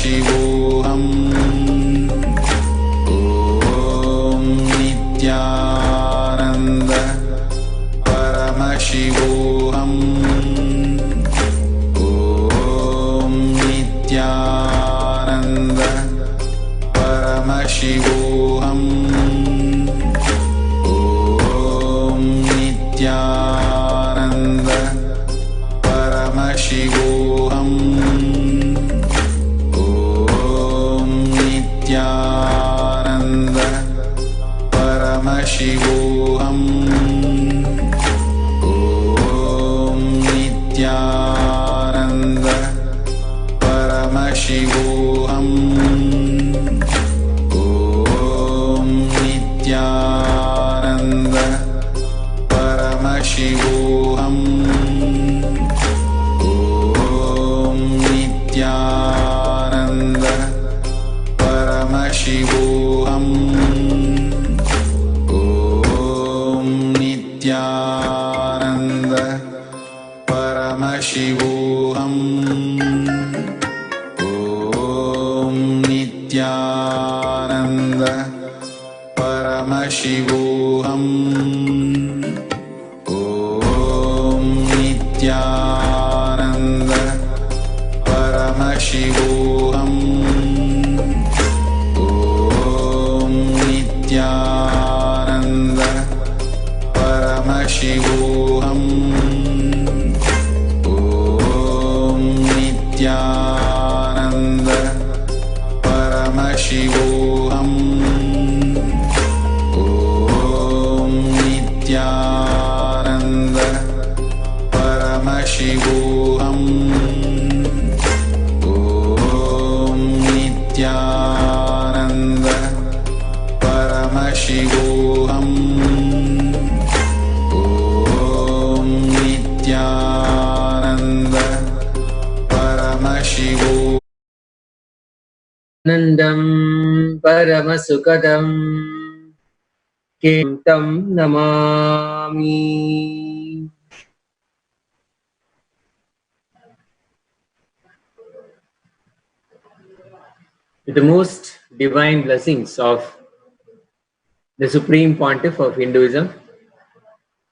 Paramashivoham. Om Nithyananda Paramashivoham. Om Nithyananda Paramashivoham. Om Nithyananda Paramashivoham. Om Nithyananda Paramashivoham. Om Nithyananda Paramashivoham. Om Nithyananda Paramashivoham. Om Nithyananda Paramashivoham. Om Nithyananda Paramashivoham. Om Nithyananda Paramashivoham. Om Nithyananda Paramashivoham. Om Nithyananda Paramashivoham. Om Nithyananda Paramashivoham. Om Nithyananda Paramashivoham. Om Nithyananda Paramashivoham. Om Nithyananda Paramashivoham. Nandam Paramasukadam Tam Namami. With the most divine blessings of the Supreme Pontiff of Hinduism,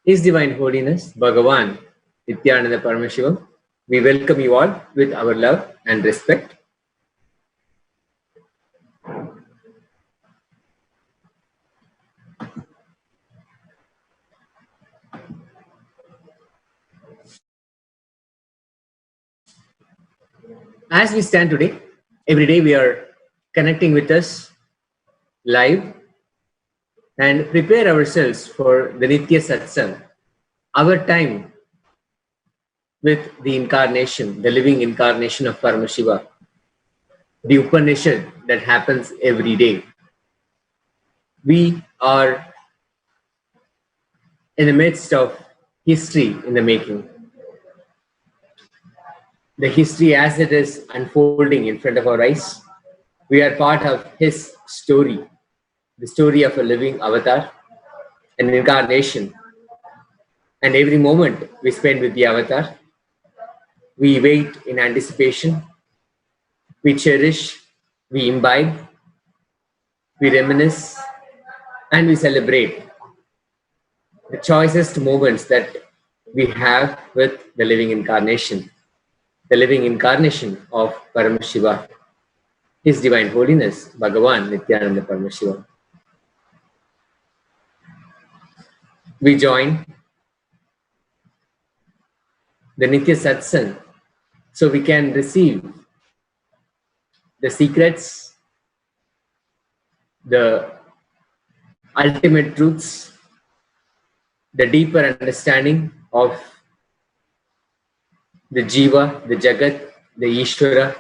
His Divine Holiness Bhagavan Nithyananda Paramashivam, we welcome you all with our love and respect. As we stand today, every day we are connecting with us live and prepare ourselves for the Nithya Satsang, our time with the incarnation, the living incarnation of Paramashiva, the Upanishad that happens every day. We are in the midst of history in the making. The history as it is unfolding in front of our eyes. We are part of his story, the story of a living avatar, an incarnation. And every moment we spend with the avatar, we wait in anticipation, we cherish, we imbibe, we reminisce, and we celebrate the choicest moments that we have with the living incarnation. The living incarnation of Paramashiva, His Divine Holiness, Bhagavan Nithyananda Paramashivam. We join the Nithya Satsang so we can receive the secrets, the ultimate truths, the deeper understanding of the Jiva, the Jagat, the Ishvara,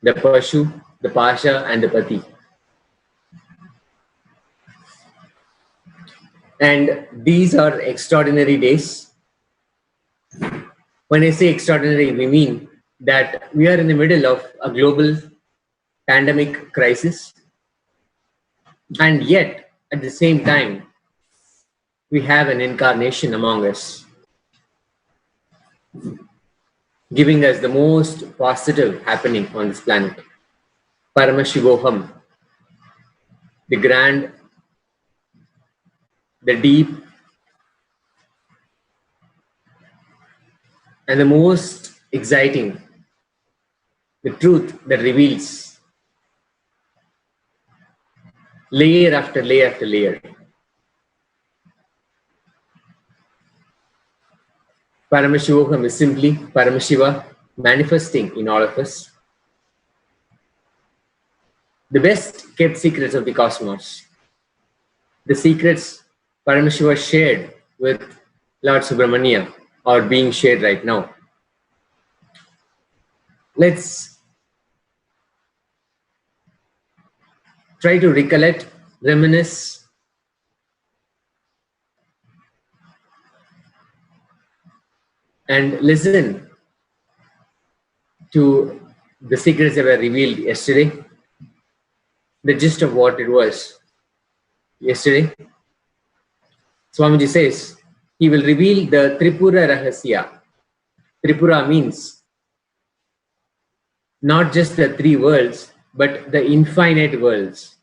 the Pashu, the Pasha, and the Pati. And these are extraordinary days. When I say extraordinary, we mean that we are in the middle of a global pandemic crisis. And yet, at the same time, we have an incarnation among us. giving us the most positive happening on this planet. Paramashivoham, the grand, the deep, and the most exciting, the truth that reveals layer after layer after layer. Paramashivoham is simply Paramashiva manifesting in all of us. The best kept secrets of the cosmos. The secrets Paramashiva shared with Lord Subramania are being shared right now. Let's try to recollect, reminisce, and listen to the secrets that were revealed yesterday, the gist of what it was yesterday. Swamiji says he will reveal the Tripura Rahasya. Tripura means not just the three worlds, but the infinite worlds.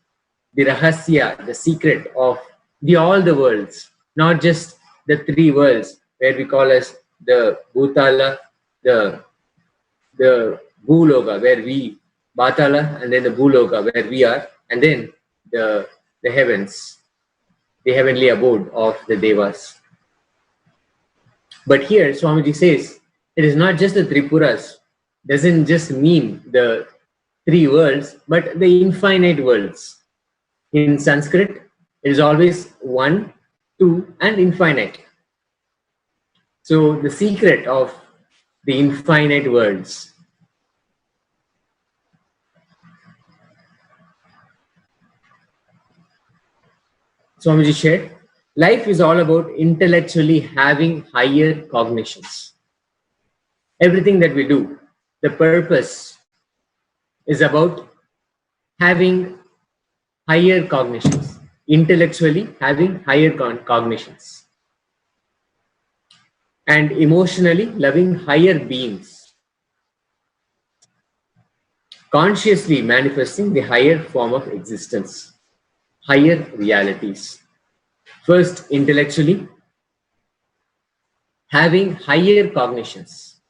The Rahasya, the secret of all the worlds, not just the three worlds where we call as the Bhutala, the Bhuloka, where we, Bhatala, and then the Bhuloka, where we are, and then the heavens, the heavenly abode of the Devas. But here, Swamiji says, it is not just the Tripuras, doesn't just mean the three worlds, but the infinite worlds. In Sanskrit, it is always one, two, and infinite. So the secret of the infinite worlds. Swamiji shared, life is all about intellectually having higher cognitions. Everything that we do, the purpose is about having higher cognitions, intellectually having higher cognitions, and emotionally loving higher beings, consciously manifesting the higher form of existence, higher realities. First, intellectually having higher cognitions,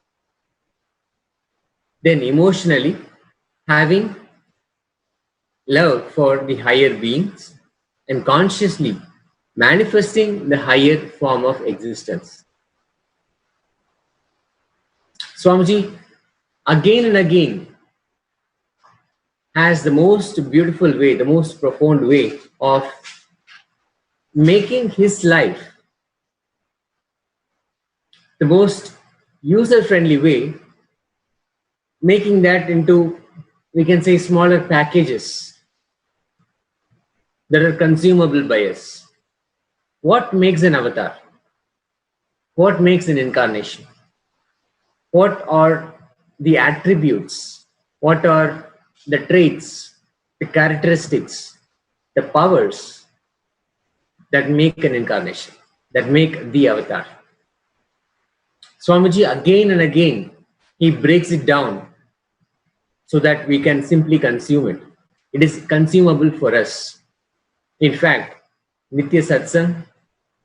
then emotionally having love for the higher beings, and consciously manifesting the higher form of existence. Swamiji again and again has the most beautiful way, the most profound way of making his life the most user-friendly way, making that into, we can say, smaller packages that are consumable by us. What makes an avatar? What makes an incarnation? What are the attributes? What are the traits, the characteristics, the powers that make an incarnation, that make the avatar? Swamiji again and again, he breaks it down so that we can simply consume it. It is consumable for us. In fact, Nithya Satsang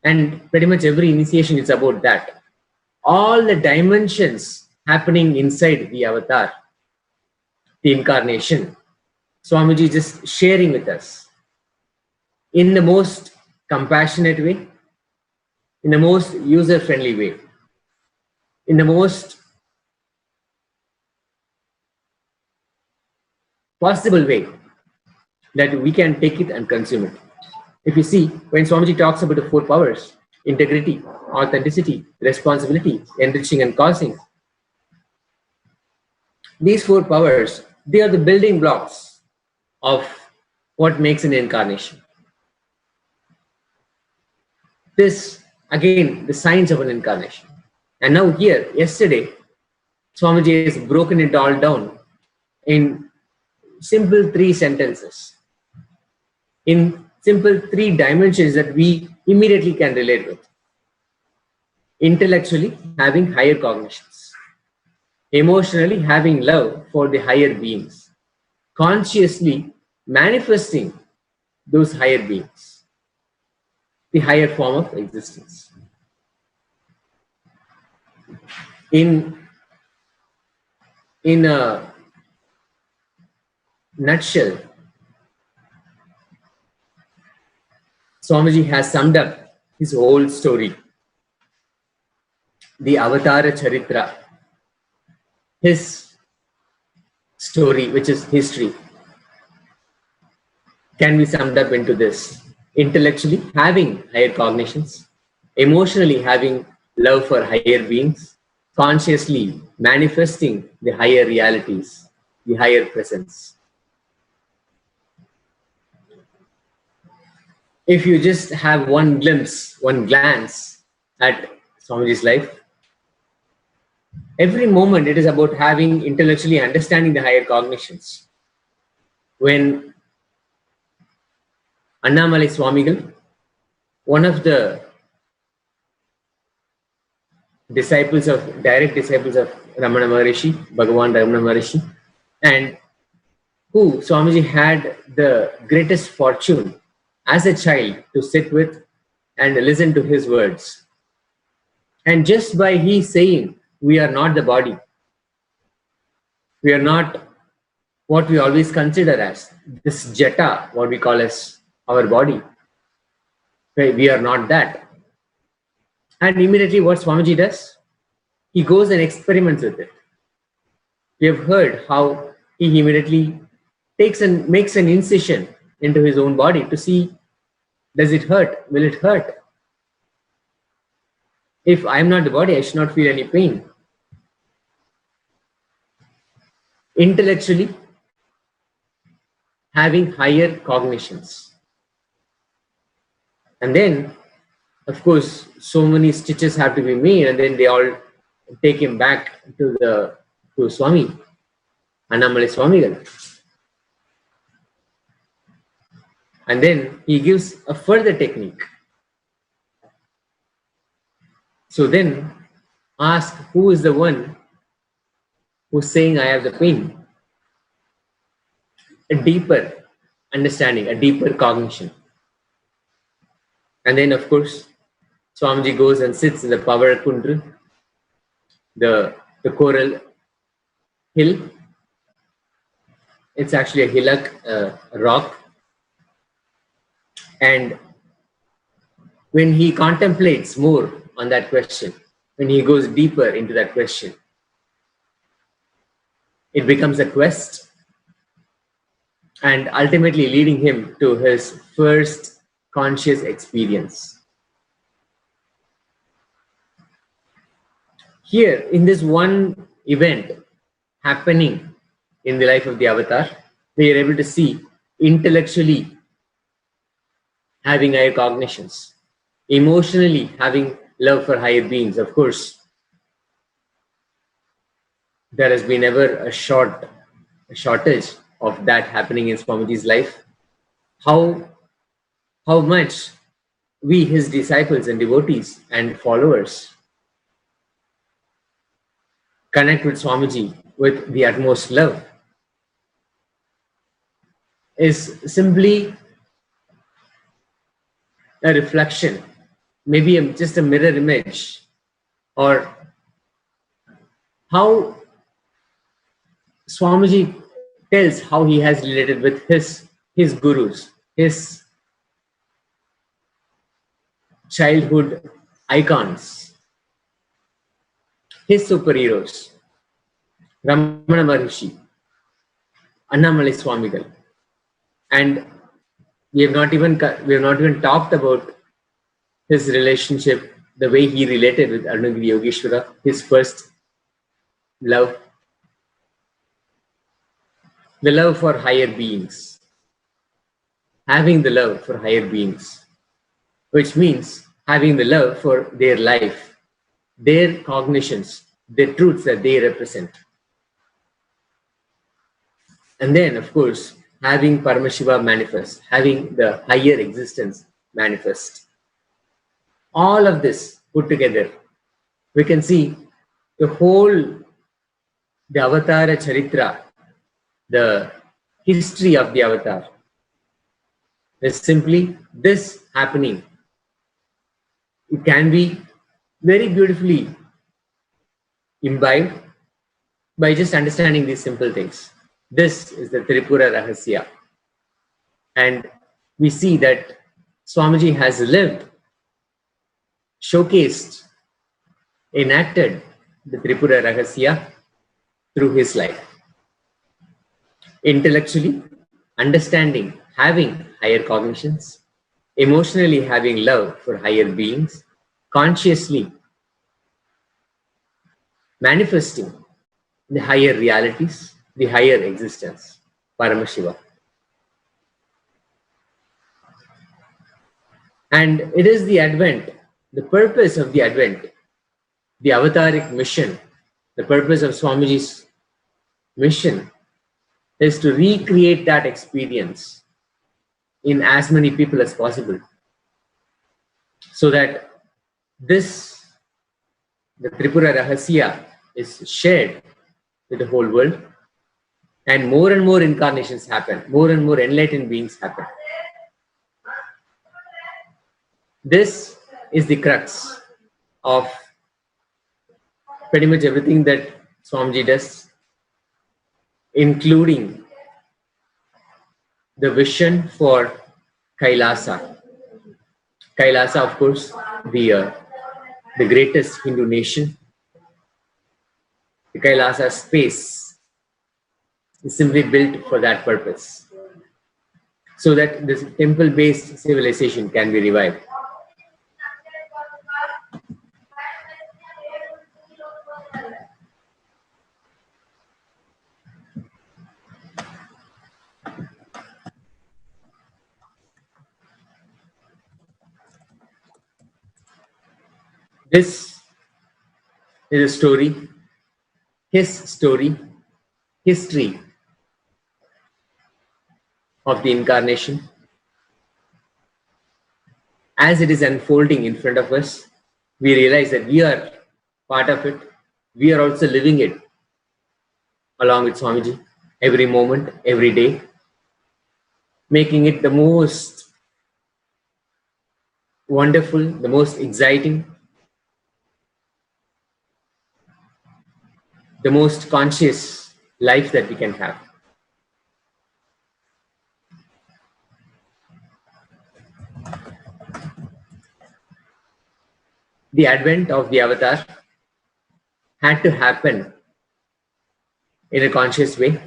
and pretty much every initiation is about that. All the dimensions happening inside the avatar, the incarnation, Swamiji just sharing with us in the most compassionate way, in the most user-friendly way, in the most possible way that we can take it and consume it. If you see, when Swamiji talks about the four powers, integrity, authenticity, responsibility, enriching and causing, these four powers, they are the building blocks of what makes an incarnation. This, again, the signs of an incarnation. And now here, yesterday, Swamiji has broken it all down in simple three sentences, in simple three dimensions that we immediately can relate with. Intellectually having higher cognitions, emotionally having love for the higher beings, consciously manifesting those higher beings, the higher form of existence. In a nutshell, Swamiji has summed up his whole story, the Avatara Charitra, his story, which is history, can be summed up into this: intellectually having higher cognitions, emotionally having love for higher beings, consciously manifesting the higher realities, the higher presence. If you just have one glimpse, one glance at Swamiji's life, every moment it is about having intellectually understanding the higher cognitions. When Annamalai Swamigal, one of the direct disciples of Ramana Maharishi, Bhagavan Ramana Maharishi, and who Swamiji had the greatest fortune as a child to sit with and listen to his words. And just by he saying, we are not the body, we are not what we always consider as this jata, what we call as our body, we are not that. And immediately what Swamiji does? He goes and experiments with it. We have heard how he immediately takes and makes an incision into his own body to see, does it hurt? Will it hurt? If I am not the body, I should not feel any pain. Intellectually, having higher cognitions. And then, of course, so many stitches have to be made, and then they all take him back to Swami, Annamalai Swamigal. And then he gives a further technique. So then ask, who is the one who's saying I have the pain? A deeper understanding, a deeper cognition. And then, of course, Swamiji goes and sits in the Power Kundra, the coral hill. It's actually a hillock, a rock. And when he contemplates more on that question, when he goes deeper into that question, it becomes a quest, and ultimately leading him to his first conscious experience. Here, in this one event happening in the life of the avatar, we are able to see intellectually having higher cognitions, emotionally having love for higher beings. Of course, there has been ever a shortage of that happening in Swamiji's life. How much we, his disciples and devotees and followers, connect with Swamiji with the utmost love is simply a reflection, maybe just a mirror image, or how Swamiji tells how he has related with his gurus, his childhood icons, his superheroes, Ramana Maharishi, Annamalai Swamigal. And we have not even talked about his relationship, the way he related with Arunagiri Yogeshwara, his first love, the love for higher beings, having the love for higher beings, which means having the love for their life, their cognitions, the truths that they represent. And then, of course, having Paramashiva manifest, having the higher existence manifest. All of this put together, we can see the whole the Avatara Charitra, the history of the Avatar, is simply this happening. It can be very beautifully imbibed by just understanding these simple things. This is the Tripura Rahasya. And we see that Swamiji has lived, showcased, enacted the Tripura Rahasya through his life. Intellectually, understanding, having higher cognitions, emotionally having love for higher beings, consciously manifesting the higher realities, the higher existence, Paramashiva. And it is the Advent, the purpose of the Advent, the avataric mission, the purpose of Swamiji's mission is to recreate that experience in as many people as possible, so that this, the Tripura Rahasya, is shared with the whole world, and more incarnations happen, more and more enlightened beings happen. This is the crux of pretty much everything that Swamiji does, including the vision for Kailasa. Kailasa, of course, the greatest Hindu nation. The Kailasa space is simply built for that purpose, so that this temple-based civilization can be revived. This is a story, his story, history of the incarnation. As it is unfolding in front of us, we realize that we are part of it. We are also living it along with Swamiji every moment, every day, making it the most wonderful, the most exciting, the most conscious life that we can have. The advent of the avatar had to happen in a conscious way.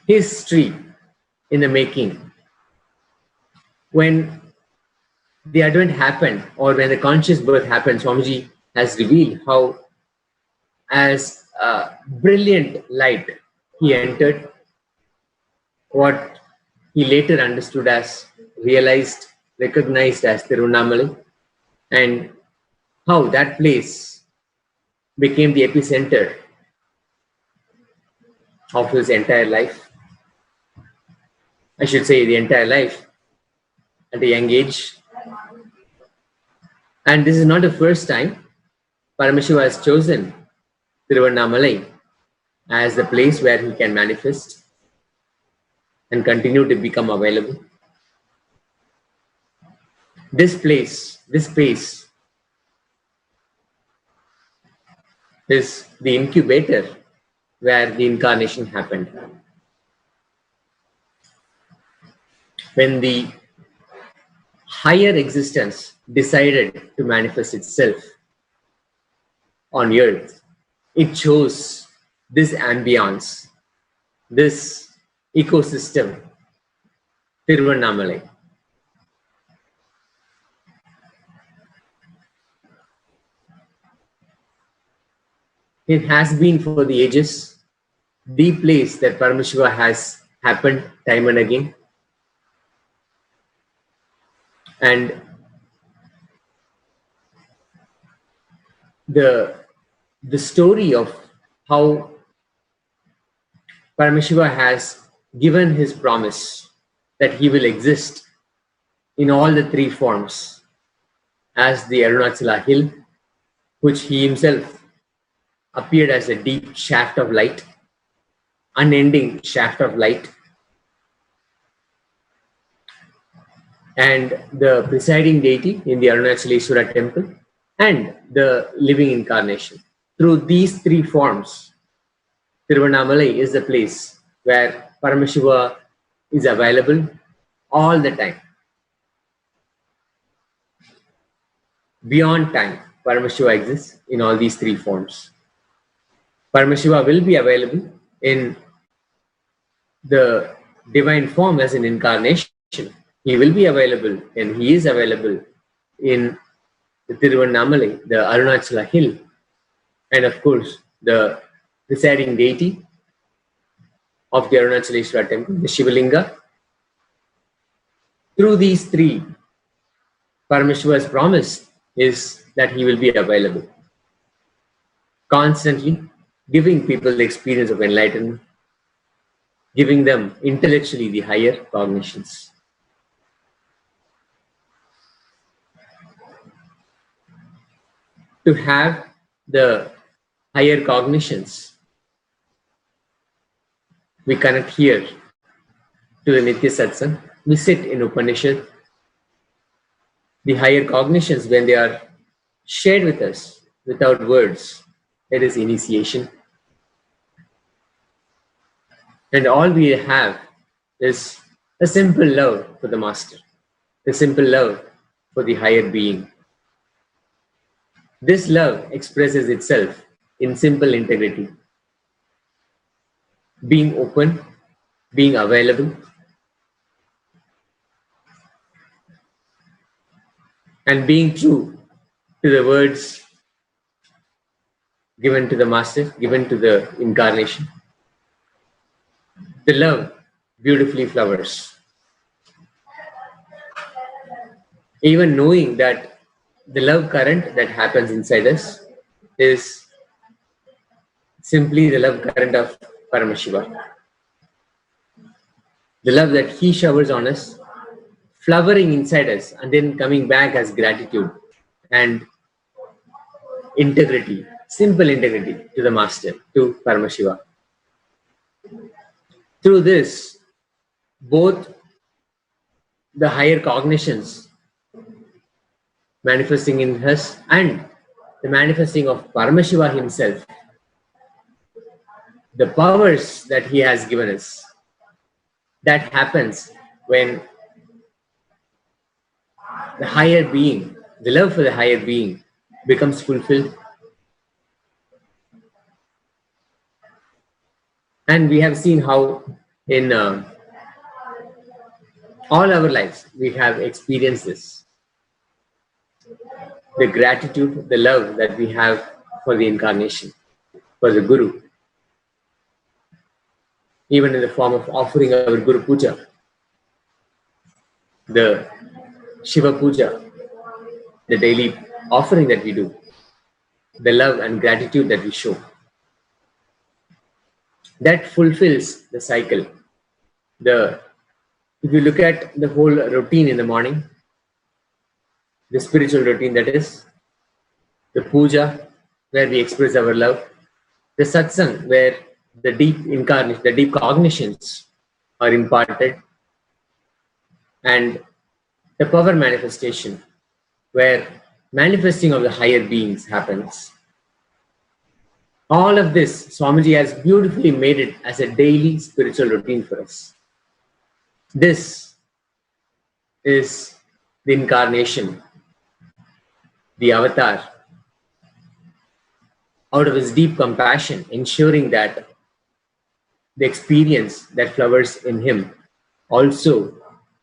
History in the making. When the advent happened, or when the conscious birth happened, Swamiji has revealed how, as a brilliant light, he entered what he later understood as, realized, recognized as Tiruvannamalai, and how that place became the epicenter of his entire life. I should say the entire life at a young age. And this is not the first time Paramashiva has chosen Tiruvannamalai as the place where he can manifest and continue to become available. This place, this space, is the incubator where the incarnation happened. When the higher existence decided to manifest itself on earth, it chose this ambience, this ecosystem, Tiruvannamalai. It has been for the ages the place that Paramashiva has happened time and again. And the story of how Paramashiva has given his promise that he will exist in all the three forms as the Arunachala hill, which he himself appeared as a deep shaft of light, unending shaft of light, and the presiding deity in the Arunachaleswara temple, and the living incarnation. Through these three forms, Tiruvannamalai is the place where Paramashiva is available all the time. Beyond time, Paramashiva exists in all these three forms. Paramashiva will be available in the divine form as an incarnation. He will be available, and he is available in the Tiruvannamalai, the Arunachala hill, and of course the presiding deity of the Arunachaleswara temple, the Shivalinga. Through these three, Paramashiva's promise is that he will be available, constantly giving people the experience of enlightenment, giving them intellectually the higher cognitions. To have the higher cognitions, we connect here to the Nithya Satsang. We sit in Upanishad. The higher cognitions, when they are shared with us without words, it is initiation. And all we have is a simple love for the Master, a simple love for the higher being. This love expresses itself in simple integrity, being open, being available, and being true to the words given to the Master, given to the incarnation. The love beautifully flowers. Even knowing that the love current that happens inside us is simply the love current of Paramashiva. The love that he showers on us, flowering inside us and then coming back as gratitude and integrity, simple integrity to the Master, to Paramashiva. Through this, both the higher cognitions manifesting in us and the manifesting of Paramashiva himself, the powers that he has given us, that happens when the higher being, the love for the higher being becomes fulfilled. And we have seen how in all our lives we have experienced this. The gratitude, the love that we have for the incarnation, for the Guru, even in the form of offering our Guru Puja, the Shiva Puja, the daily offering that we do, the love and gratitude that we show. That fulfills the cycle. If you look at the whole routine in the morning, the spiritual routine, that is, the puja, where we express our love, the satsang, where the deep incarnation, the deep cognitions are imparted, and the power manifestation, where manifesting of the higher beings happens. All of this, Swamiji has beautifully made it as a daily spiritual routine for us. This is the incarnation, the avatar, out of his deep compassion, ensuring that the experience that flowers in him also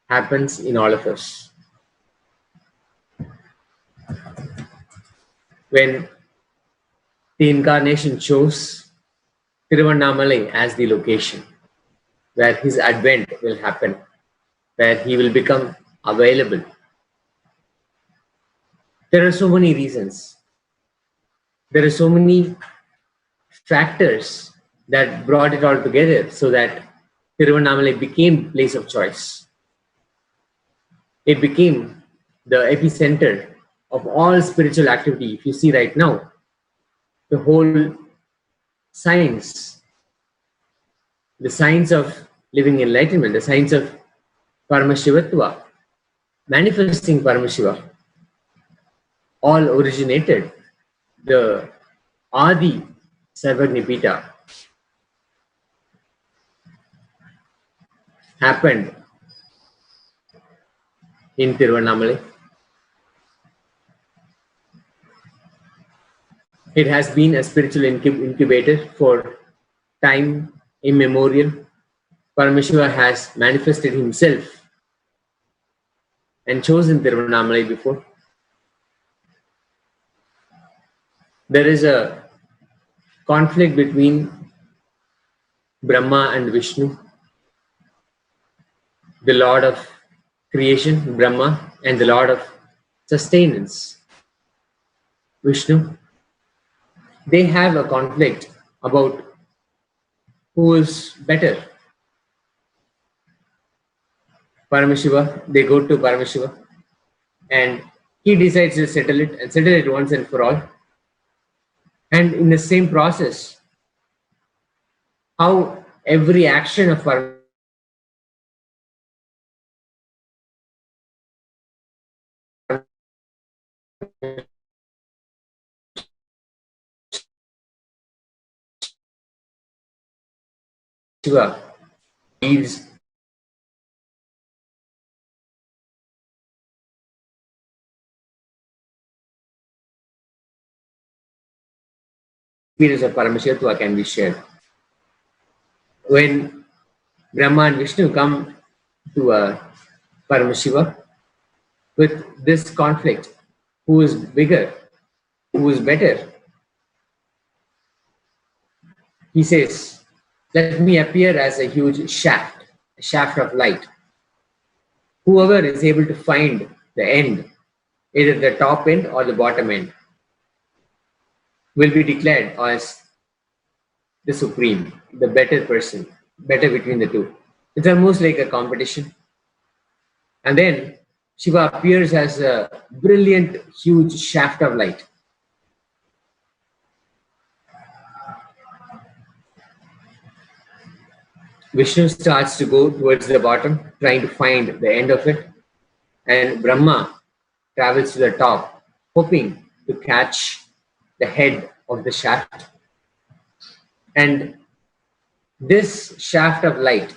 happens in all of us. When the incarnation chose Tiruvannamalai as the location where his advent will happen, where he will become available, there are so many reasons. There are so many factors that brought it all together so that Tiruvannamalai became place of choice. It became the epicenter of all spiritual activity. If you see right now, the whole science, the science of living enlightenment, the science of Paramashivatva, manifesting Paramashiva, all originated. The Adi Sarvagnipita happened in Tiruvannamalai. It has been a spiritual incubator for time immemorial. Paramashiva has manifested himself and chosen Tiruvannamalai before. There is a conflict between Brahma and Vishnu, the Lord of creation, Brahma, and the Lord of sustenance, Vishnu. They have a conflict about who is better. Paramashiva, they go to Paramashiva and he decides to settle it once and for all. And in the same process, how every action of Paramashiva leaves experience of Paramashiva can be shared. When Brahma and Vishnu come to Paramashiva with this conflict, who is bigger, who is better, he says, let me appear as a huge shaft, a shaft of light. Whoever is able to find the end, either the top end or the bottom end, will be declared as the supreme, the better person, better between the two. It's almost like a competition. And then Shiva appears as a brilliant, huge shaft of light. Vishnu starts to go towards the bottom, trying to find the end of it. And Brahma travels to the top, hoping to catch the head of the shaft. And this shaft of light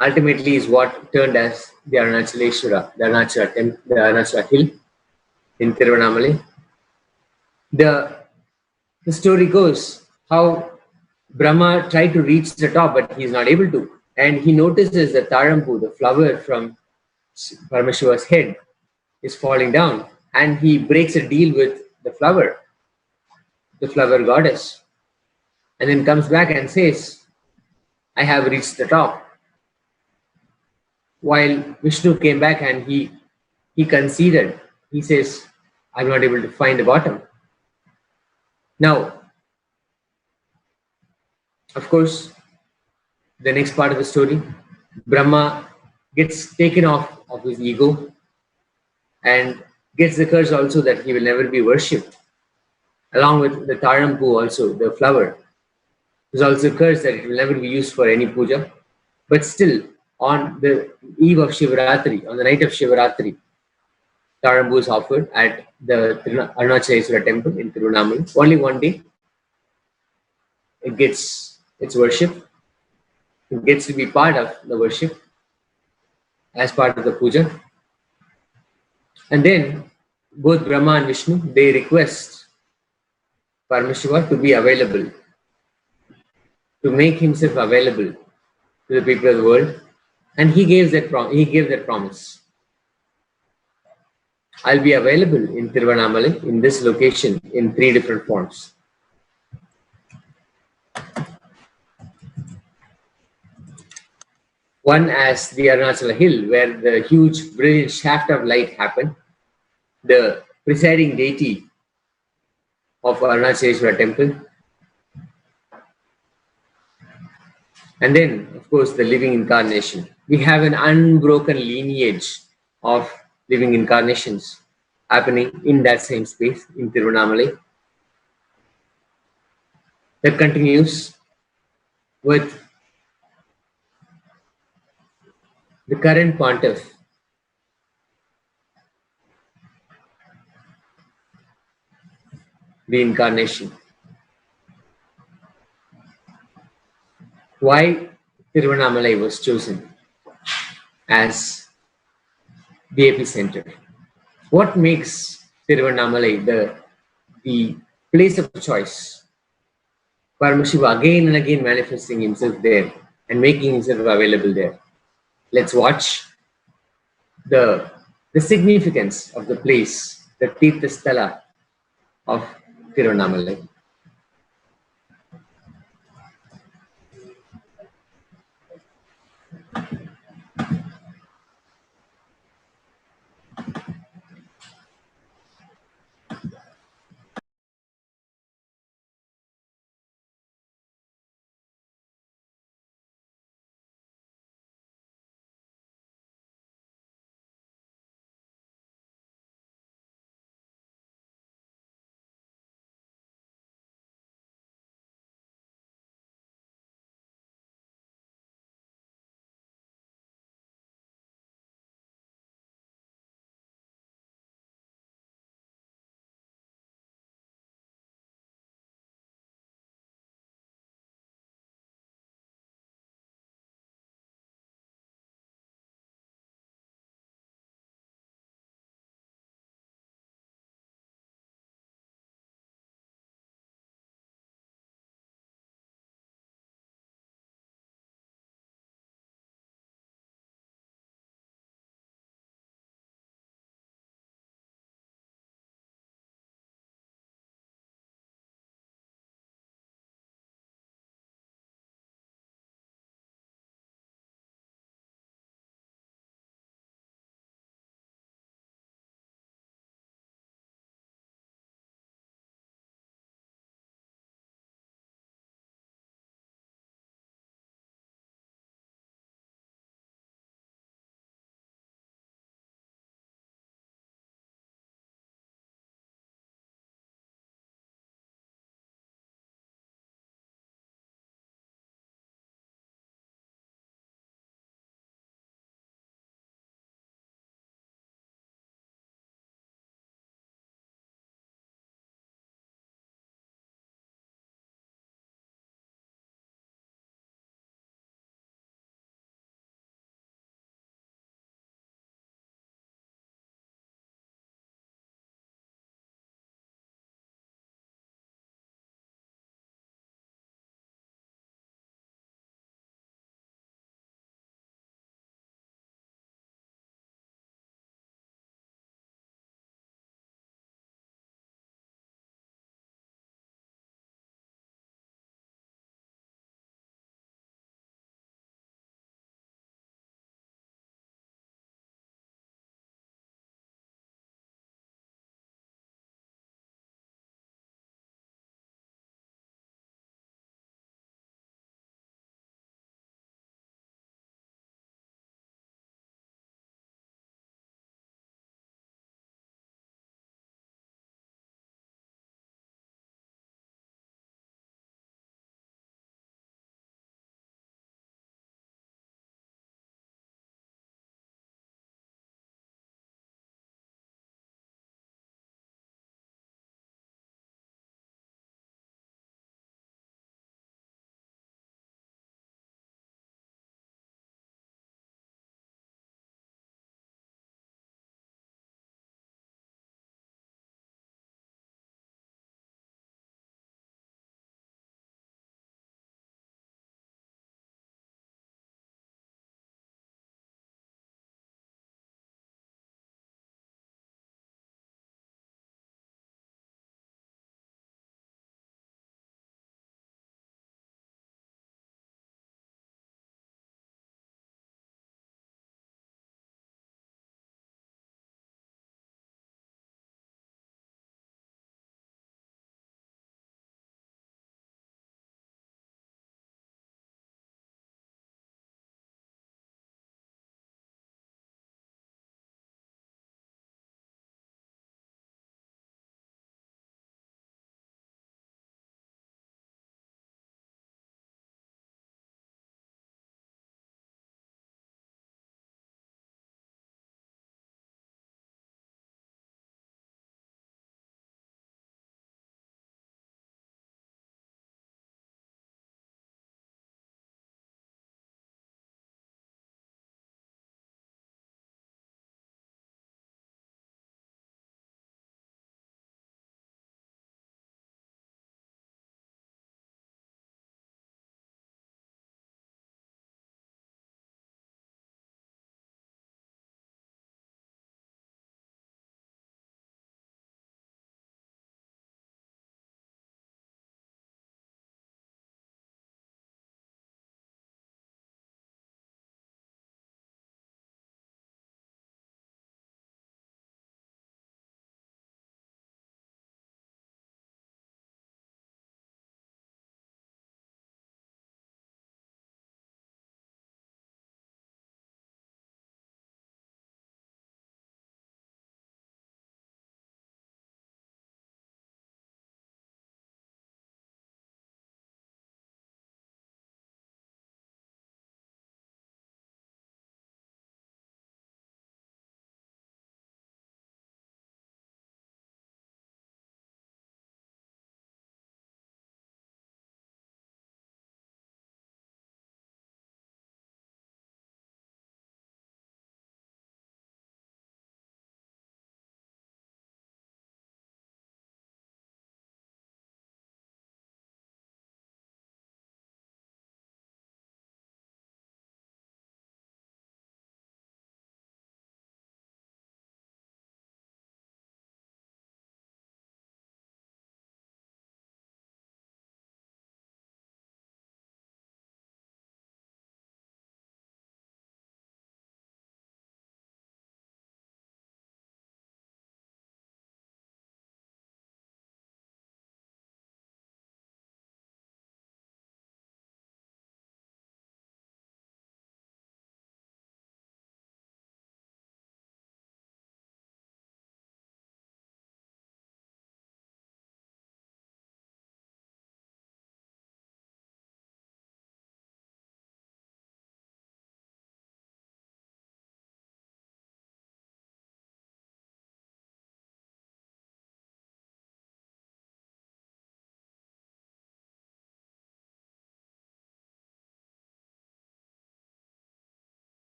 ultimately is what turned as the Arunachaleshwara, the Arunachala hill in Tiruvannamalai. The story goes how Brahma tried to reach the top, but he's not able to. And he notices the tarampu, the flower from Paramashiva's head, is falling down. And he breaks a deal with the flower goddess. And then comes back and says, I have reached the top. While Vishnu came back and he conceded, he says, I'm not able to find the bottom. Now, of course, the next part of the story, Brahma gets taken off of his ego and gets the curse also that he will never be worshipped. Along with the tarampu also, the flower, is also cursed that it will never be used for any puja. But still, on the eve of Shivaratri, on the night of Shivaratri, tarampu is offered at the Arunachaleshwara temple in Tiruvannamalai. Only one day, it gets its worship. It gets to be part of the worship as part of the puja. And then both Brahma and Vishnu, they request Paramashiva to be available, to make himself available to the people of the world. And he gave that promise. I'll be available in Tiruvannamalai, in this location, in 3 different forms. One as the Arunachala hill, where the huge, brilliant shaft of light happened. The presiding deity of Arunachaleshwara temple. And then, of course, the living incarnation. We have an unbroken lineage of living incarnations happening in that same space in Tiruvannamalai. that continues with the current pontiff, the incarnation. Why Tiruvannamalai was chosen as the epicenter? What makes Tiruvannamalai the place of choice? Paramashiva again and again manifesting himself there and making himself available there. Let's watch the, the significance of the place, the Tirthasthala of Tiruvannamalai.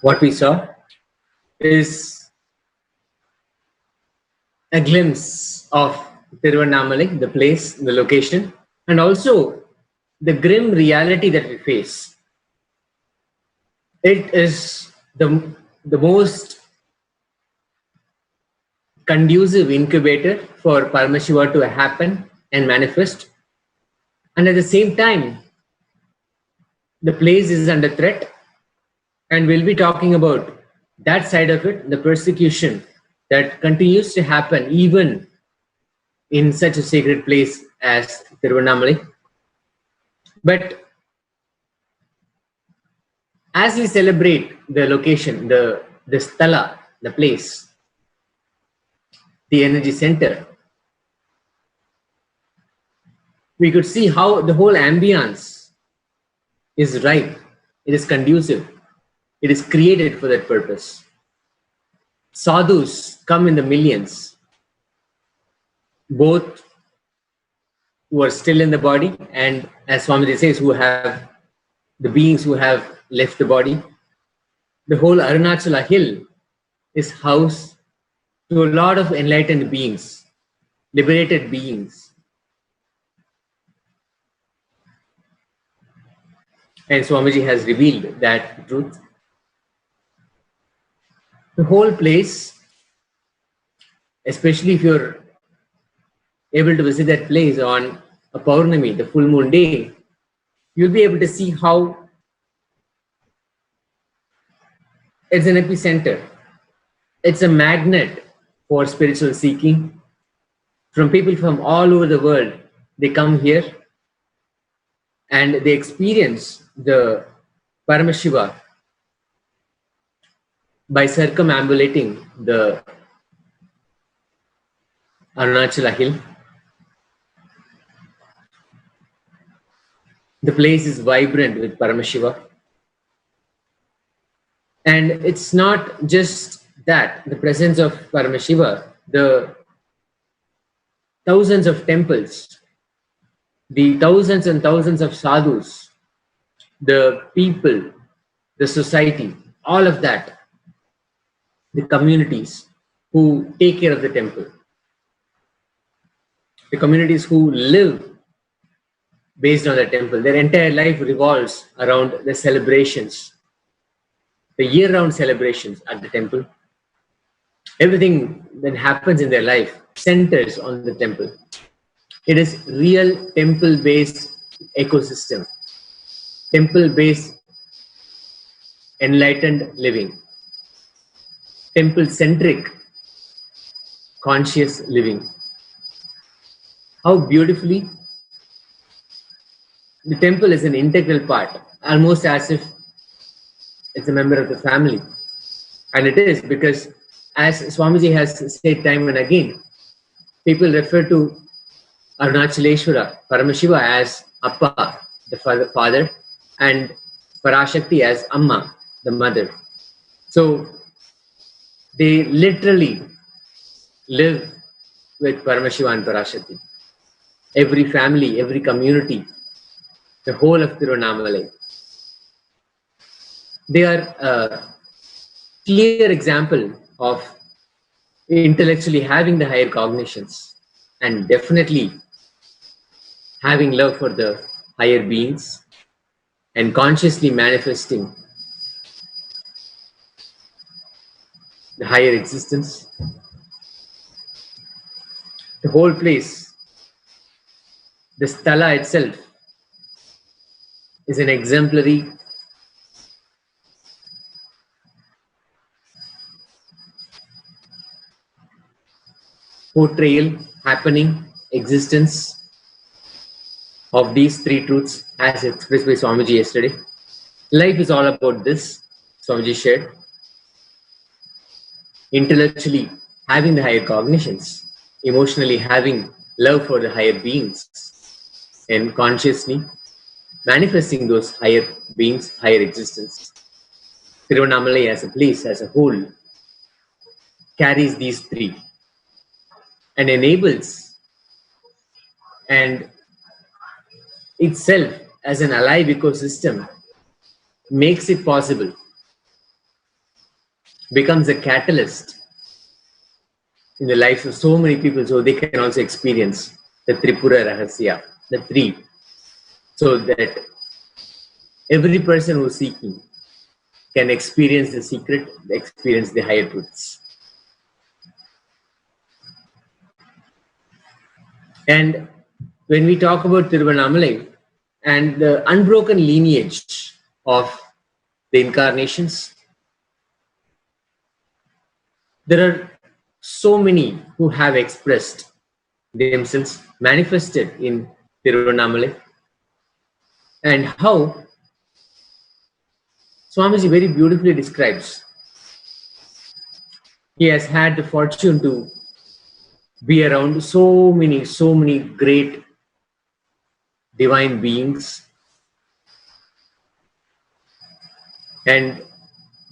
What we saw is a glimpse of Tiruvannamalai, the place, the location, and also the grim reality that we face. It is the most conducive incubator for Paramashiva to happen and manifest. And at the same time, the place is under threat. And we'll be talking about that side of it, the persecution that continues to happen even in such a sacred place as Tiruvannamalai. But as we celebrate the location, the sthala, the place, the energy center, we could see how the whole ambience is right. It is conducive. It is created for that purpose. Sadhus come in the millions, both who are still in the body and, as Swamiji says, who have the beings who have left the body. The whole Arunachala hill is house to a lot of enlightened beings, liberated beings. And Swamiji has revealed that truth. The whole place, especially if you're able to visit that place on a Paurnami, the full moon day, you'll be able to see how it's an epicenter. It's a magnet for spiritual seeking. From people from all over the world, they come here and they experience the Paramashiva by circumambulating the Arunachala hill. The place is vibrant with Paramashiva. And it's not just that, the presence of Paramashiva, the thousands of temples, the thousands and thousands of sadhus, the people, the society, all of that, the communities who take care of the temple, the communities who live based on the temple, their entire life revolves around the celebrations, the year-round celebrations at the temple. Everything that happens in their life centers on the temple. It is real temple-based ecosystem, temple-based enlightened living, temple-centric conscious living. How beautifully the temple is an integral part, almost as if it's a member of the family. And it is, because as Swamiji has said time and again, people refer to Arunachaleshwara, Paramashiva, as Appa, the father, and Parashakti as Amma, the mother. So they literally live with Paramashiva and Parashakti. Every family, every community, the whole of Tiruvannamalai. They are a clear example of intellectually having the higher cognitions and definitely having love for the higher beings and consciously manifesting the higher existence. The whole place, the sthala itself, is an exemplary portrayal, happening, existence of these three truths as expressed by Swamiji yesterday. Life is all about this, Swamiji shared. Intellectually having the higher cognitions, emotionally having love for the higher beings, and consciously manifesting those higher beings, higher existence. Tiruvannamalai as a place, as a whole, carries these three and enables, and itself as an alive ecosystem makes it possible becomes a catalyst in the lives of so many people so they can also experience the Tripura Rahasya, the three, so that every person who is seeking can experience the secret, experience the higher truths. And when we talk about Tiruvannamalai and the unbroken lineage of the incarnations, there are so many who have expressed themselves, manifested in Tiruvannamalai, and how Swamiji very beautifully describes. He has had the fortune to be around so many great divine beings, and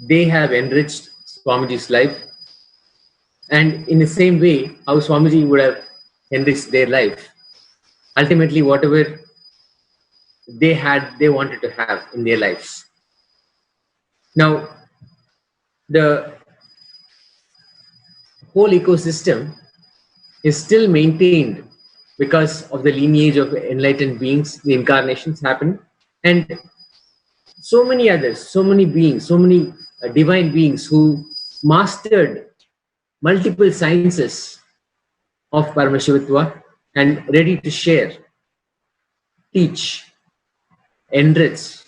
they have enriched Swamiji's life. And in the same way, how Swamiji would have enriched their life. Ultimately, whatever they had, they wanted to have in their lives. Now, the whole ecosystem is still maintained because of the lineage of enlightened beings, the incarnations happen, and so many others, so many beings, so many divine beings who mastered multiple sciences of Paramashivatva and ready to share, teach, enrich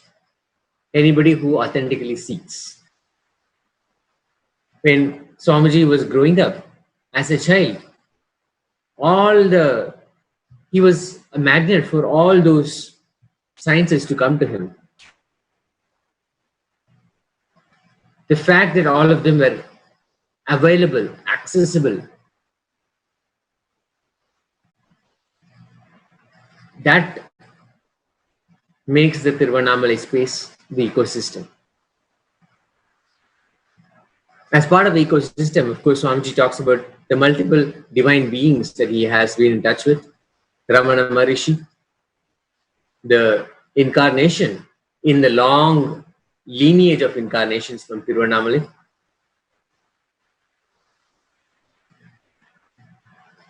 anybody who authentically seeks. When Swamiji was growing up as a child, he was a magnet for all those sciences to come to him. The fact that all of them were available, accessible, that makes the Tiruvannamalai space the ecosystem. As part of the ecosystem, of course, Swamiji talks about the multiple divine beings that he has been in touch with. Ramana Maharishi, the incarnation in the long lineage of incarnations from Tiruvannamalai.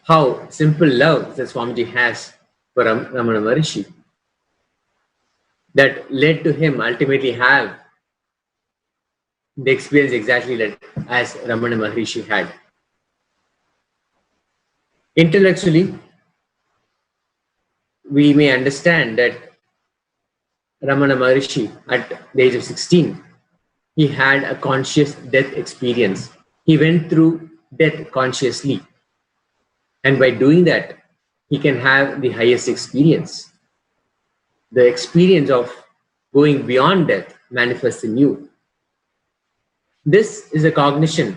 How simple love that Swamiji has for Ramana Maharishi that led to him ultimately have the experience exactly that as Ramana Maharishi had. Intellectually, we may understand that Ramana Maharishi at the age of 16, he had a conscious death experience. He went through death consciously. And by doing that, he can have the highest experience. The experience of going beyond death manifests in you. This is a cognition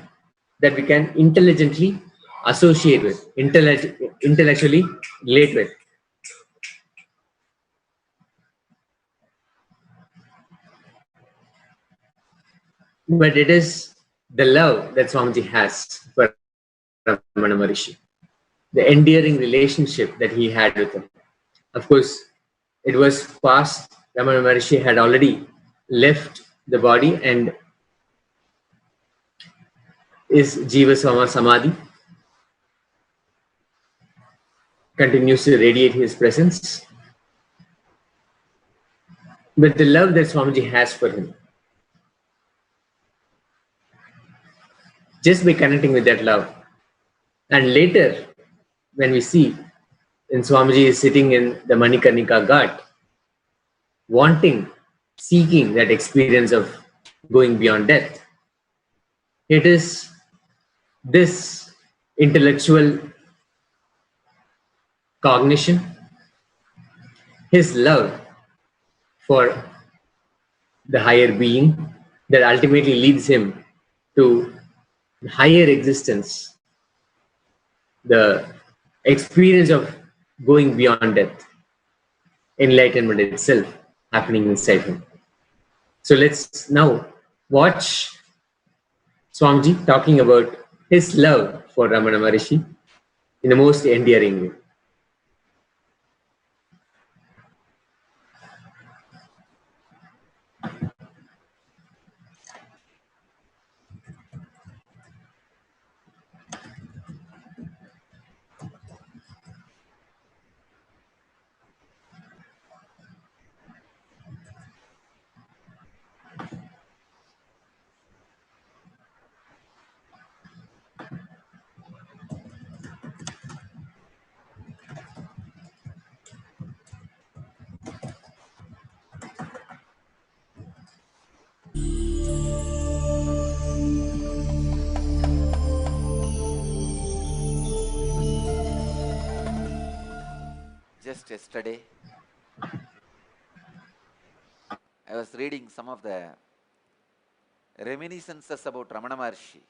that we can intelligently associate with, intellectually relate with. But it is the love that Swamiji has for Ramana Maharishi, the endearing relationship that he had with him. Of course, it was past. Ramana Maharishi had already left the body and is Jiva Samadhi, continues to radiate his presence. But the love that Swamiji has for him, just by connecting with that love. And later, when we see, when Swamiji is sitting in the Manikarnika Ghat, wanting, seeking that experience of going beyond death, it is this intellectual cognition, his love for the higher being that ultimately leads him to higher existence, the experience of going beyond death, enlightenment itself happening inside him. So let's now watch Swamiji talking about his love for Ramana Maharishi in the most endearing way. yesterday. I was reading some of the reminiscences about Ramana Maharshi.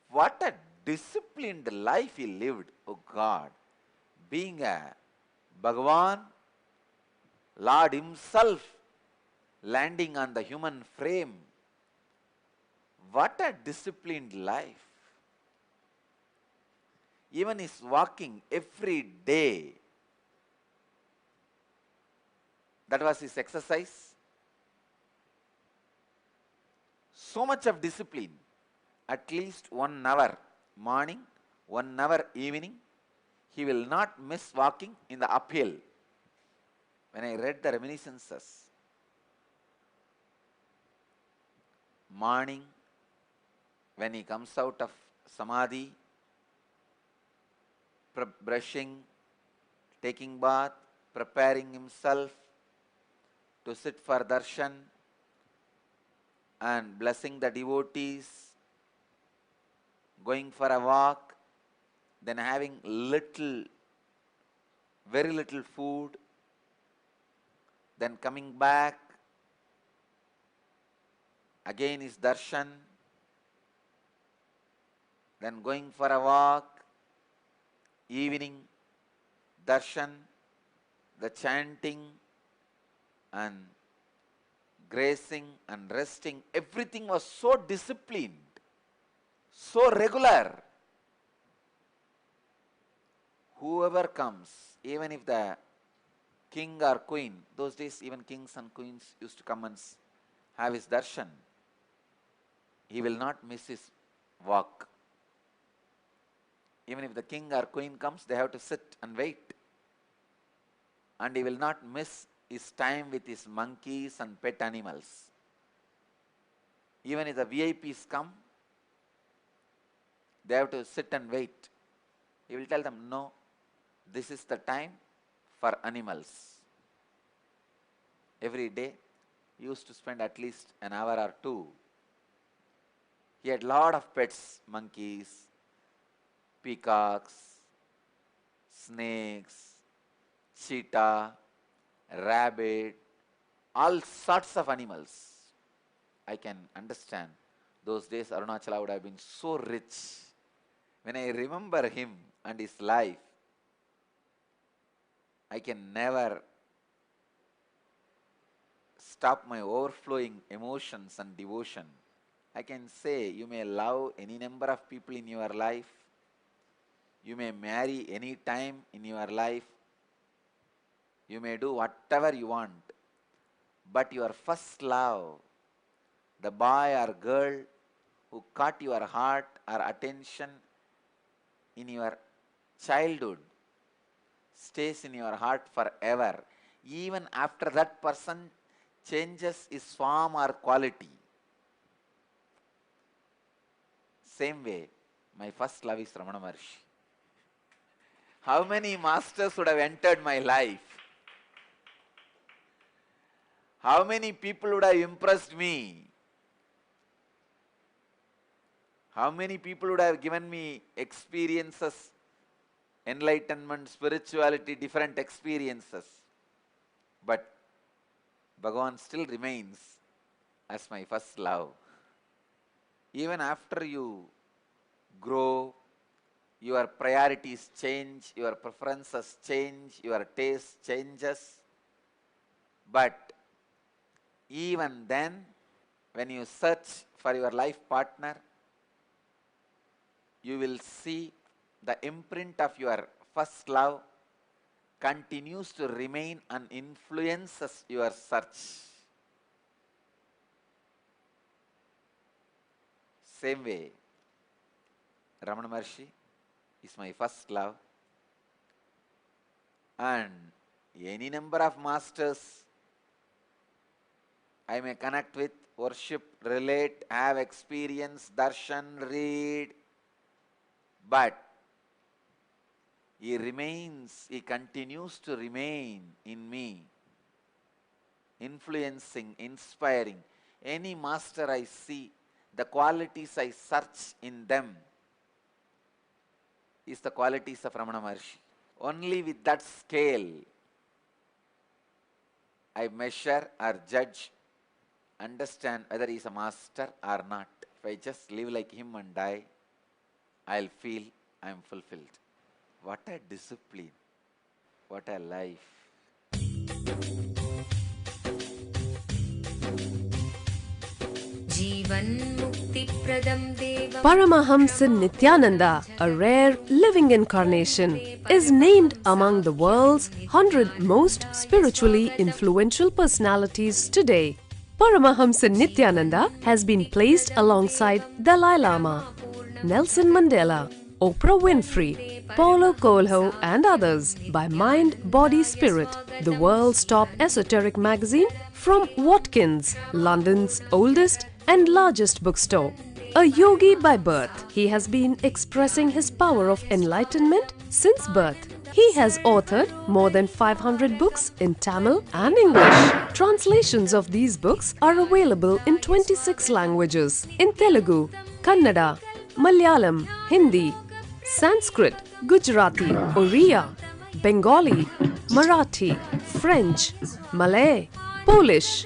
What a disciplined life he lived, oh God. Being a Bhagavan, Lord himself landing on the human frame. What a disciplined life. Even his walking every day, that was his exercise. So much of discipline. At least 1 hour morning, 1 hour evening. He will not miss walking in the uphill. When I read the reminiscences, morning, when he comes out of samadhi, brushing, taking bath, preparing himself to sit for darshan and blessing the devotees, going for a walk, then having very little food, then coming back, again is darshan, then going for a walk, evening, darshan, the chanting and grazing and resting, everything was so disciplined, so regular. Whoever comes, even if the king or queen, those days even kings and queens used to come and have his darshan, he will not miss his walk. Even if the king or queen comes, they have to sit and wait. And he will not miss his time with his monkeys and pet animals. Even if the VIPs come, they have to sit and wait. He will tell them, no, this is the time for animals. Every day, he used to spend at least an hour or two. He had lot of pets, monkeys, peacocks, snakes, cheetah, rabbit, all sorts of animals. I can understand those days Arunachala would have been so rich. When I remember him and his life, I can never stop my overflowing emotions and devotion. I can say you may love any number of people in your life, you may marry any time in your life, you may do whatever you want, but your first love, the boy or girl who caught your heart or attention in your childhood, stays in your heart forever, even after that person changes his form or quality. Same way, my first love is Ramana Maharshi. How many masters would have entered my life? How many people would have impressed me? How many people would have given me experiences, enlightenment, spirituality, different experiences? But Bhagavan still remains as my first love. Even after you grow, your priorities change, your preferences change, your taste changes. But even then, when you search for your life partner, you will see the imprint of your first love continues to remain and influences your search. Same way, Ramana Maharshi is my first love, and any number of masters I may connect with, worship, relate, have experience, darshan, read, but he continues to remain in me, influencing, inspiring. Any master I see, the qualities I search in them is the qualities of Ramana Maharshi. Only with that scale I measure or judge, understand whether he is a master or not. If I just live like him and die, I'll feel I am fulfilled. What a discipline. What a life. Paramahamsa Nithyananda, a rare living incarnation, is named among the world's 100 most spiritually influential personalities today. Paramahamsa Nithyananda has been placed alongside Dalai Lama, Nelson Mandela, Oprah Winfrey, Paulo Coelho and others by Mind, Body, Spirit, the world's top esoteric magazine from Watkins, London's oldest and largest bookstore. A yogi by birth, he has been expressing his power of enlightenment since birth. He has authored more than 500 books in Tamil and English. Translations of these books are available in 26 languages in Telugu, Kannada, Malayalam, Hindi, Sanskrit, Gujarati, Oriya, Bengali, Marathi, French, Malay, Polish,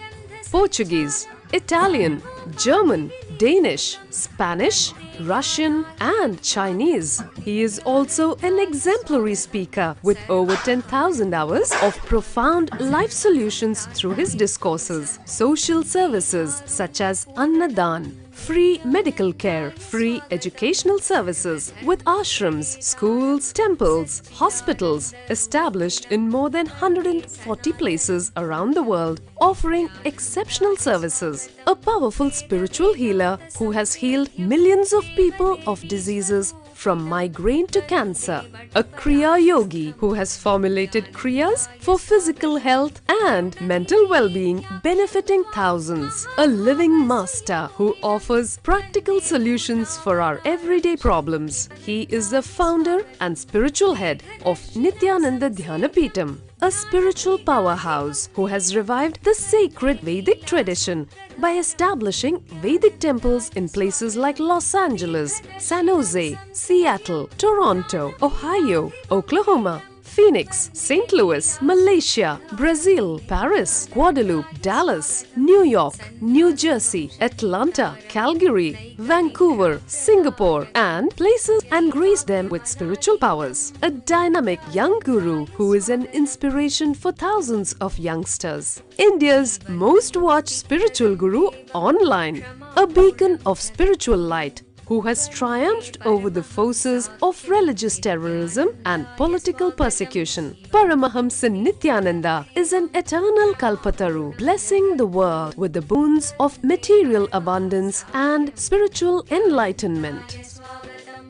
Portuguese, Italian, German, Danish, Spanish, Russian and Chinese. He is also an exemplary speaker with over 10,000 hours of profound life solutions through his discourses. Social services such as Annadan, free medical care, free educational services with ashrams, schools, temples, hospitals established in more than 140 places around the world, offering exceptional services. A powerful spiritual healer who has healed millions of people of diseases from migraine to cancer. A Kriya Yogi who has formulated Kriyas for physical health and mental well-being, benefiting thousands. A living master who offers practical solutions for our everyday problems. He is the founder and spiritual head of Nithyananda Dhanapeetham, a spiritual powerhouse who has revived the sacred Vedic tradition by establishing Vedic temples in places like Los Angeles, San Jose, Seattle, Toronto, Ohio, Oklahoma, Phoenix, St. Louis, Malaysia, Brazil, Paris, Guadeloupe, Dallas, New York, New Jersey, Atlanta, Calgary, Vancouver, Singapore, and places and graced them with spiritual powers. A dynamic young guru who is an inspiration for thousands of youngsters. India's most watched spiritual guru online. A beacon of spiritual light who has triumphed over the forces of religious terrorism and political persecution. Paramahamsa Nithyananda is an eternal Kalpataru, blessing the world with the boons of material abundance and spiritual enlightenment.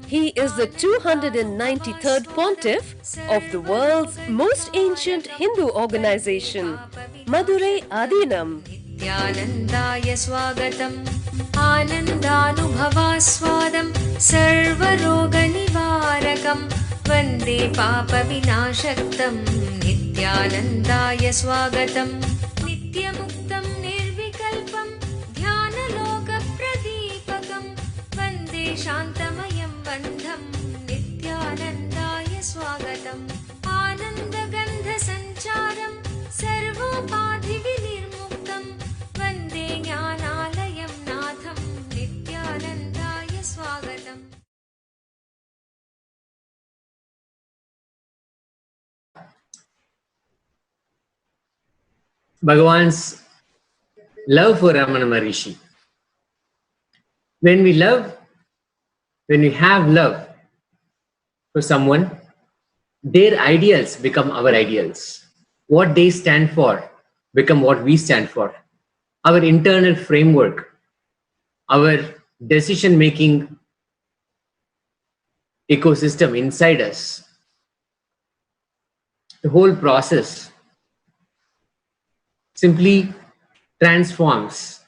He is the 293rd pontiff of the world's most ancient Hindu organization, Madurai Adinam. Nithyanandaya swagatam Anandanubhavaswadam Sarvaroganivarakam Vande Papa Vinashaktam Nithyanandaya swagatam Nityamuktam Nirvikalpam Dhyanaloka Pradipakam Vande Shantamayam Bandham Nithyanandaya swagatam Anandagandha Sancharam Sarvopadhi Vinirmuktam Vande Jnanalayam Natham Nithyanandaya swagatam. Bhagavan's love for Ramana Maharishi. When we have love for someone, their ideals become our ideals. What they stand for become what we stand for. Our internal framework, our decision-making ecosystem inside us, the whole process simply transforms.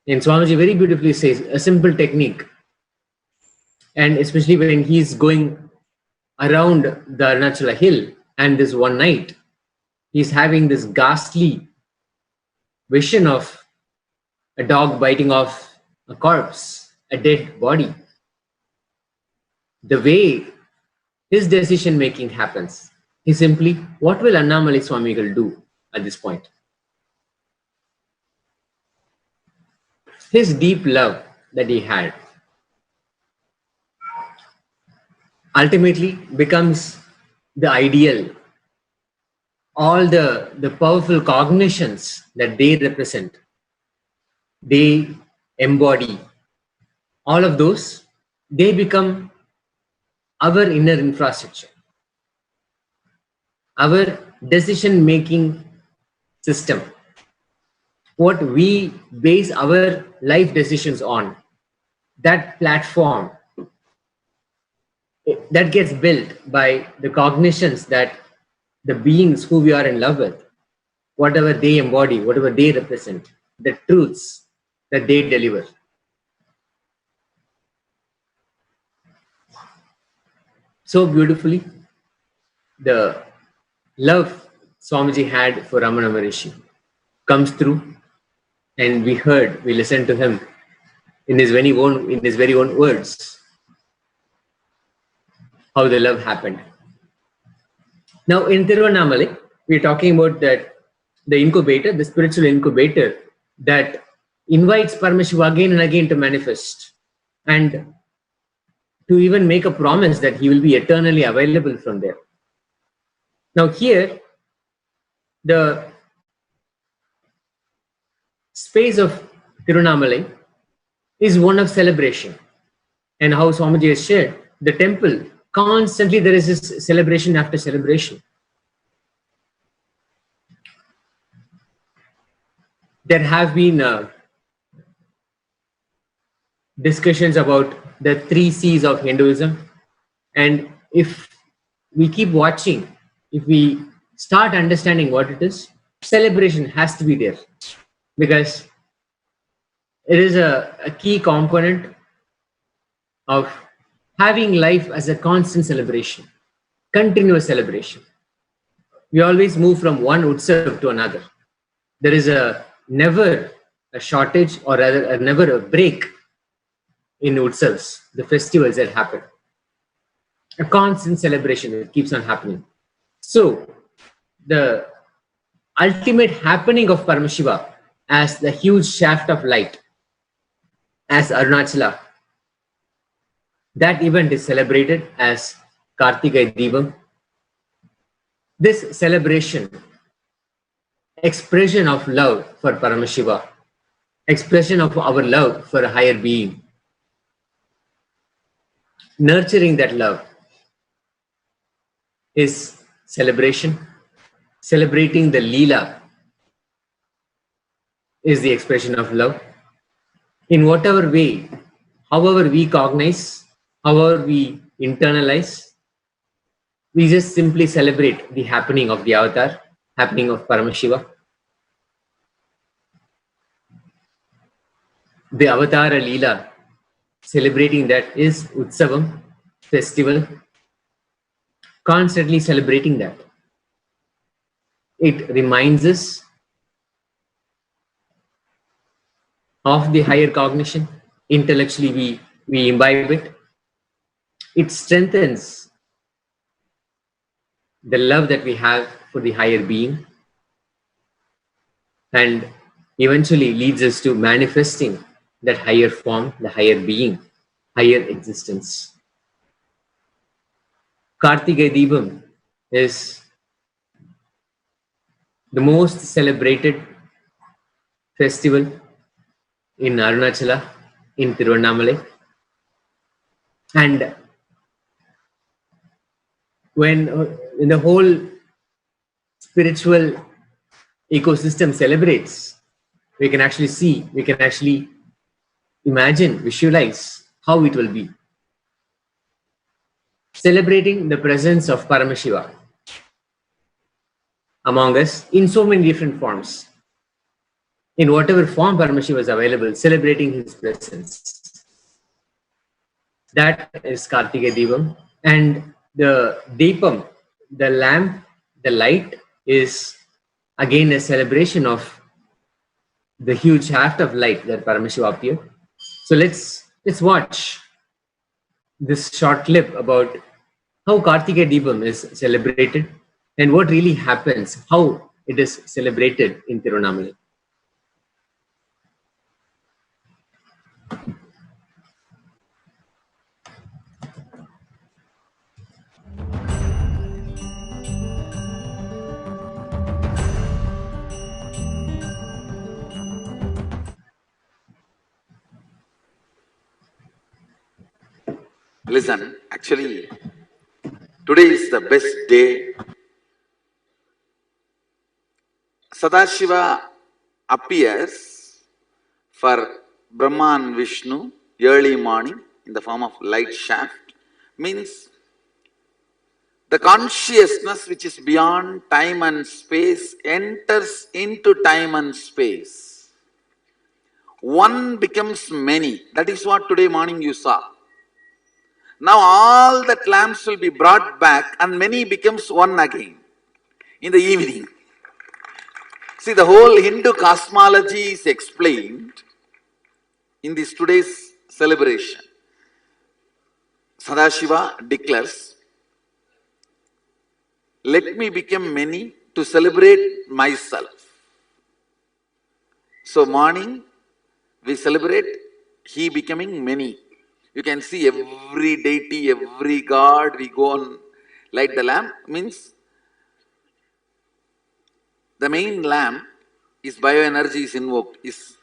And Swamiji very beautifully says, a simple technique. And especially when he's going around the Arunachala hill, and this one night, he's having this ghastly vision of a dog biting off a corpse, a dead body. The way his decision making happens. He simply, what will Annamali Swamigal do at this point? His deep love that he had ultimately becomes the ideal. All the powerful cognitions that they represent, they embody, all of those, they become our inner infrastructure, our decision making system, what we base our life decisions on. That platform that gets built by the cognitions that the beings who we are in love with, whatever they embody, whatever they represent, the truths that they deliver. So beautifully, the love Swamiji had for Ramana Maharishi comes through, and we listened to him in his very own words, how the love happened. Now in Tiruvannamalai, we are talking about that the incubator, the spiritual incubator that invites Paramashiva again and again to manifest and to even make a promise that he will be eternally available from there. Now here, the space of Tiruvannamalai is one of celebration. And how Swamiji has shared, the temple, constantly there is this celebration after celebration. There have been discussions about the 3 C's of Hinduism. And if we keep watching, if we start understanding what it is, celebration has to be there. Because it is a key component of having life as a constant celebration, continuous celebration. We always move from one utsav to another. There is never a shortage, or rather never a break in utsavs, the festivals that happen. A constant celebration that keeps on happening. So the ultimate happening of Paramashiva as the huge shaft of light, as Arunachala, that event is celebrated as Kartikai Deepam. This celebration, expression of love for Paramashiva, expression of our love for a higher being, nurturing that love is celebration. Celebrating the Leela is the expression of love. In whatever way, however we cognize, however we internalize, we just simply celebrate the happening of the avatar, happening of Paramashiva. The Avatara Leela, celebrating that is Utsavam, festival, constantly celebrating that. It reminds us of the higher cognition. Intellectually, we imbibe it. It strengthens the love that we have for the higher being, and eventually leads us to manifesting that higher form, the higher being, higher existence. Kartikai Deepam is the most celebrated festival in Arunachala, in Tiruvannamalai. And when in the whole spiritual ecosystem celebrates, we can actually see, we can actually imagine, visualize how it will be. Celebrating the presence of Paramashiva among us in so many different forms. In whatever form Paramashiva is available, celebrating his presence. That is Kartikai Deepam. And the Deepam, the lamp, the light, is again a celebration of the huge shaft of light that Paramashiva appeared. So let's watch this short clip about how Kartika Deepam is celebrated and what really happens, how it is celebrated in Tirunamala. Listen, actually, today is the best day. Sadashiva appears for Brahma and Vishnu early morning in the form of light shaft, means the consciousness which is beyond time and space enters into time and space. One becomes many. That is what today morning you saw. Now all that lamps will be brought back and many becomes one again in the evening. See, the whole Hindu cosmology is explained in this today's celebration. Sadashiva declares, let me become many to celebrate myself. So morning we celebrate he becoming many. You can see every deity, every god, we go on light the lamp, means the main lamp is bioenergy is invoked, his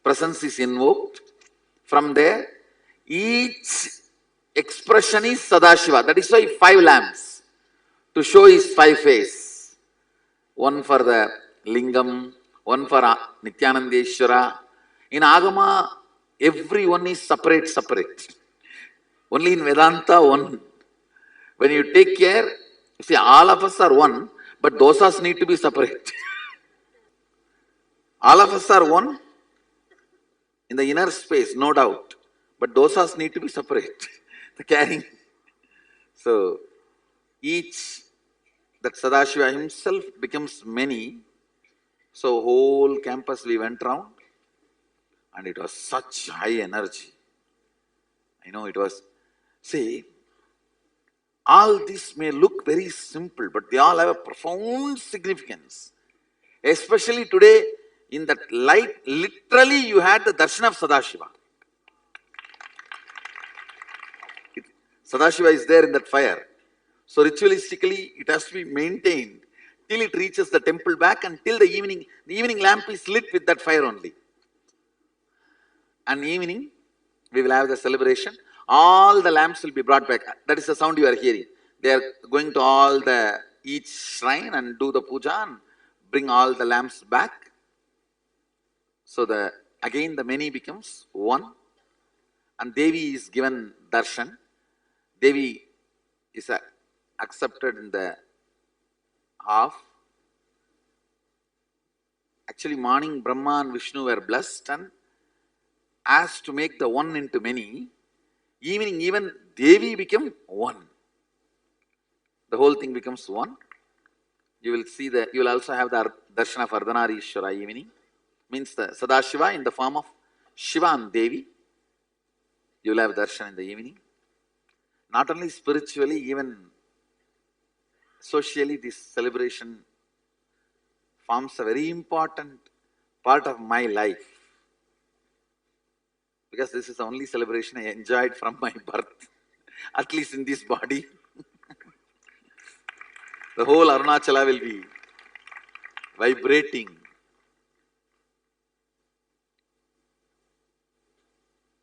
presence is invoked. From there, each expression is Sadashiva. That is why 5 lamps, to show his 5 face. One for the Lingam, one for Nithyanandeshwara. In Agama, everyone is separate. Only in Vedanta, one. When you take care, you see, all of us are one, but dosas need to be separate. All of us are one in the inner space, no doubt, but dosas need to be separate. The carrying. So, each, that Sadashiva himself becomes many. So, whole campus we went round and it was such high energy. I know it was, see, all this may look very simple, but they all have a profound significance. Especially today, in that light, literally you had the darshan of Sadashiva. Sadashiva is there in that fire. So ritualistically, it has to be maintained till it reaches the temple back and till the evening lamp is lit with that fire only. And evening, we will have the celebration. All the lamps will be brought back. That is the sound you are hearing. They are going to each shrine and do the puja and bring all the lamps back. So again the many becomes one. And Devi is given darshan. Devi is accepted in the half. Actually, morning Brahma and Vishnu were blessed and asked to make the one into many. Evening, even Devi became one. The whole thing becomes one. You will see you will also have the darshan of Ardhanarishwara evening. Means the Sadashiva in the form of Shiva and Devi. You will have darshan in the evening. Not only spiritually, even socially, this celebration forms a very important part of my life. Because this is the only celebration I enjoyed from my birth, at least in this body. The whole Arunachala will be vibrating.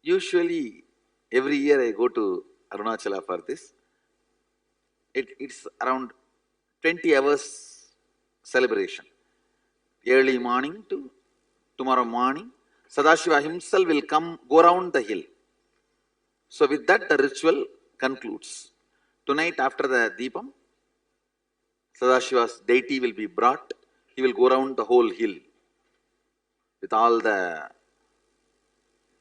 Usually, every year I go to Arunachala for this. It's around 20 hours celebration. Early morning to tomorrow morning, Sadashiva himself will go around the hill. So with that the ritual concludes. Tonight after the Deepam, Sadashiva's deity will be brought. He will go around the whole hill with all the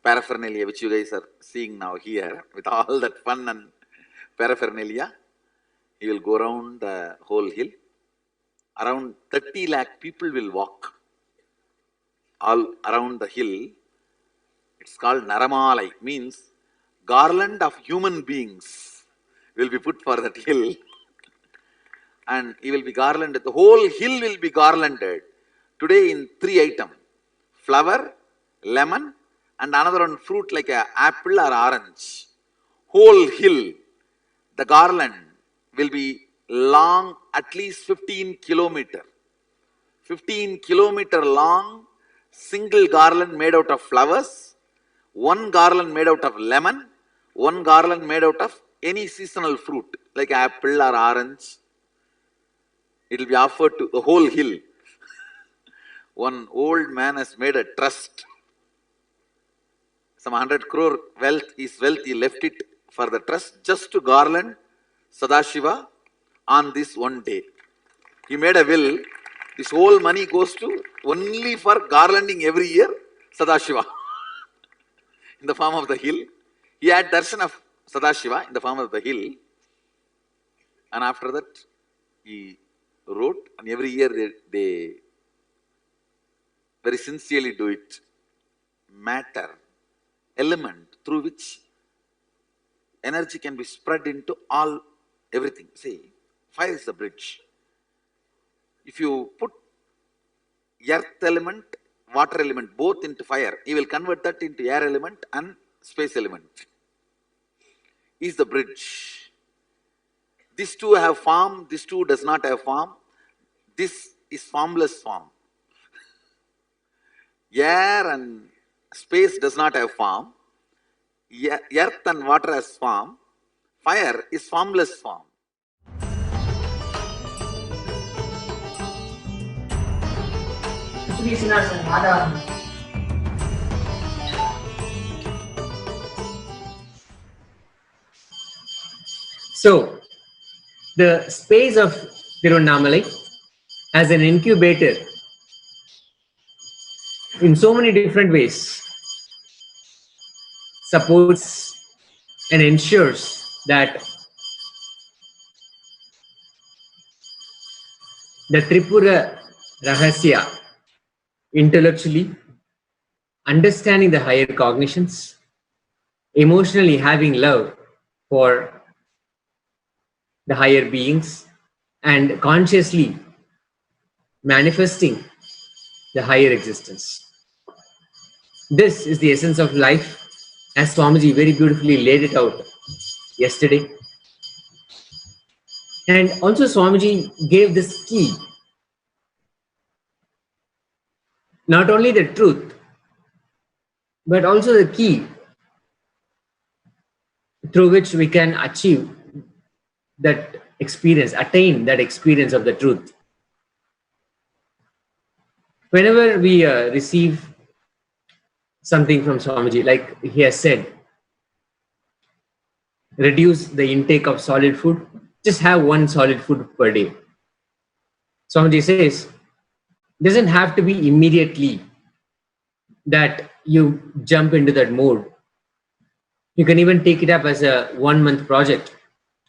paraphernalia which you guys are seeing now here, with all that fun and paraphernalia. He will go around the whole hill. Around 30 lakh people will walk all around the hill. It's called Naramalai, means garland of human beings. will be put for that hill. And he will be garlanded. The whole hill will be garlanded. Today in 3 items. Flower, lemon, and another one fruit like an apple or orange. Whole hill, the garland will be long at least 15 kilometer. 15 kilometer long, single garland made out of flowers, one garland made out of lemon, one garland made out of any seasonal fruit like apple or orange. It will be offered to the whole hill. One old man has made a trust. Some 100 crore wealth, his wealth, he left it for the trust just to garland Sadashiva on this one day. He made a will. This whole money goes to only for garlanding every year Sadashiva in the form of the hill. He had darshan of Sadashiva in the form of the hill. And after that, he wrote, and every year they very sincerely do it. Matter, element through which energy can be spread into all, everything. See, fire is the bridge. If you put earth element, water element both into fire, he will convert that into air element and space element. Is the bridge. These two have form, this two does not have form. This is formless form. Air and space does not have form. Earth and water has form. Fire is formless form. So, the space of Tiruvannamalai as an incubator in so many different ways supports and ensures that the Tripura Rahasya, intellectually understanding the higher cognitions, emotionally having love for the higher beings, and consciously manifesting the higher existence. This is the essence of life, as Swamiji very beautifully laid it out yesterday. And also Swamiji gave this key. Not only the truth, but also the key through which we can achieve that experience, attain that experience of the truth. Whenever we receive something from Swamiji, like he has said, reduce the intake of solid food, just have one solid food per day. Swamiji says, doesn't have to be immediately that you jump into that mode. You can even take it up as a 1-month project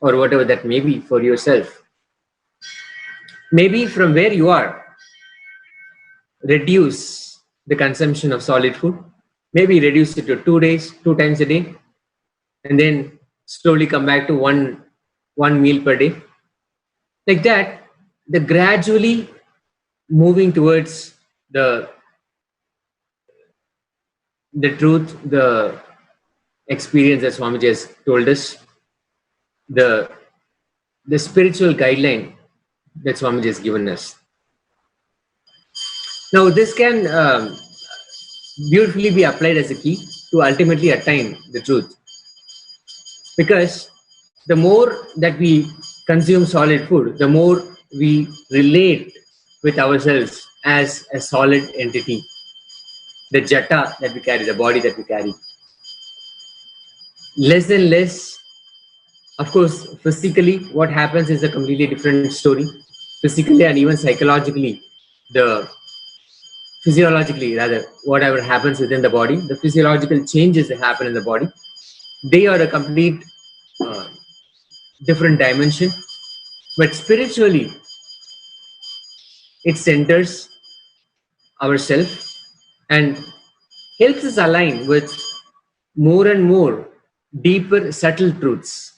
or whatever that may be for yourself. Maybe from where you are, reduce the consumption of solid food. Maybe reduce it to 2 days, 2 times a day, and then slowly come back to one meal per day. Like that, the gradually moving towards the truth, the experience that Swamiji has told us, the spiritual guideline that Swamiji has given us. Now, this can beautifully be applied as a key to ultimately attain the truth. Because the more that we consume solid food, the more we relate with ourselves as a solid entity. The jata that we carry, the body that we carry. Less and less, of course, physically, what happens is a completely different story. Physically and even psychologically, physiologically rather, whatever happens within the body, the physiological changes that happen in the body, they are a complete different dimension. But spiritually, it centers ourselves and helps us align with more and more deeper, subtle truths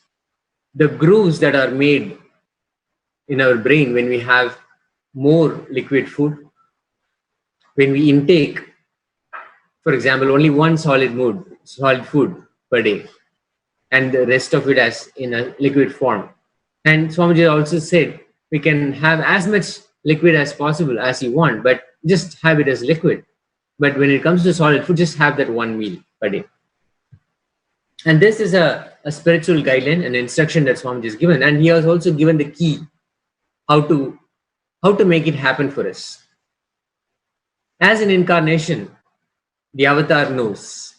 the grooves that are made in our brain when we have more liquid food, when we intake, for example, only one solid food per day, and the rest of it as in a liquid form. And Swamiji also said we can have as much liquid as possible as you want, but just have it as liquid. But when it comes to solid food, just have that one meal per day. And this is a spiritual guideline, an instruction that Swamiji has given. And he has also given the key how to make it happen for us. As an incarnation, the avatar knows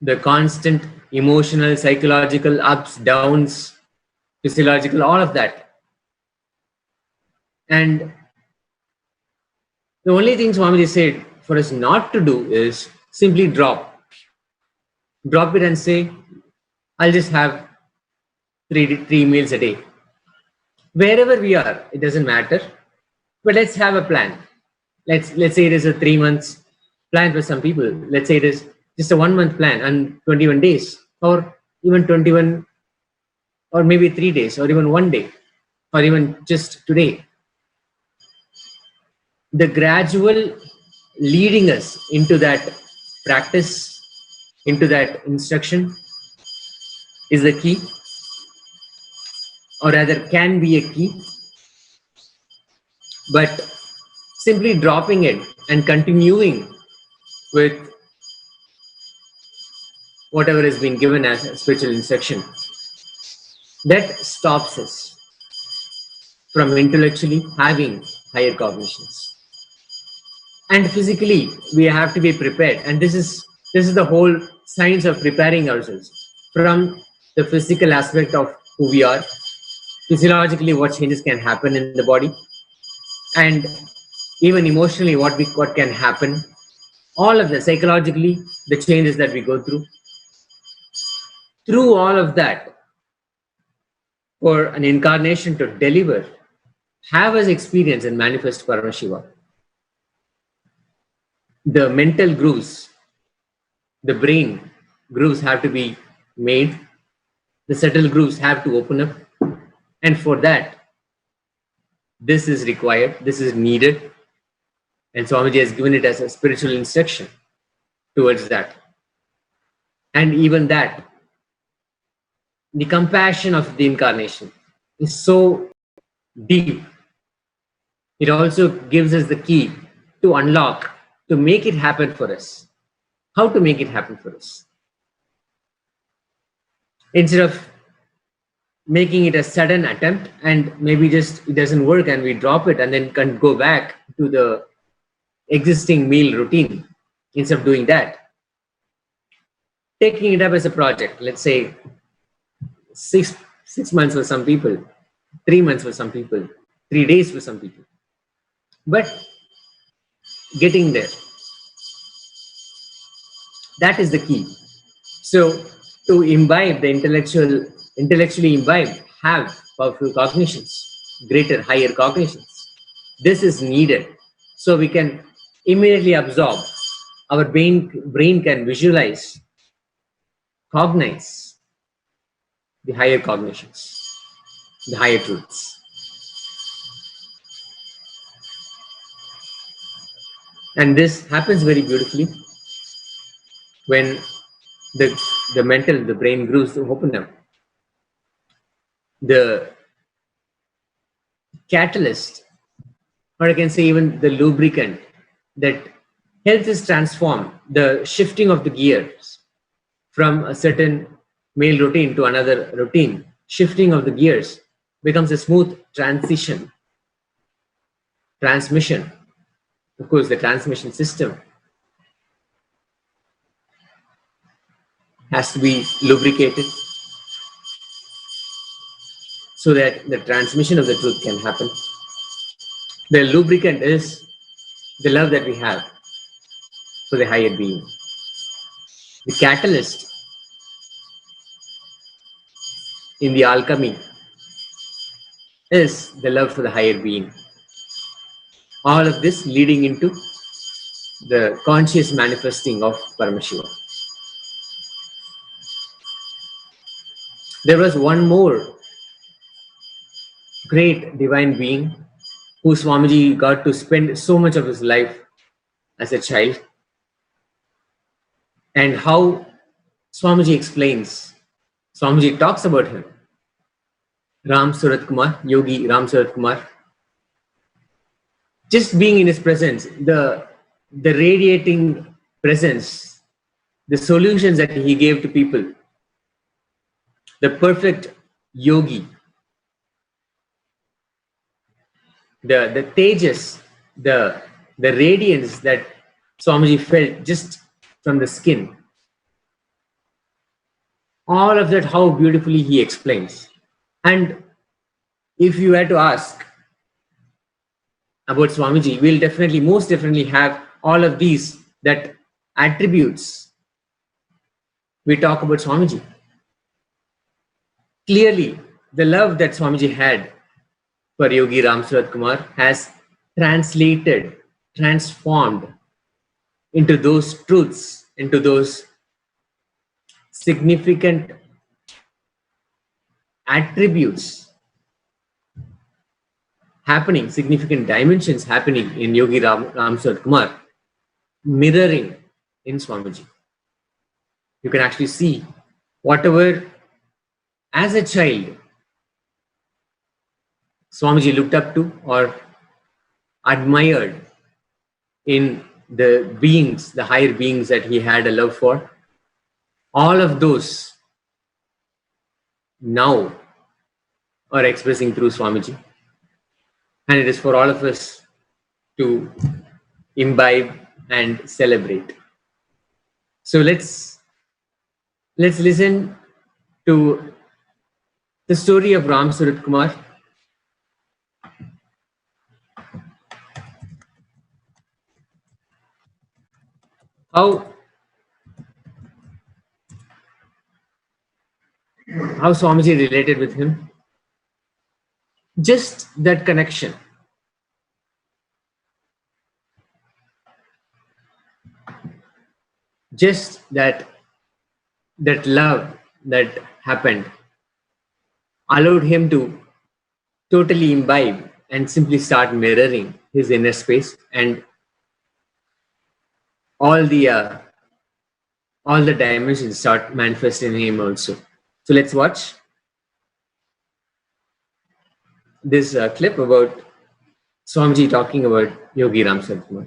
the constant emotional, psychological ups, downs, physiological, all of that. And the only thing Swamiji said for us not to do is simply drop it and say, I'll just have three meals a day. Wherever we are, it doesn't matter. But let's have a plan. Let's say it is a 3 months plan for some people. Let's say it is just a 1 month plan and 21 days, or even 21, or maybe 3 days, or even 1 day, or even just today. The gradual leading us into that practice, into that instruction, is the key, or rather can be a key. But simply dropping it and continuing with whatever has been given as a spiritual instruction, that stops us from intellectually having higher cognitions. And physically, we have to be prepared. And this is the whole science of preparing ourselves from the physical aspect of who we are, physiologically what changes can happen in the body, and even emotionally what can happen. All of the psychologically, the changes that we go through. Through all of that, for an incarnation to deliver, have us experience and manifest Paramashiva. The mental grooves, the brain grooves have to be made. The subtle grooves have to open up. And for that, this is required, this is needed. And Swamiji has given it as a spiritual instruction towards that. And even that, the compassion of the incarnation is so deep. It also gives us the key to unlock, to make it happen for us. How to make it happen for us? Instead of making it a sudden attempt and maybe just it doesn't work and we drop it and then can go back to the existing meal routine, instead of doing that, taking it up as a project. Let's say six months for some people, 3 months for some people, 3 days for some people, but getting there, that is the key. So to imbibe the intellectually imbibe, have powerful cognitions, greater, higher cognitions, this is needed. So we can immediately absorb, our brain can visualize, cognize the higher cognitions, the higher truths. And this happens very beautifully when the brain grooves open up. The catalyst, or I can say even the lubricant that helps us transform the shifting of the gears from a certain male routine to another routine, shifting of the gears becomes a smooth transmission. Of course, the transmission system has to be lubricated so that the transmission of the truth can happen. The lubricant is the love that we have for the higher being. The catalyst in the alchemy is the love for the higher being. All of this leading into the conscious manifesting of Paramashiva. There was one more great divine being who Swamiji got to spend so much of his life as a child, and how Swamiji explains, Swamiji talks about him. Ram Surat Kumar, Yogi Ram Surat Kumar. Just being in his presence, the radiating presence, the solutions that he gave to people, the perfect yogi, the tejas, the radiance that Swamiji felt just from the skin. All of that, how beautifully he explains. And if you had to ask about Swamiji, we'll definitely, most definitely have all of these, that attributes we talk about Swamiji. Clearly, the love that Swamiji had for Yogi Ram Surat Kumar has translated, transformed into those truths, into those significant attributes happening, significant dimensions happening in Yogi Ram Surat Kumar, mirroring in Swamiji. You can actually see whatever, as a child, Swamiji looked up to or admired in the beings, the higher beings that he had a love for. All of those now are expressing through Swamiji. And it is for all of us to imbibe and celebrate. So let's listen to the story of Ram Surat Kumar. How Swamiji related with him. Just that connection. Just that love that happened allowed him to totally imbibe and simply start mirroring his inner space, and all the dimensions start manifesting in him also. So let's watch this clip about Swamiji talking about Yogi Ram Surat Kumar.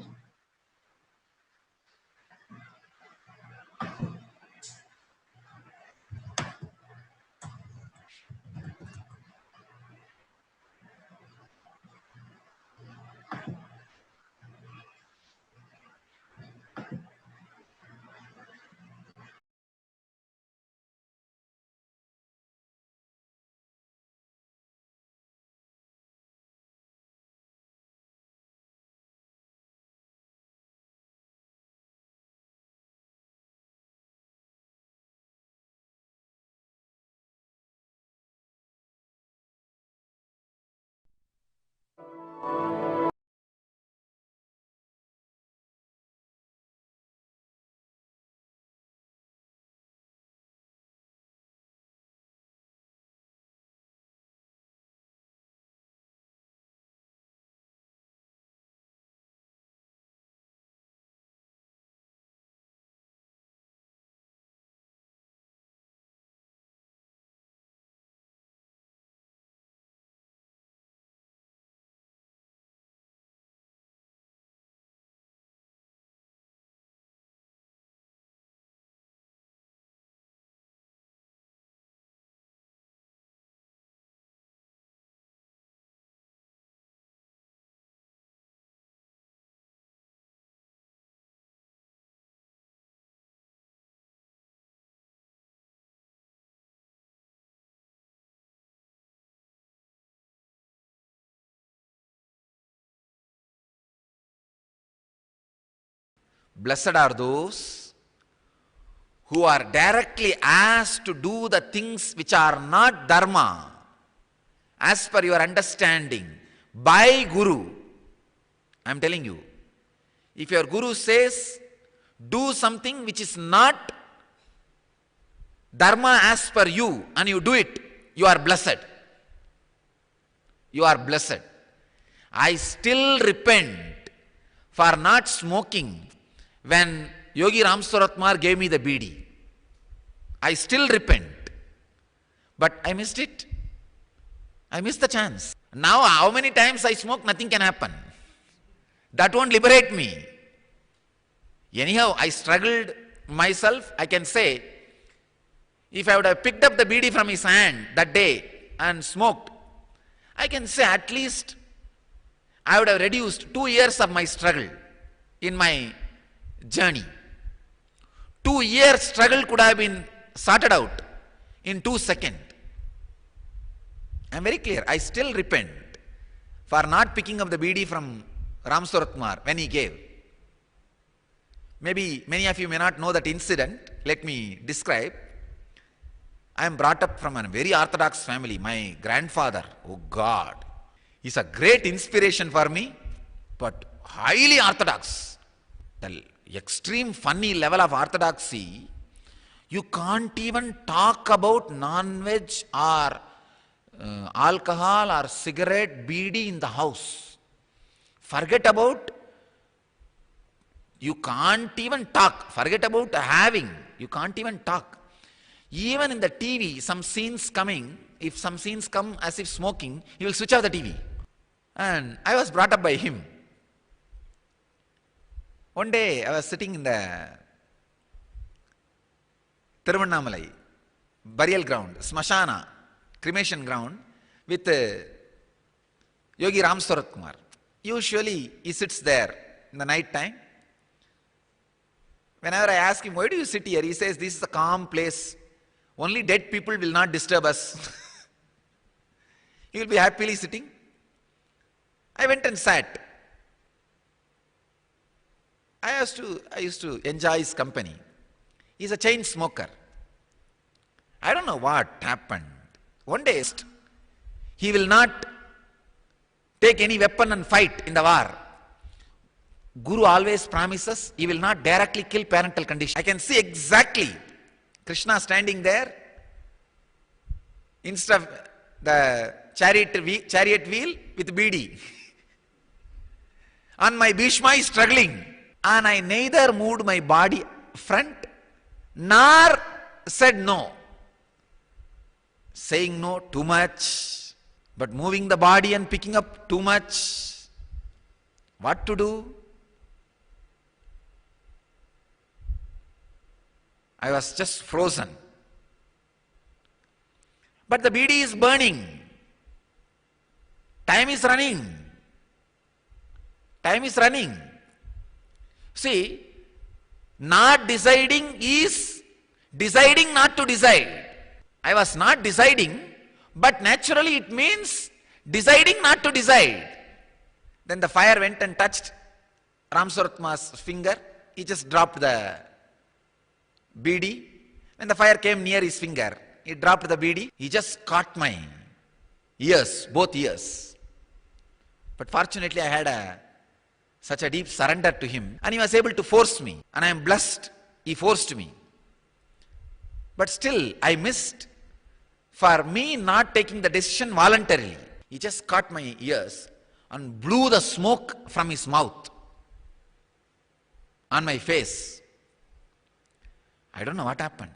Blessed are those who are directly asked to do the things which are not dharma, as per your understanding, by Guru. I am telling you, if your Guru says, do something which is not dharma as per you and you do it, you are blessed. You are blessed. I still repent for not smoking when Yogi Ram Suratmar gave me the bidi. I still repent. But I missed it. I missed the chance. Now how many times I smoke, nothing can happen. That won't liberate me. Anyhow, I struggled myself. I can say, if I would have picked up the bidi from his hand that day and smoked, I can say at least I would have reduced 2 years of my struggle in my journey. 2 years struggle could have been sorted out in 2 seconds. I am very clear. I still repent for not picking up the bidi from Ram Suratmar when he gave. Maybe many of you may not know that incident. Let me describe. I am brought up from a very orthodox family. My grandfather, oh God, is a great inspiration for me, but highly orthodox. The extreme funny level of orthodoxy, you can't even talk about non-veg or alcohol or cigarette, bidi in the house. Forget about, you can't even talk. Forget about having, you can't even talk. Even in the TV, some scenes coming, if some scenes come as if smoking, he will switch off the TV. And I was brought up by him. One day I was sitting in the Tiruvannamalai burial ground, Smashana, cremation ground, with Yogi Ram Suratkumar. Usually he sits there in the night time. Whenever I ask him, why do you sit here? He says, this is a calm place. Only dead people will not disturb us. He will be happily sitting. I went and sat. I used to enjoy his company. He's a chain smoker. I don't know what happened. One day, he will not take any weapon and fight in the war. Guru always promises he will not directly kill parental condition. I can see exactly Krishna standing there. Instead of the chariot wheel with bidi. And my Bhishma is struggling. And I neither moved my body front nor said no. Saying no too much, but moving the body and picking up too much. What to do? I was just frozen. But the bidi is burning. Time is running. Time is running. See, not deciding is deciding not to decide. I was not deciding, but naturally it means deciding not to decide. Then the fire went and touched Ram Suratma's finger. He just dropped the bidi. When the fire came near his finger, he dropped the bidi. He just caught my ears, both ears. But fortunately I had such a deep surrender to him, and he was able to force me, and I am blessed he forced me. But still I missed for me not taking the decision voluntarily. He just caught my ears and blew the smoke from his mouth on my face. I don't know what happened.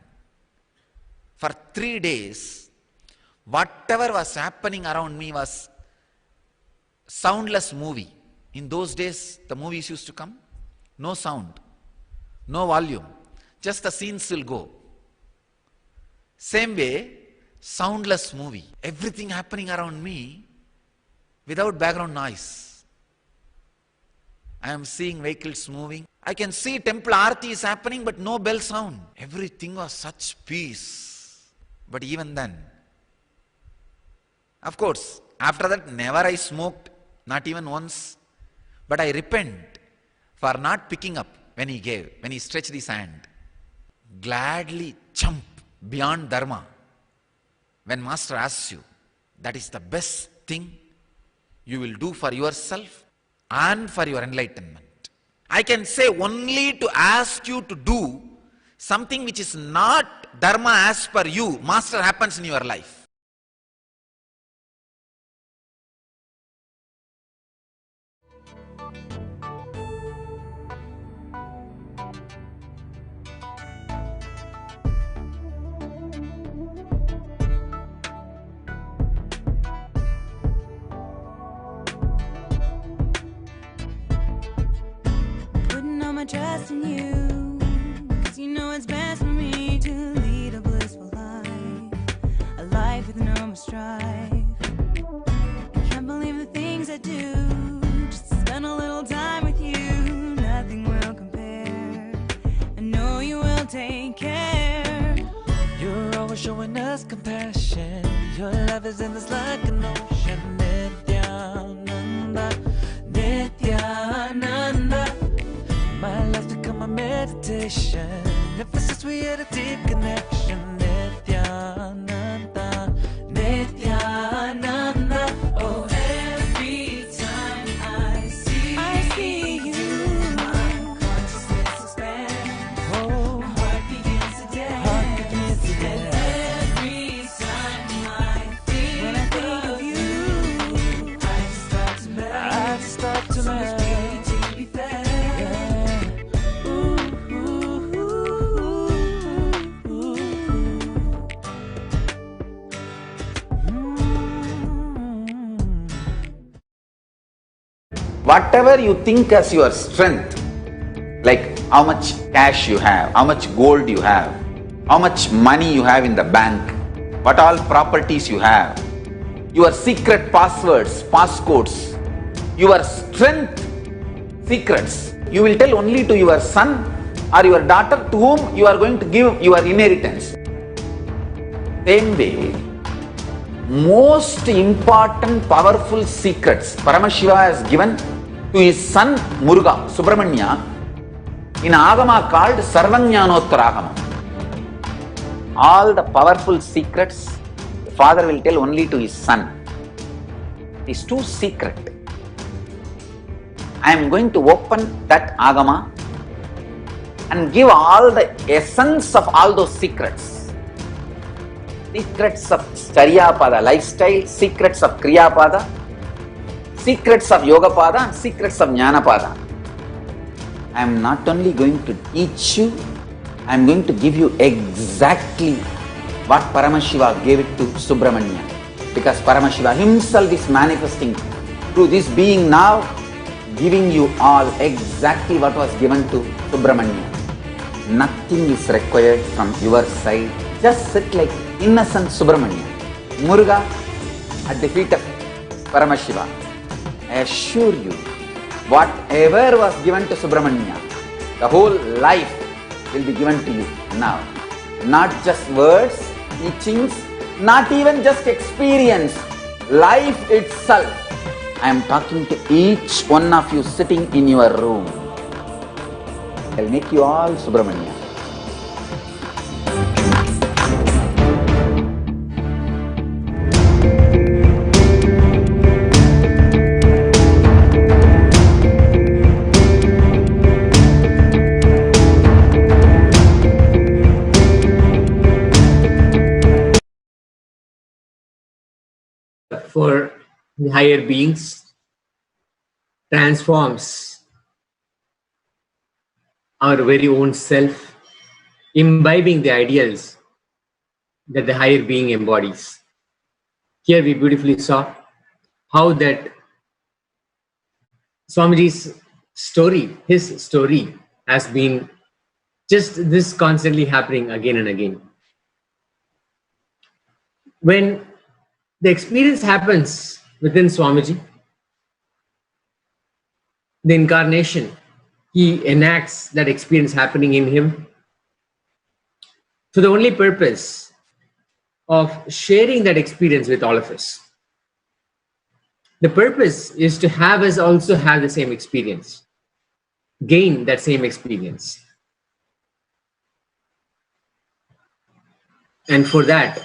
For 3 days, whatever was happening around me was soundless movie. In those days, the movies used to come. No sound, no volume, just the scenes will go. Same way, soundless movie. Everything happening around me without background noise. I am seeing vehicles moving. I can see temple aarti is happening, but no bell sound. Everything was such peace. But even then, of course, after that, never I smoked, not even once. But I repent for not picking up when he gave, when he stretched his hand. Gladly jump beyond dharma. When Master asks you, that is the best thing you will do for yourself and for your enlightenment. I can say only to ask you to do something which is not dharma as per you, master, happens in your life. Putting all my trust in you, 'cause you know it's best for me to lead a blissful life, a life with no more strife. I can't believe the things I do, just to spend a little time with you. Nothing will compare, I know you will take care. You're always showing us compassion. Your love is endless like an ocean. Nithyananda, Nithyananda. My life's become a meditation. Ever since we had a deep connection. Nithyananda, Nithyananda. Oh, every time I see you, my consciousness expands. Oh, my heart begins to dance. Every time I think of you, I just start to melt. So much beauty to be felt. Whatever you think as your strength, like how much cash you have, how much gold you have, how much money you have in the bank, what all properties you have, your secret passwords, passcodes, your strength secrets, you will tell only to your son or your daughter to whom you are going to give your inheritance. Same way, most important, powerful secrets Paramashiva has given to his son Muruga, Subramanya, in Agama called Sarvajnanottaragama. All the powerful secrets the father will tell only to his son. It's too secret. I am going to open that Agama and give all the essence of all those secrets. Secrets of Charyapada lifestyle, secrets of Kriyapada, secrets of Yogapada, and secrets of Jnanapada. I am not only going to teach you, I am going to give you exactly what Paramashiva gave it to Subramanya. Because Paramashiva himself is manifesting through this being now, giving you all exactly what was given to Subramanya. Nothing is required from your side. Just sit like innocent Subramanya, Muruga at the feet of Paramashiva. I assure you, whatever was given to Subramanya, the whole life will be given to you now. Not just words, teachings, not even just experience, life itself. I am talking to each one of you sitting in your room. I will make you all Subramanya. For the higher beings transforms our very own self, imbibing the ideals that the higher being embodies. Here we beautifully saw how that Swamiji's story, his story, has been just this constantly happening again and again. When the experience happens within Swamiji, the incarnation, he enacts that experience happening in him for the only purpose of sharing that experience with all of us. The purpose is to have us also have the same experience, gain that same experience. And for that,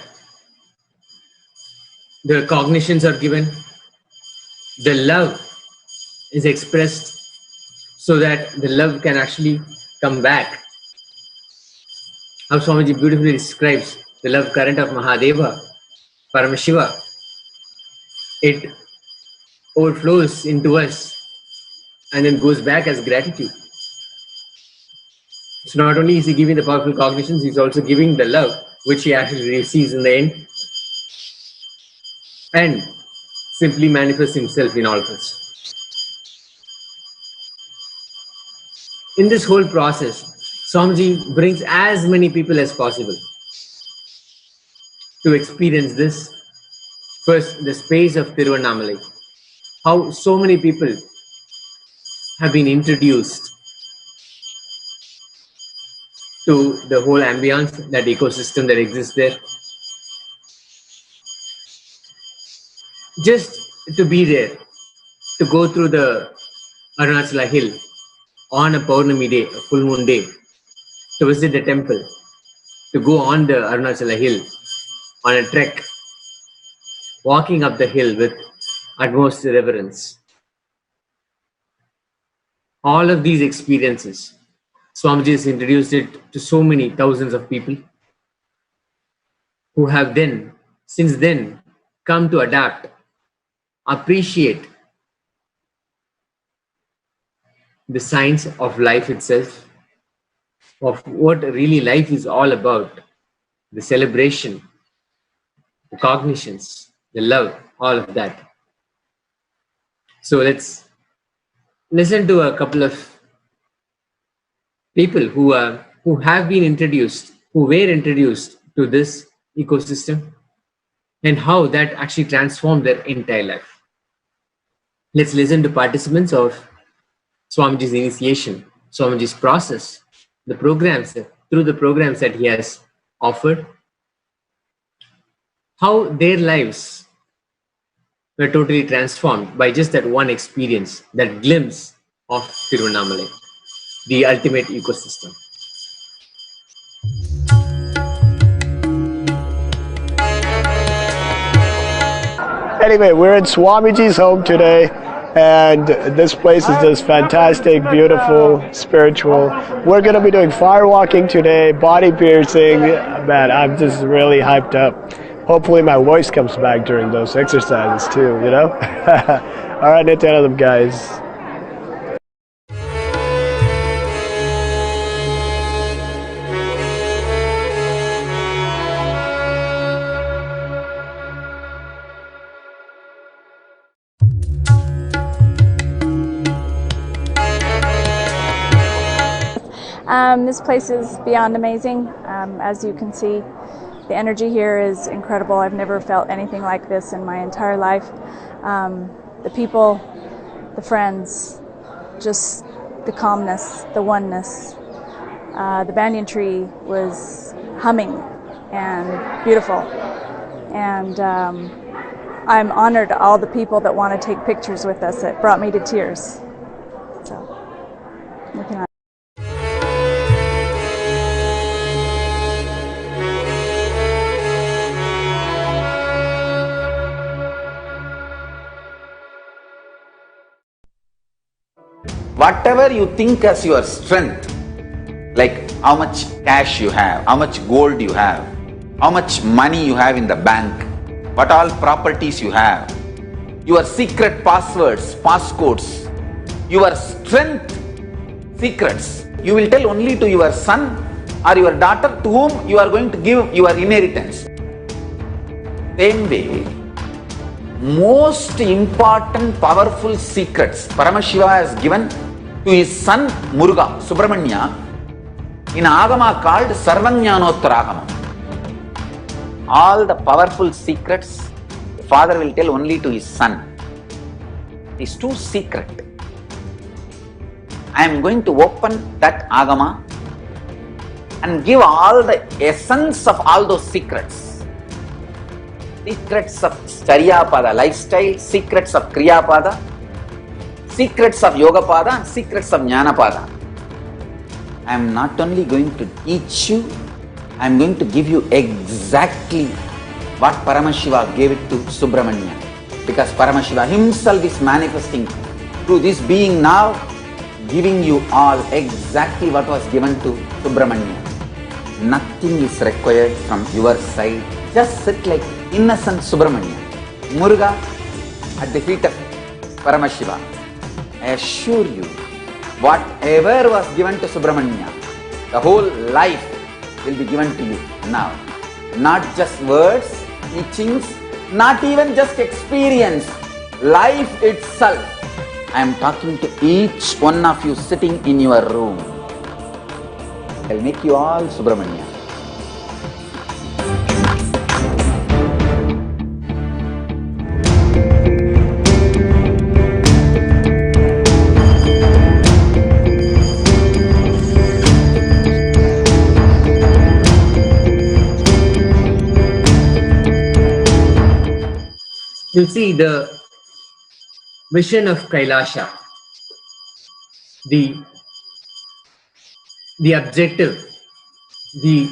the cognitions are given, the love is expressed so that the love can actually come back how Swamiji beautifully describes the love current of Mahadeva, Paramashiva. It overflows into us and then goes back as gratitude. So not only is he giving the powerful cognitions, he's also giving the love which he actually receives in the end and simply manifests himself in all of us. In this whole process, Swamiji brings as many people as possible to experience this. First, the space of Tiruvannamalai. How so many people have been introduced to the whole ambience, that ecosystem that exists there. Just to be there, to go through the Arunachala hill on a Paurnami day, a full moon day, to visit the temple, to go on the Arunachala hill on a trek, walking up the hill with utmost reverence. All of these experiences, Swamiji has introduced it to so many thousands of people who have then, since then, come to adapt, appreciate the science of life itself, of what really life is all about, the celebration, the cognitions, the love, all of that. So let's listen to a couple of people who have been introduced, who were introduced to this ecosystem and how that actually transformed their entire life. Let's listen to participants of Swamiji's initiation, Swamiji's process, the programs, through the programs that he has offered, how their lives were totally transformed by just that one experience, that glimpse of Tiruvannamalai, the ultimate ecosystem. Anyway, we're in Swamiji's home today, and this place is just fantastic, beautiful, spiritual. We're going to be doing fire walking today, body piercing. Man, I'm just really hyped up. Hopefully my voice comes back during those exercises too, you know? All right, Nithyanandam guys. This place is beyond amazing. As you can see, the energy here is incredible. I've never felt anything like this in my entire life. The people, the friends, just the calmness, the oneness. The banyan tree was humming and beautiful. And I'm honored all the people that want to take pictures with us. It brought me to tears. So, looking on. Whatever you think as your strength, like how much cash you have, how much gold you have, how much money you have in the bank, what all properties you have, your secret passwords, passcodes, your strength secrets, you will tell only to your son or your daughter to whom you are going to give your inheritance. Same way, most important powerful secrets Paramashiva has given to his son Muruga, Subramanya, in Agama called Sarvajnanottara. All the powerful secrets the father will tell only to his son. It is too secret. I am going to open that Agama and give all the essence of all those secrets. Secrets of Charyapada lifestyle, secrets of Kriyapada, secrets of Yogapada, and secrets of Jnanapada. I am not only going to teach you, I am going to give you exactly what Paramashiva gave it to Subramanya. Because Paramashiva himself is manifesting through this being now, giving you all exactly what was given to Subramanya. Nothing is required from your side. Just sit like innocent Subramanya, Muruga at the feet of Paramashiva. I assure you, whatever was given to Subramanya, the whole life will be given to you now. Not just words, teachings, not even just experience, life itself. I am talking to each one of you sitting in your room. I'll make you all Subramanya. You see the mission of Kailasha, the objective, the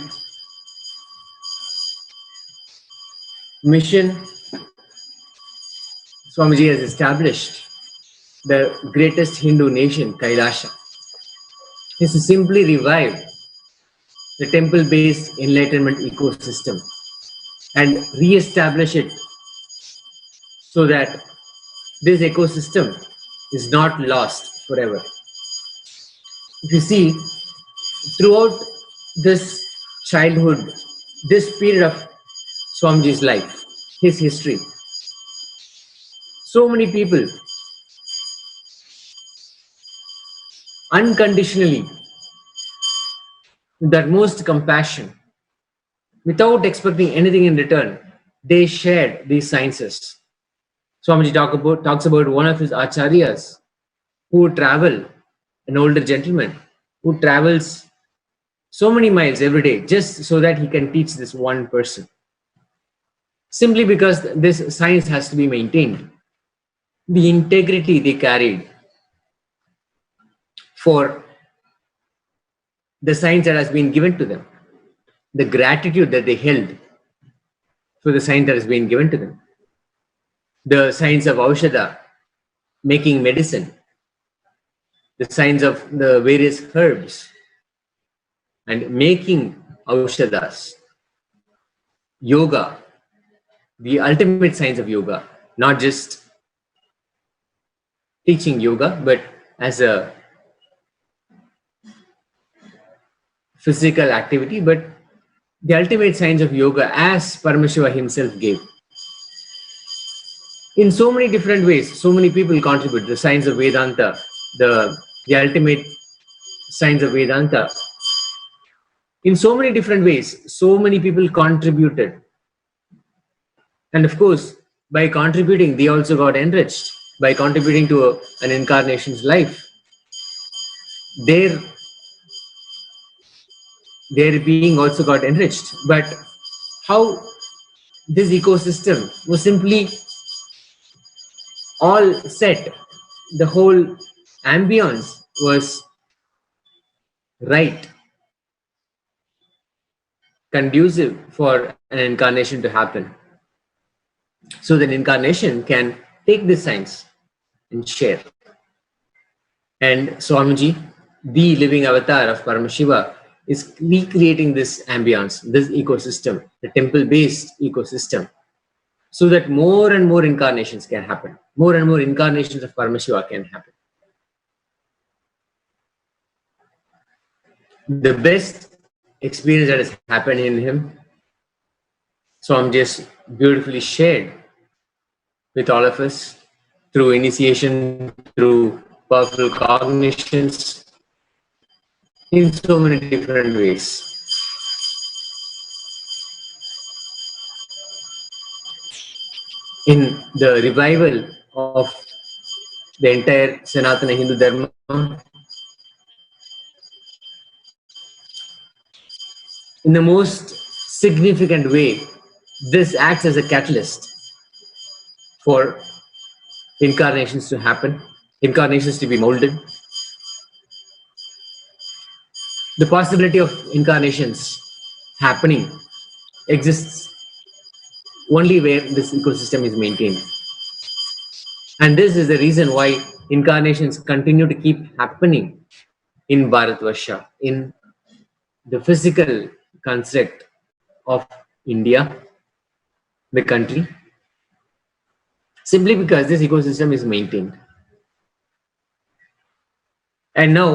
mission Swamiji has established, the greatest Hindu nation, Kailasha, is to simply revive the temple-based enlightenment ecosystem and re-establish it so that this ecosystem is not lost forever. If you see, throughout this childhood, this period of Swamiji's life, his history, so many people unconditionally, with the utmost compassion, without expecting anything in return, they shared these sciences. Swamiji talks about one of his acharyas who would travel, an older gentleman who travels so many miles every day just so that he can teach this one person. Simply because this science has to be maintained. The integrity they carried for the science that has been given to them, the gratitude that they held for the science that has been given to them, the science of Aushadha, making medicine, the science of the various herbs and making Aushadhas, yoga, the ultimate science of yoga, not just teaching yoga, but as a physical activity, but the ultimate science of yoga as Paramashiva himself gave. In so many different ways, so many people contribute. The science of Vedanta, the ultimate science of Vedanta. In so many different ways, so many people contributed. And of course, by contributing, they also got enriched. By contributing to an incarnation's life, their being also got enriched. But how this ecosystem was simply all set, the whole ambience was right, conducive for an incarnation to happen. So that incarnation can take this science and share. And Swamiji, the living avatar of Paramashiva, is recreating this ambience, this ecosystem, the temple-based ecosystem, so that more and more incarnations can happen. More and more incarnations of Paramashiva can happen. The best experience that has happened in him, Swamiji has beautifully shared with all of us through initiation, through powerful cognitions, in so many different ways. In the revival of the entire Sanatana Hindu Dharma, in the most significant way, this acts as a catalyst for incarnations to happen, incarnations to be molded. The possibility of incarnations happening exists only where this ecosystem is maintained. And this is the reason why incarnations continue to keep happening in Bharatvarsha, in the physical construct of India, the country, simply because this ecosystem is maintained. And now,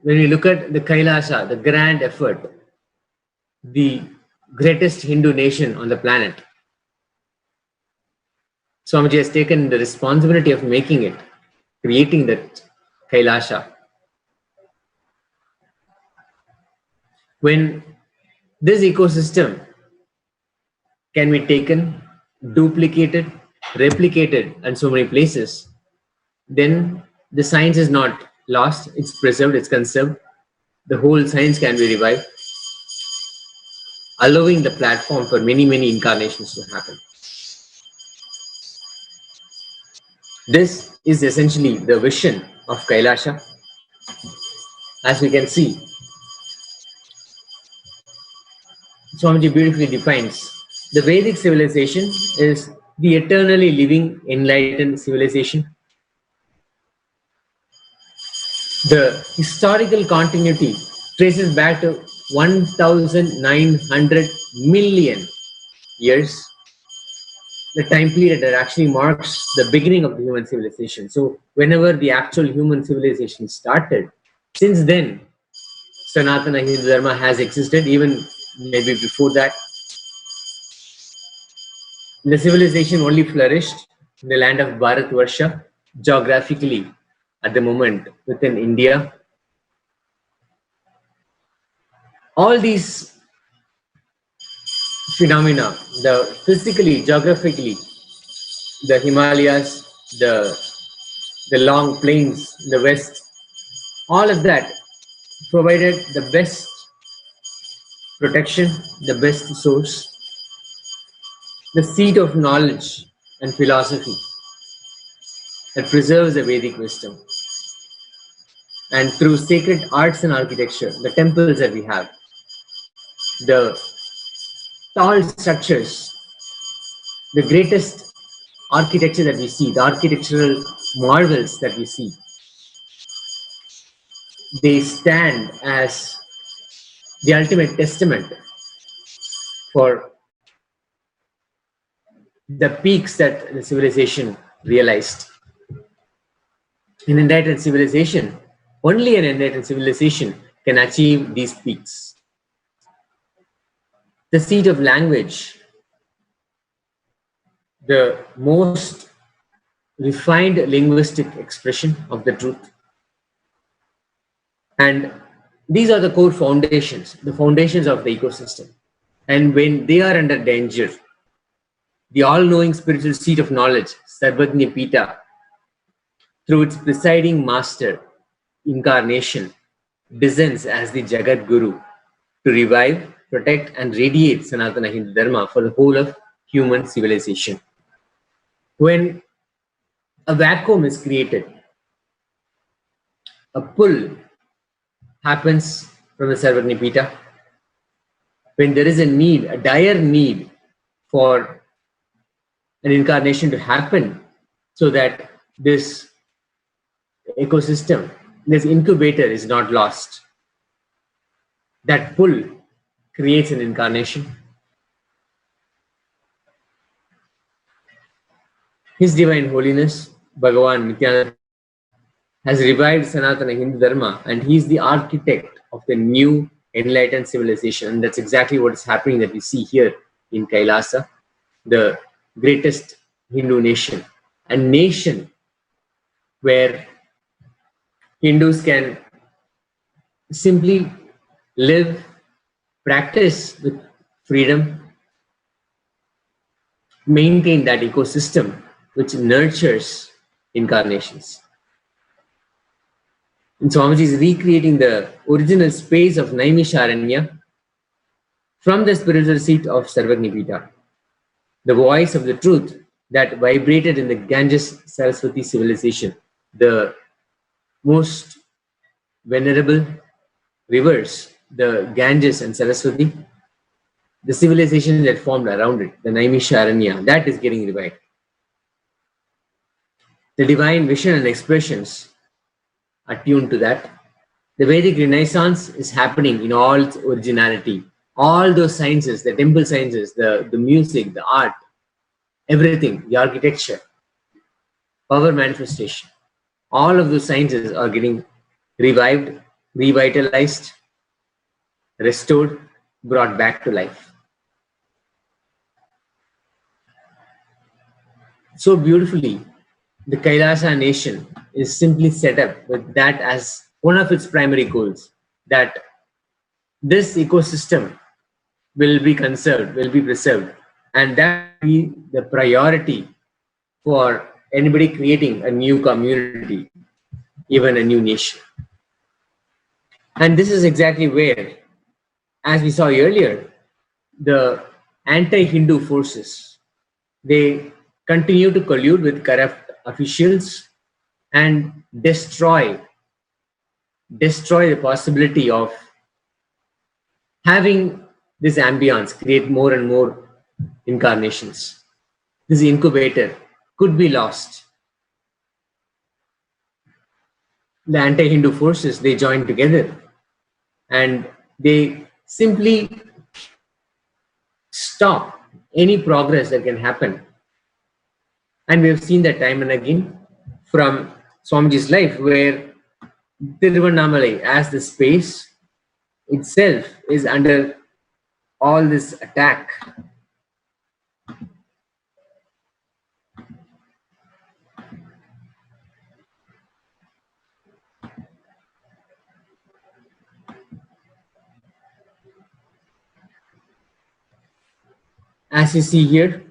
when we look at the Kailasa, the grand effort, the greatest Hindu nation on the planet, Swamiji has taken the responsibility of making it, creating that Kailasa. When this ecosystem can be taken, duplicated, replicated in so many places, then the science is not lost, it's preserved, it's conserved. The whole science can be revived, allowing the platform for many, many incarnations to happen. This is essentially the vision of Kailasha. As we can see, Swamiji beautifully defines the Vedic civilization is the eternally living, enlightened civilization. The historical continuity traces back to 1,900 million years, the time period that actually marks the beginning of the human civilization. So whenever the actual human civilization started, since then, Sanatana Hindu Dharma has existed, even maybe before that. The civilization only flourished in the land of Bharatvarsha, geographically at the moment within India. All these phenomena, the physically, geographically, the Himalayas, the long plains in the west, all of that provided the best protection, the best source, the seat of knowledge and philosophy that preserves the Vedic wisdom. And through sacred arts and architecture, the temples that we have, the tall structures, the greatest architecture that we see, the architectural marvels that we see, they stand as the ultimate testament for the peaks that the civilization realized. An enlightened civilization, only an enlightened civilization can achieve these peaks. The seat of language, the most refined linguistic expression of the truth. And these are the core foundations, the foundations of the ecosystem. And when they are under danger, the all-knowing spiritual seat of knowledge, Sarvagnya Pita, through its presiding master, incarnation, descends as the Jagat Guru to revive, protect and radiate Sanatana Hindu Dharma for the whole of human civilization. When a vacuum is created, a pull happens from the Sarvagnya Pita. When there is a need, a dire need for an incarnation to happen so that this ecosystem, this incubator is not lost, that pull creates an incarnation. His Divine Holiness, Bhagavan Nithyananda, has revived Sanatana Hindu Dharma, and he is the architect of the new enlightened civilization. And that's exactly what is happening that we see here in Kailasa, the greatest Hindu nation, a nation where Hindus can simply live, practice with freedom, maintain that ecosystem which nurtures incarnations. And Swamiji is recreating the original space of Naimisharanya from the spiritual seat of Sarvagnya Pita, the voice of the truth that vibrated in the Ganges Saraswati civilization, the most venerable rivers, the Ganges and Saraswati, the civilization that formed around it, the Naimisharanya, that is getting revived. The divine vision and expressions are tuned to that. The Vedic Renaissance is happening in all its originality all those sciences, the temple sciences, the music, the art, everything, the architecture, power manifestation, all of those sciences are getting revived, revitalized, restored, brought back to life. So beautifully, the Kailasa nation is simply set up with that as one of its primary goals, that this ecosystem will be conserved, will be preserved, and that will be the priority for anybody creating a new community, even a new nation. And this is exactly where, as we saw earlier, the anti-Hindu forces, they continue to collude with corrupt officials and destroy the possibility of having this ambience create more and more incarnations. This incubator could be lost. The anti-Hindu forces, they join together and they simply stop any progress that can happen. And we have seen that time and again from Swamiji's life, where Tiruvannamalai as the space itself is under all this attack. As you see here,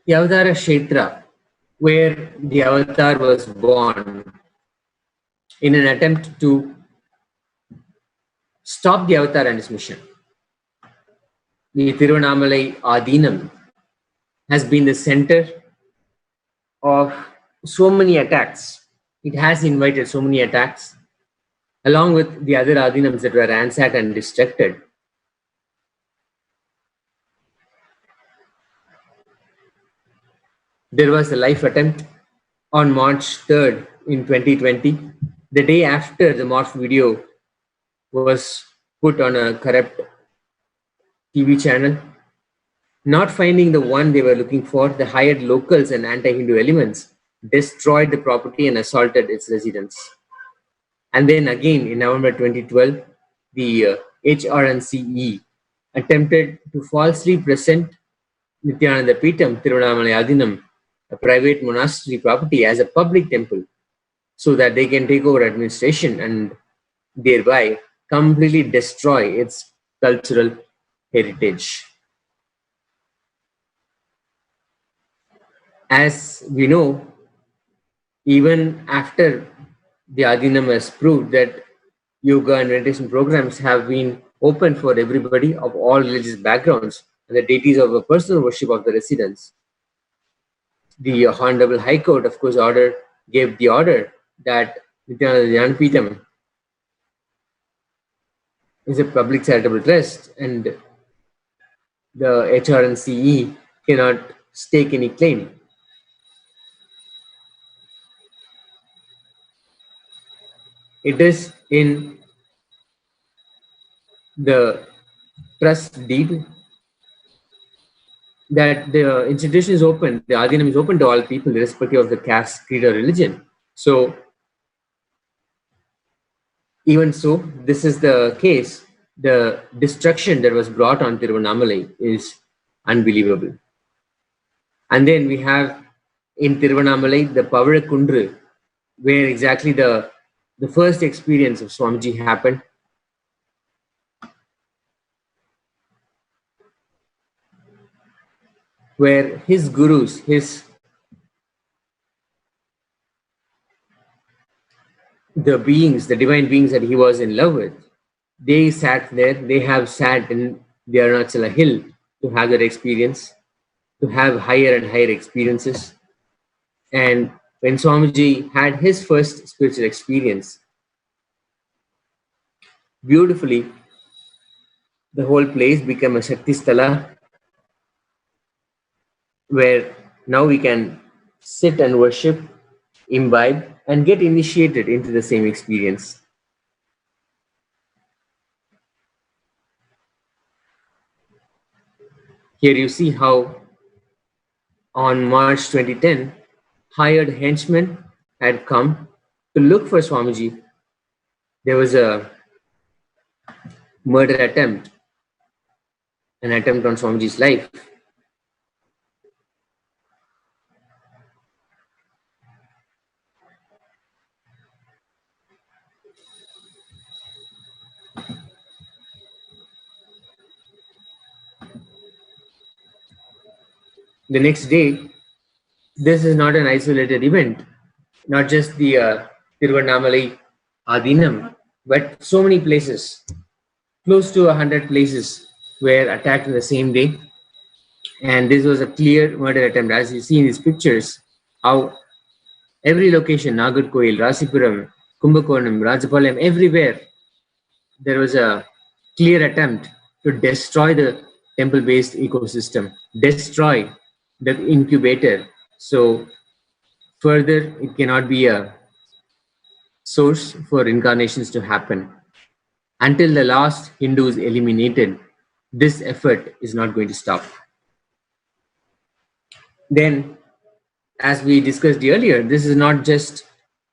the Avatara Kshetra, where the avatar was born in an attempt to stop the avatar and his mission. The Tiruvannamalai Adinam has been the center of so many attacks. It has invited so many attacks, along with the other Adinams that were ransacked and destructed. There was a live attempt on March 3rd in 2020, the day after the morph video was put on a corrupt TV channel. Not finding the one they were looking for, the hired locals and anti-Hindu elements destroyed the property and assaulted its residents. And then again in November 2012, the HRNCE attempted to falsely present Nithyananda Peetham, Tiruvannamalai Adinam, a private monastery property, as a public temple, so that they can take over administration and thereby completely destroy its cultural heritage. As we know, even after the Adinam has proved that yoga and meditation programs have been open for everybody of all religious backgrounds and the deities of a personal worship of the residents, the Honorable High Court, of course, gave the order that Nithyananda Peetham is a public charitable trust and the HRNCE cannot stake any claim. It is in the trust deed that the institution is open, the Adinam is open to all people, irrespective of the caste, creed, or religion. So, even so, this is the case. The destruction that was brought on Tiruvannamalai is unbelievable. And then we have in Tiruvannamalai the Pavarakundru, where exactly the first experience of Swamiji happened. Where his gurus, the divine beings that he was in love with, they sat there, they have sat in the Arunachala hill to have that experience, to have higher and higher experiences. And when Swamiji had his first spiritual experience, beautifully, the whole place became a Shakti Sthala, where now we can sit and worship imbibe, and get initiated into the same experience. Here you see how on March 2010, hired henchmen had come to look for Swamiji. There was a murder attempt, an attempt on Swamiji's life. The next day, this is not an isolated event, not just the Tiruvannamalai Adinam, but so many places, close to 100 places were attacked in the same day. And this was a clear murder attempt. As you see in these pictures, how every location, Nagarkoil, Rasipuram, Kumbakonam, Rajapalayam, everywhere, there was a clear attempt to destroy the temple-based ecosystem, destroy the incubator. So further, it cannot be a source for incarnations to happen. Until the last Hindu is eliminated, this effort is not going to stop. Then, as we discussed earlier, this is not just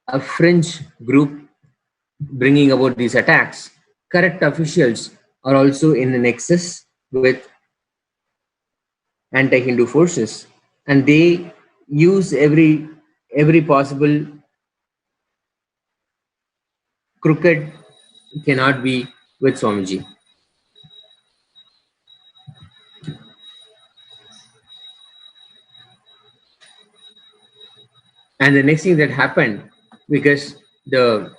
a fringe group bringing about these attacks. Correct officials are also in the nexus with anti-Hindu forces, and they use every possible crooked cannot be with Swamiji. And the next thing that happened, because the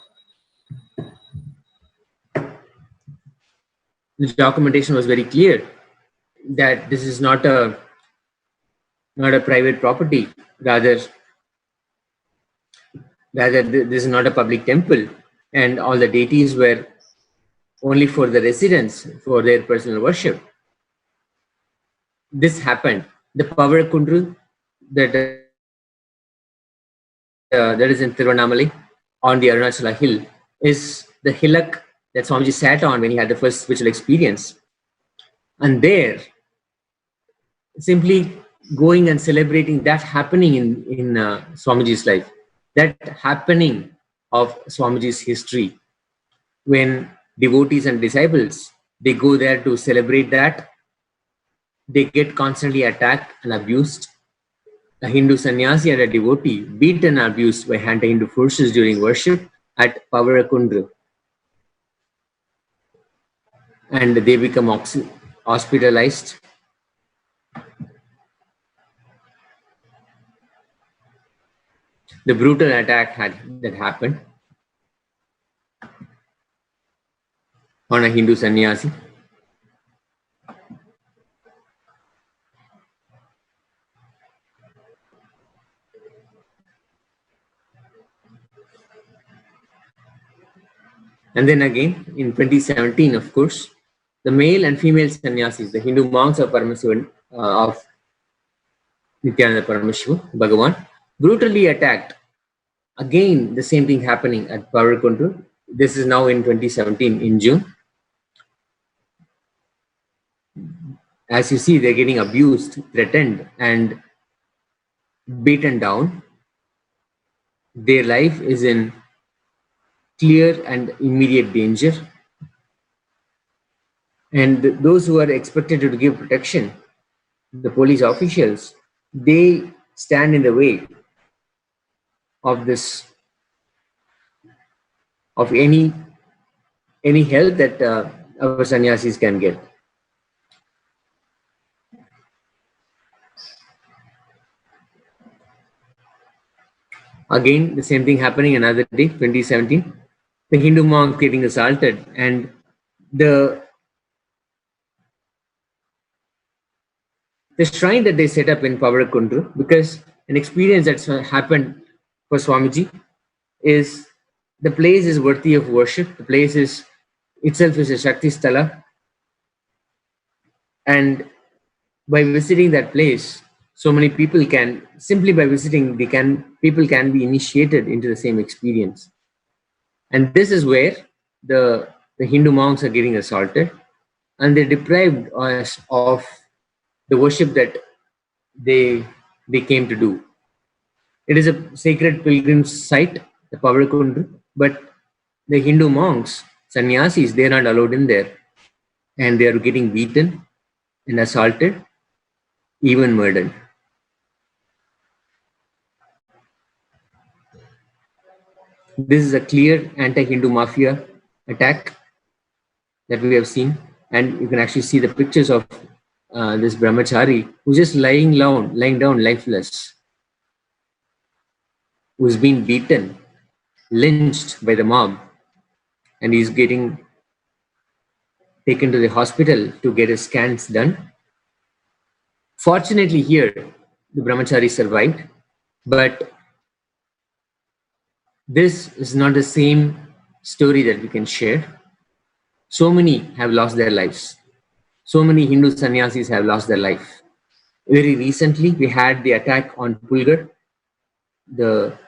documentation was very clear that this is not a private property, rather this is not a public temple, and all the deities were only for the residents for their personal worship. This happened. The Power Kundru that is in Tiruvannamalai on the Arunachala hill is the hillock that Swamiji sat on when he had the first spiritual experience. And there, simply going and celebrating that happening in Swamiji's life, that happening of Swamiji's history, when devotees and disciples, they go there to celebrate that, they get constantly attacked and abused. A Hindu sannyasi and a devotee beaten and abused by anti-Hindu forces during worship at Pavarakundru. And they become hospitalized. The brutal attack that happened on a Hindu sannyasi. And then again, in 2017, of course, the male and female sannyasis, the Hindu monks of Paramashivoham, of Nithyananda Paramashivam, Bhagavan, brutally attacked. Again, the same thing happening at Pavarakundru. This is now in 2017, in June. As you see, they're getting abused, threatened, and beaten down. Their life is in clear and immediate danger. And those who are expected to give protection, the police officials, they stand in the way of this, of any help that our sannyasis can get. Again, the same thing happening another day, 2017. The Hindu monk getting assaulted, and the shrine that they set up in Pavarakundru, because an experience that's happened for Swamiji is the place is worthy of worship. The place is itself is a Shakti Sthala. And by visiting that place, So many people can, simply by visiting, people can be initiated into the same experience. And this is where the Hindu monks are getting assaulted, and they're deprived us of the worship that they came to do. It is a sacred pilgrim site, the Pavarkund, but the Hindu monks, sannyasis, they are not allowed in there, and they are getting beaten and assaulted, even murdered. This is a clear anti-Hindu mafia attack that we have seen, and you can actually see the pictures of this brahmachari who's just lying down lifeless, who's been beaten, lynched by the mob, and he's getting taken to the hospital to get his scans done. Fortunately, here the brahmachari survived, but this is not the same story that we can share. So many have lost their lives. So many Hindu sannyasis have lost their life. Very recently, we had the attack on Pulgar, the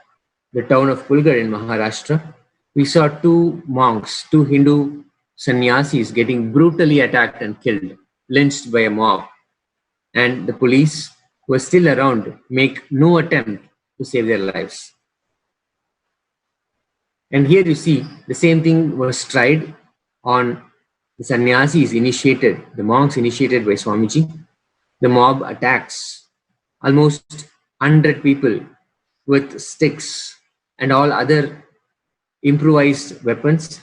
town of Pulgar in Maharashtra. We saw two monks, two Hindu sannyasis getting brutally attacked and killed, lynched by a mob. And the police, who are still around, make no attempt to save their lives. And here you see the same thing was tried on the sannyasis initiated, the monks initiated by Swamiji. The mob attacks almost 100 people with sticks and all other improvised weapons.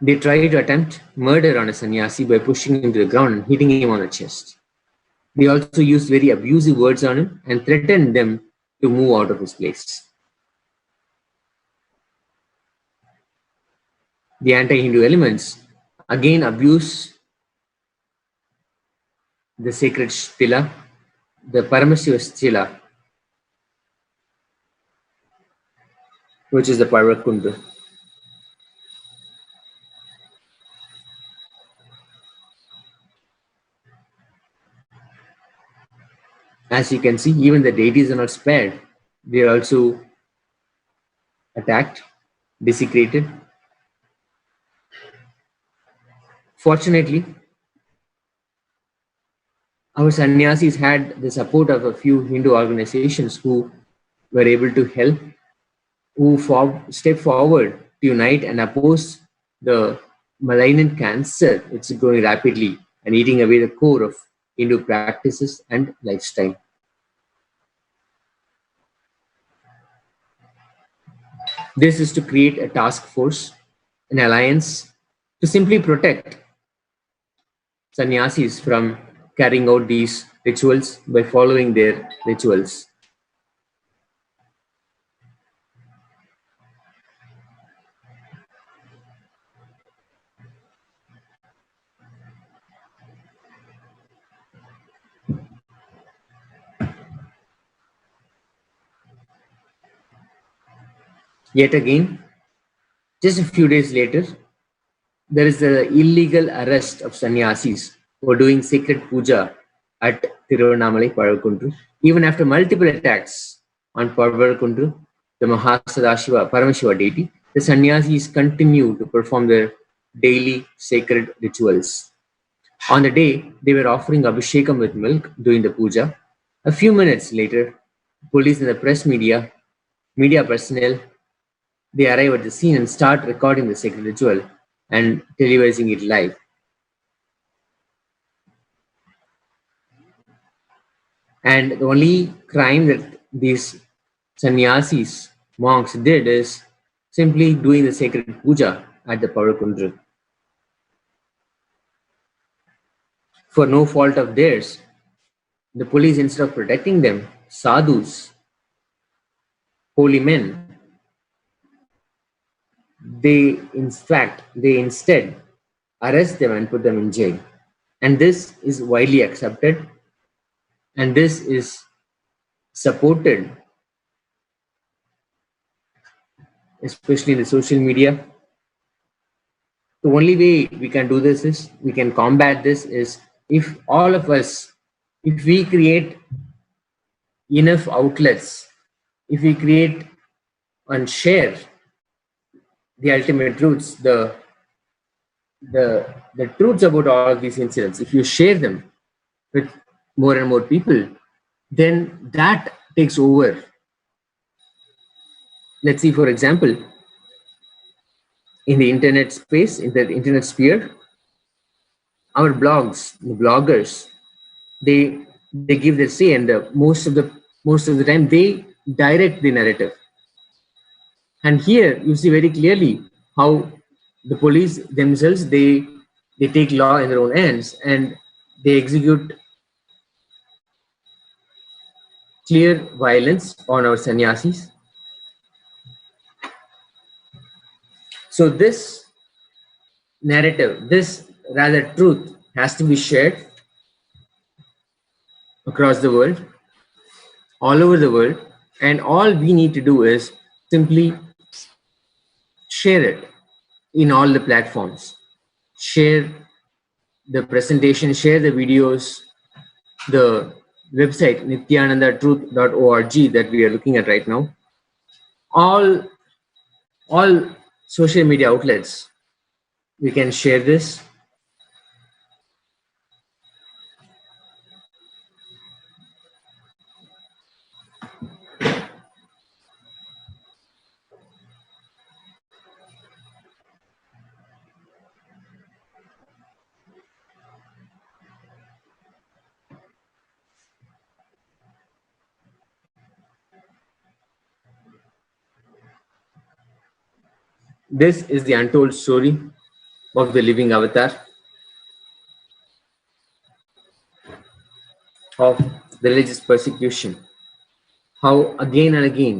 They try to attempt murder on a sannyasi by pushing him to the ground and hitting him on the chest. They also used very abusive words on him and threatened them to move out of his place. The anti-Hindu elements again abuse the sacred stila, the Paramashiva stila, which is the Paramakund. As you can see, even the deities are not spared. They are also attacked, desecrated. Fortunately, our sannyasis had the support of a few Hindu organizations who were able to help, who stepped forward to unite and oppose the malignant cancer. It's growing rapidly and eating away the core of Hindu practices and lifestyle. This is to create a task force, an alliance, to simply protect sannyasis from carrying out these rituals by following their rituals. Yet again, just a few days later, there is the illegal arrest of sannyasis who are doing sacred puja at Tiruvannamalai Paravakundru. Even after multiple attacks on Paravakundru, the Mahasadashiva Paramashiva deity, the sannyasis continue to perform their daily sacred rituals. On the day, they were offering abhishekam with milk during the puja. A few minutes later, police and the press media personnel, they arrive at the scene and start recording the sacred ritual and televising it live. And the only crime that these sannyasis, monks, did is simply doing the sacred puja at the Paravakundru. For no fault of theirs, the police, instead of protecting them, sadhus, holy men, they instead arrest them and put them in jail. And this is widely accepted, and this is supported, especially in the social media. The only way we can do this is, we can combat this is if all of us, if we create enough outlets, if we create and share the ultimate truths, the truths about all of these incidents, if you share them with more and more people, then that takes over. Let's see, for example, in the internet space, in the internet sphere, our blogs, the bloggers, they give their say, and most of the time they direct the narrative. And here you see very clearly how the police themselves, they take law in their own hands and they execute clear violence on our sannyasis. So this narrative, this rather truth, has to be shared across the world, all over the world, and all we need to do is simply share it in all the platforms. Share the presentation, share the videos, the website nithyanandatruth.org that we are looking at right now. All social media outlets, we can share this. This is the untold story of the living avatar of the religious persecution. How again and again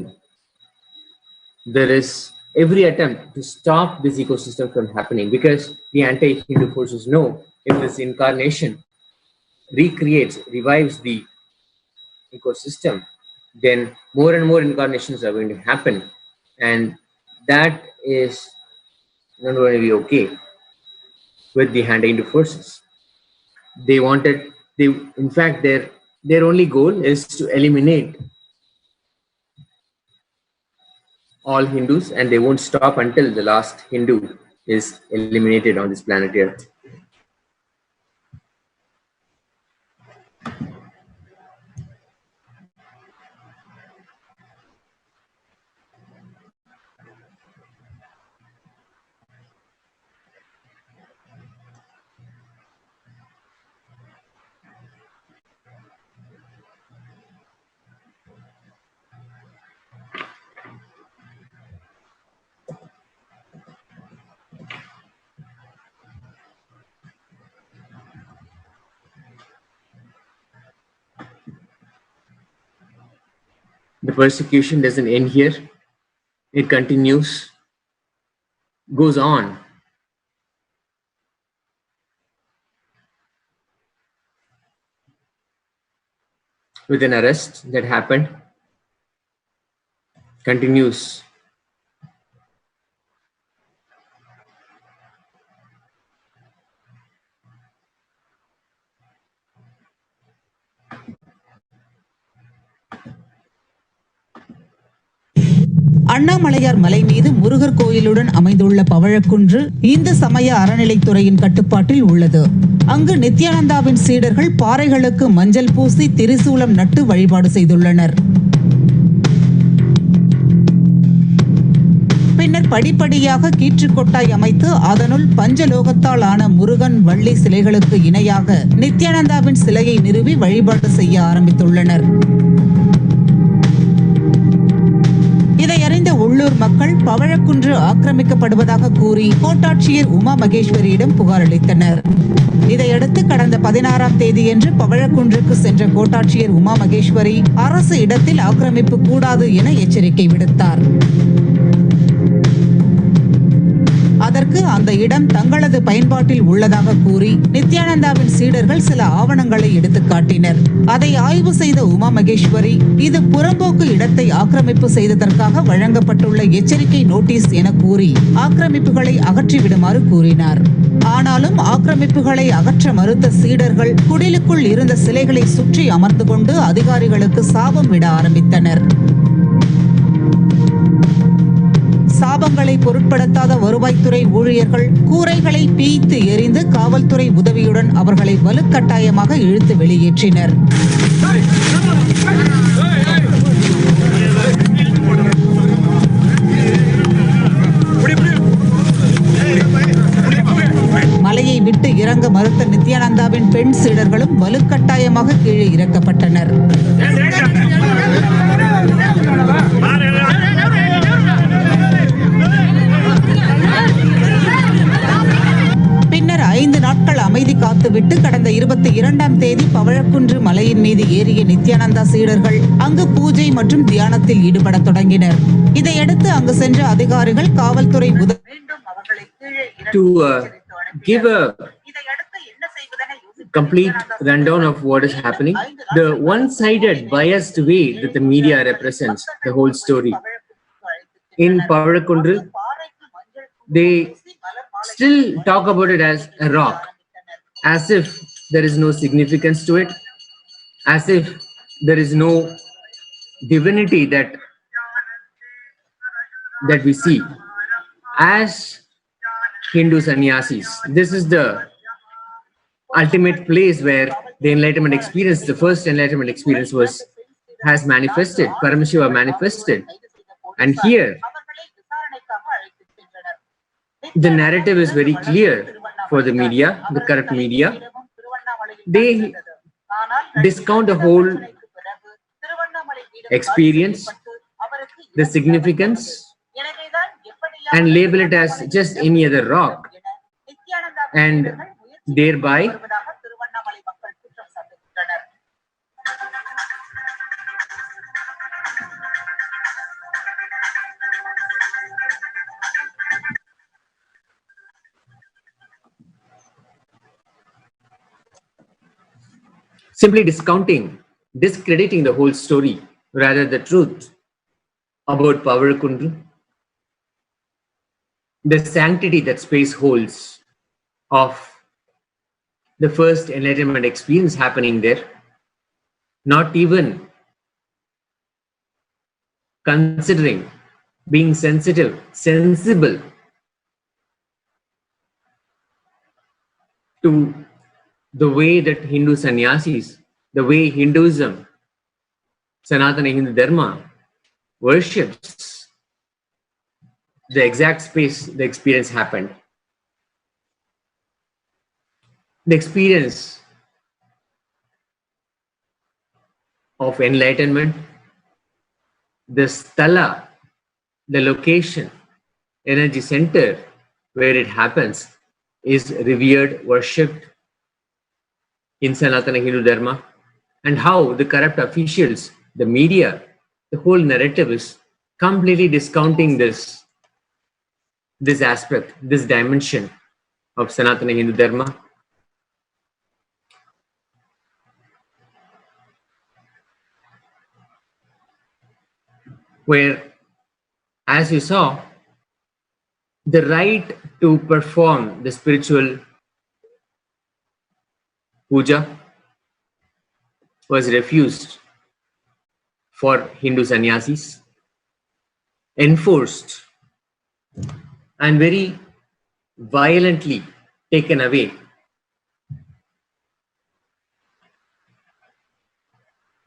there is every attempt to stop this ecosystem from happening, because the anti-Hindu forces know if this incarnation revives the ecosystem, then more and more incarnations are going to happen, and that is not going to be okay with the anti-Hindu forces. In fact, their only goal is to eliminate all Hindus, and they won't stop until the last Hindu is eliminated on this planet Earth. The persecution doesn't end here. It continues, goes on. With an arrest that happened, continues. Annamalaiyar மலை மீது முருகர் கோயிலுடன் அமைந்துள்ள பவழக்குன்று இந்து சமய அறநிலைத்துறையின் கட்டுப்பாட்டில் உள்ளது. அங்கு நித்யானந்தாவின் சீடர்கள் பாறைகளுக்கு மஞ்சள் பூசி திரிசூலம் நட்டு வழிபாடு செய்துள்ளனர். பின்னர் படிப்படியாக கீற்றுக்கொட்டாய் அமைத்து அதனுள் பஞ்சலோகத்தால் ஆன முருகன் வள்ளி சிலைகளுக்கு இணையாக நித்யானந்தாவின் சிலையை நிறுவி வழிபாடு செய்ய ஆரம்பித்துள்ளனர். இதை அறிந்த உள்ளூர் மக்கள் பவழக்குன்று ஆக்கிரமிக்கப்படுவதாக கூறி கோட்டாட்சியர் உமா மகேஸ்வரியிடம் புகார் அளித்தனர். இதையடுத்து கடந்த 16ஆம் தேதியன்று பவழக்குன்றுக்கு சென்ற கோட்டாட்சியர் உமா மகேஸ்வரி அரசு இடத்தில் ஆக்கிரமிப்பு கூடாது என எச்சரிக்கை விடுத்தார். அதற்கு அந்த இடம் தங்களது பயன்பாட்டில் உள்ளதாக கூறி நித்யானந்தாவின் சீடர்கள் சில ஆவணங்களை எடுத்துக் காட்டினர். அதை ஆய்வு செய்த உமா மகேஸ்வரி, இது புறம்போக்கு இடத்தை ஆக்கிரமிப்பு செய்ததற்காக வழங்கப்பட்டுள்ள எச்சரிக்கை நோட்டீஸ் என கூறி ஆக்கிரமிப்புகளை அகற்றிவிடுமாறு கூறினார். ஆனாலும் ஆக்கிரமிப்புகளை அகற்ற மறுத்த சீடர்கள் குடிலுக்குள் இருந்த சிலைகளை சுற்றி அமர்ந்து கொண்டு அதிகாரிகளுக்கு சாபம் விட ஆரம்பித்தனர். சாபங்களை பொருட்படுத்தாத வருவாய்த்துறை ஊழியர்கள் கூரைகளை பீய்த்து எறிந்து காவல்துறை உதவியுடன் அவர்களை வலுக்கட்டாயமாக இழுத்து வெளியேற்றினர். மலையை விட்டு இறங்க மறுத்த நித்யானந்தாவின் பெண் சீடர்களும் வலுக்கட்டாயமாக கீழே இறக்கப்பட்டனர். பின்னர் 5 நாட்கள் அமைதி காத்துவிட்டு கடந்த 22ஆம் தேதி பவழக்குன்று மலையின் மீது ஏறிய நித்யானந்தா சீடர்கள் அங்கு பூஜை மற்றும் தியானத்தில் ஈடுபட தொடங்கினர். இதையடுத்து அங்கு சென்ற அதிகாரிகள் காவல்துறை to give a complete rundown of what is happening, the one-sided biased way that the media represents the whole story. In Pavalakkundru, they still talk about it as a rock, as if there is no significance to it, as if there is no divinity that we see. As Hindu sannyasis, this is the ultimate place where the enlightenment experience, the first enlightenment experience has manifested, Paramashiva manifested. And here, the narrative is very clear for the media, the corrupt media. They discount the whole experience, the significance, and label it as just any other rock, and thereby simply discounting, discrediting the whole story, rather the truth about Pavalakkundru, the sanctity that space holds of the first enlightenment experience happening there, not even considering being sensible to the way that Hindu sannyasis, the way Hinduism, Sanatana Hindu Dharma worships the exact space the experience happened. The experience of enlightenment, the sthala, the location, energy center where it happens, is revered, worshipped in Sanatana Hindu Dharma, and how the corrupt officials, the media, the whole narrative is completely discounting this aspect, this dimension of Sanatana Hindu Dharma. Where, as you saw, the right to perform the spiritual puja was refused for Hindu sannyasis, enforced, and very violently taken away.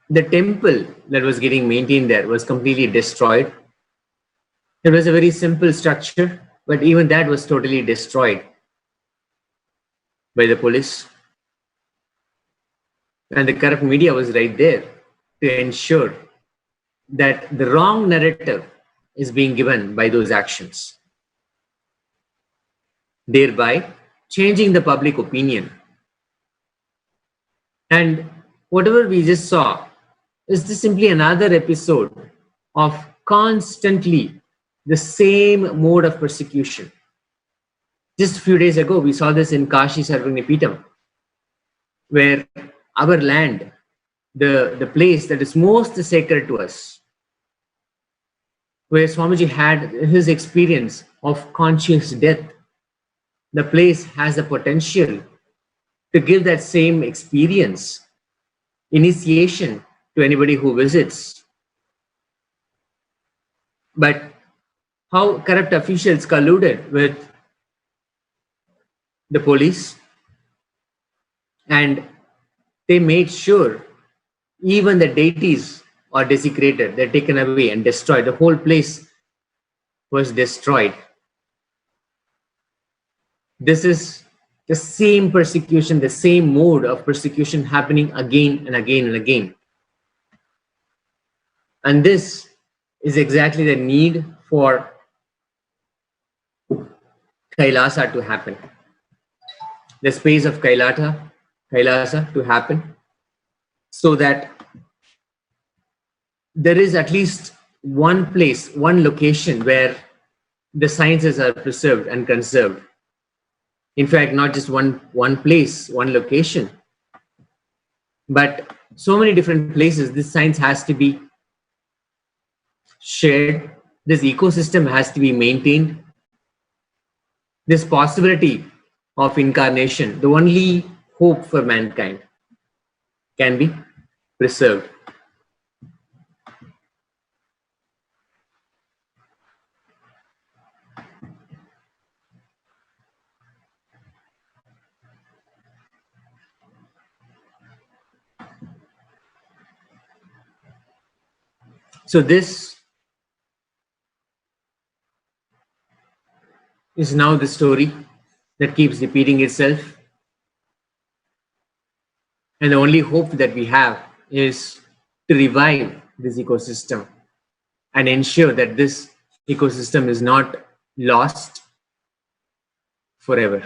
The temple that was getting maintained there was completely destroyed. It was a very simple structure, but even that was totally destroyed by the police. And the corrupt media was right there to ensure that the wrong narrative is being given by those actions, thereby changing the public opinion. And whatever we just saw is this simply another episode of constantly the same mode of persecution. Just a few days ago, we saw this in Kashi Sarvagnipeetham, where our land, the place that is most sacred to us, where Swamiji had his experience of conscious death, the place has the potential to give that same experience, initiation to anybody who visits. But how corrupt officials colluded with the police, and they made sure even the deities are desecrated, they're taken away and destroyed. The whole place was destroyed. This is the same persecution, the same mode of persecution happening again and again and again. And this is exactly the need for Kailasa to happen. The space of Kailasa to happen, so that there is at least one place, one location where the sciences are preserved and conserved. In fact, not just one place, one location, but so many different places. This science has to be shared. This ecosystem has to be maintained. This possibility of incarnation, the only hope for mankind, can be preserved. So this is now the story that keeps repeating itself. And the only hope that we have is to revive this ecosystem and ensure that this ecosystem is not lost forever.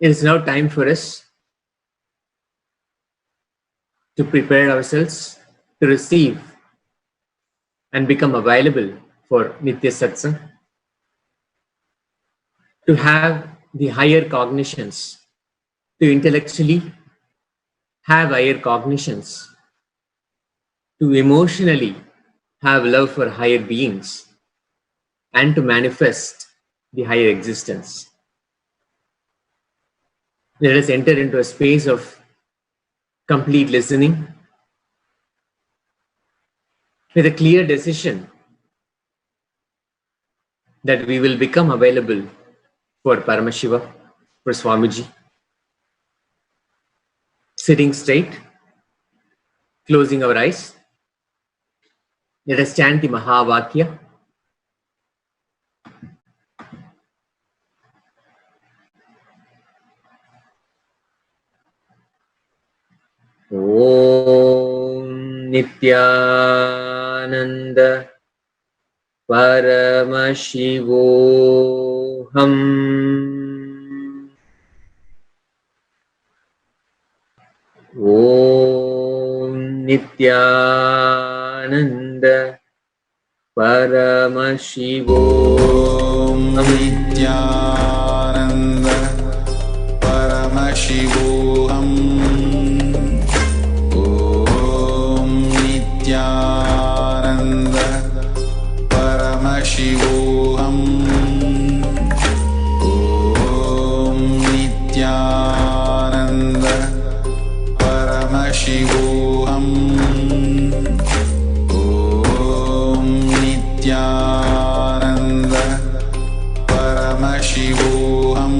It is now time for us to prepare ourselves to receive and become available for Nithya Satsang, to have the higher cognitions, to intellectually have higher cognitions, to emotionally have love for higher beings, and to manifest the higher existence. Let us enter into a space of complete listening with a clear decision that we will become available for Paramashiva, for Swamiji. Sitting straight, closing our eyes, let us chant the Mahavakya. Om Nithyananda Paramashivoham. Om Nithyananda Paramashivoham. Nithyananda Paramashivoham. Nithyananda Paramashivoham. Om Nithyananda Paramashivoham. Om Nithyananda Paramashivoham.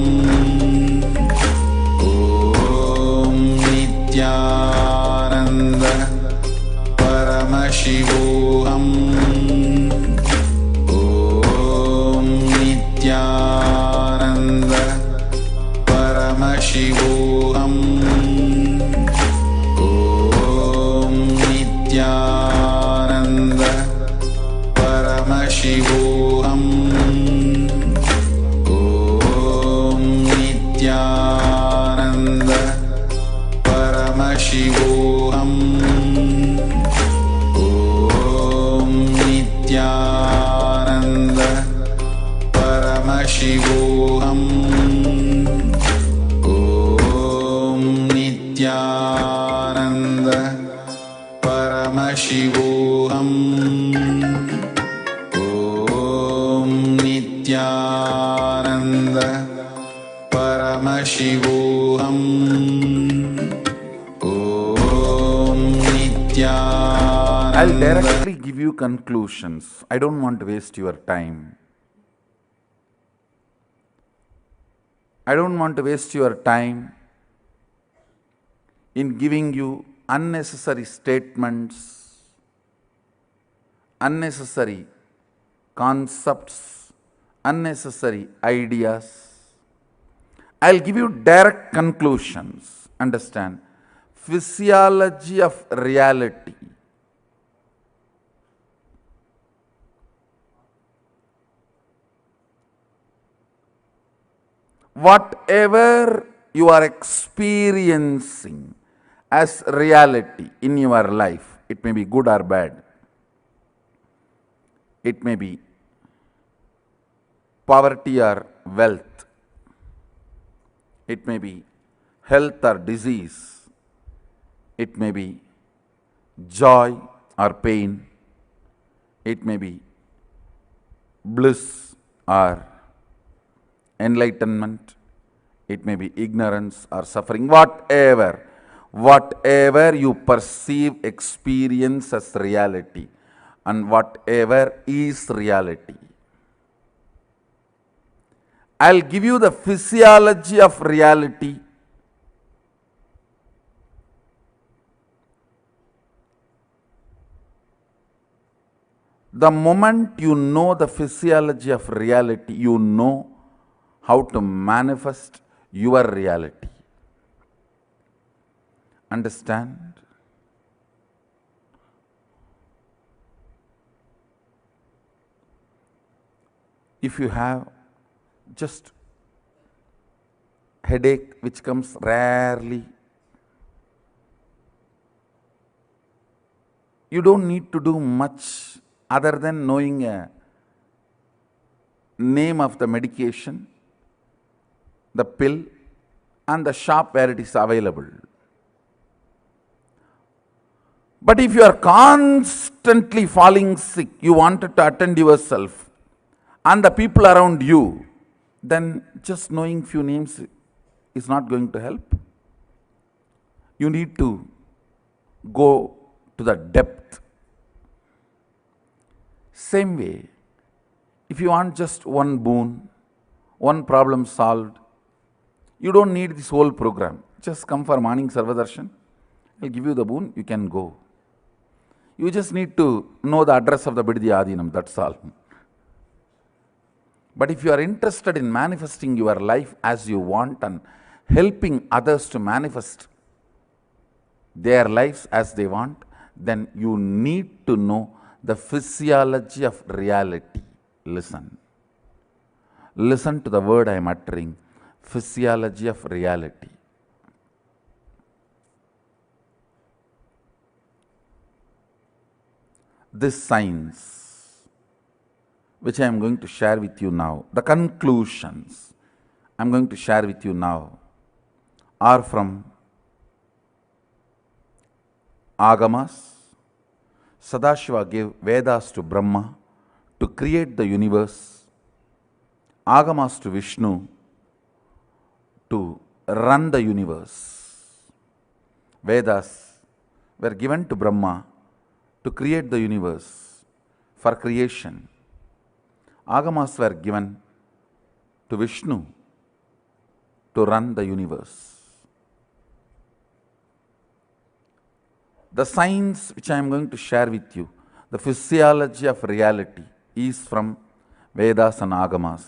Om Nithyananda Paramashivoham. Om Nithyananda Paramashivoham. Om Nithyananda Paramashivoham. Om Nithyananda Paramashivoham. Om Nithyananda Nithyananda Paramashivoham. Om Nithyananda Paramashivoham. Om Nithyananda. I'll directly give you conclusions. I don't want to waste your time. I don't want to waste your time in giving you unnecessary statements, unnecessary concepts, unnecessary ideas. I'll give you direct conclusions. Understand? Physiology of reality. Whatever you are experiencing as reality in your life, it may be good or bad. It may be poverty or wealth. It may be health or disease. It may be joy or pain. It may be bliss or enlightenment. It may be ignorance or suffering. Whatever you perceive, experience as reality, and whatever is reality. I'll give you the physiology of reality. The moment you know the physiology of reality, you know how to manifest your reality. Understand? If you have just headache which comes rarely, you don't need to do much other than knowing a name of the medication, the pill, and the shop where it is available. But if you are constantly falling sick, you wanted to attend yourself and the people around you, then just knowing few names is not going to help. You need to go to the depth. Same way, if you want just one boon, one problem solved, you don't need this whole program. Just come for morning Sarvadarshan. I'll give you the boon, you can go. You just need to know the address of the Biddi Adinam, that's all. But if you are interested in manifesting your life as you want and helping others to manifest their lives as they want, then you need to know the physiology of reality. Listen. Listen to the word I am uttering. Physiology of reality. This science, which I am going to share with you now, the conclusions I am going to share with you now are from Agamas. Sadashiva gave Vedas to Brahma to create the universe, Agamas to Vishnu to run the universe. Vedas were given to Brahma to create the universe for creation. Agamas were given to Vishnu to run the universe. The science which I am going to share with you, the physiology of reality, is from Vedas and Agamas.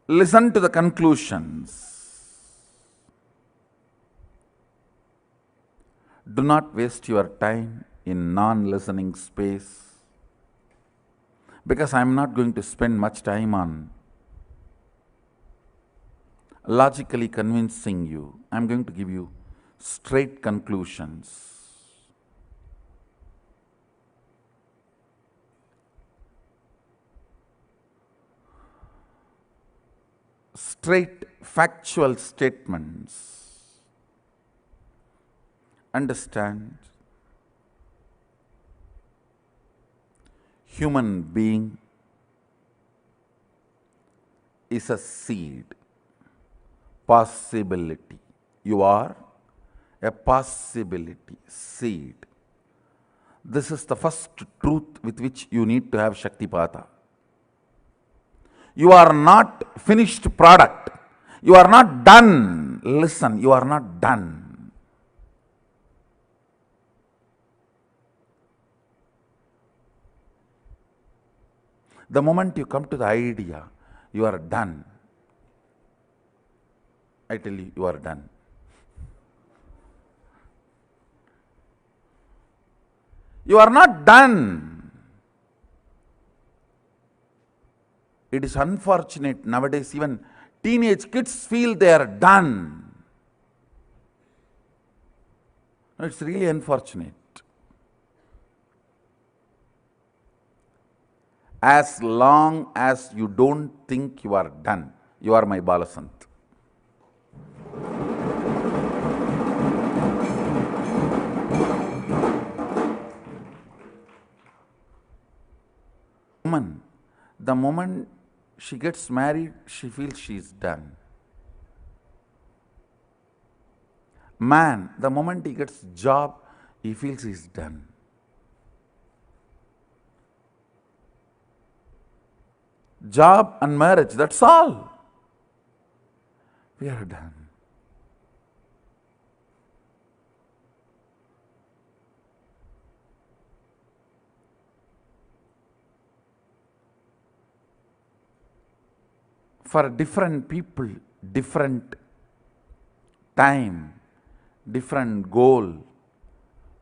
Listen to the conclusions. Do not waste your time in non-listening space, because I am not going to spend much time on logically convincing you. I am going to give you straight conclusions. Straight factual statements. Understand, human being is a seed, possibility. You are a possibility, seed. This is the first truth with which you need to have Shaktipata. You are not finished product. You are not done. Listen, you are not done. The moment you come to the idea, you are done. I tell you, you are done. You are not done. It is unfortunate nowadays, even teenage kids feel they are done. It's really unfortunate. As long as you don't think you are done, you are my Balasant. Woman, the moment she gets married, she feels she is done. Man, the moment he gets job, he feels he is done. Job and marriage, that's all. We are done. For different people, different time, different goal,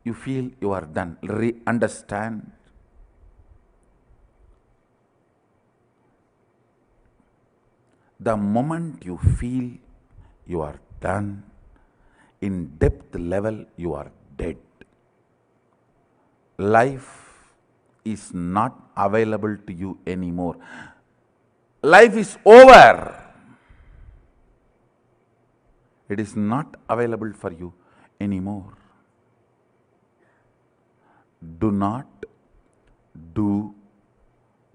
you feel you are done. Understand? The moment you feel you are done, in depth level you are dead. Life is not available to you anymore. Life is over. It is not available for you anymore. Do not do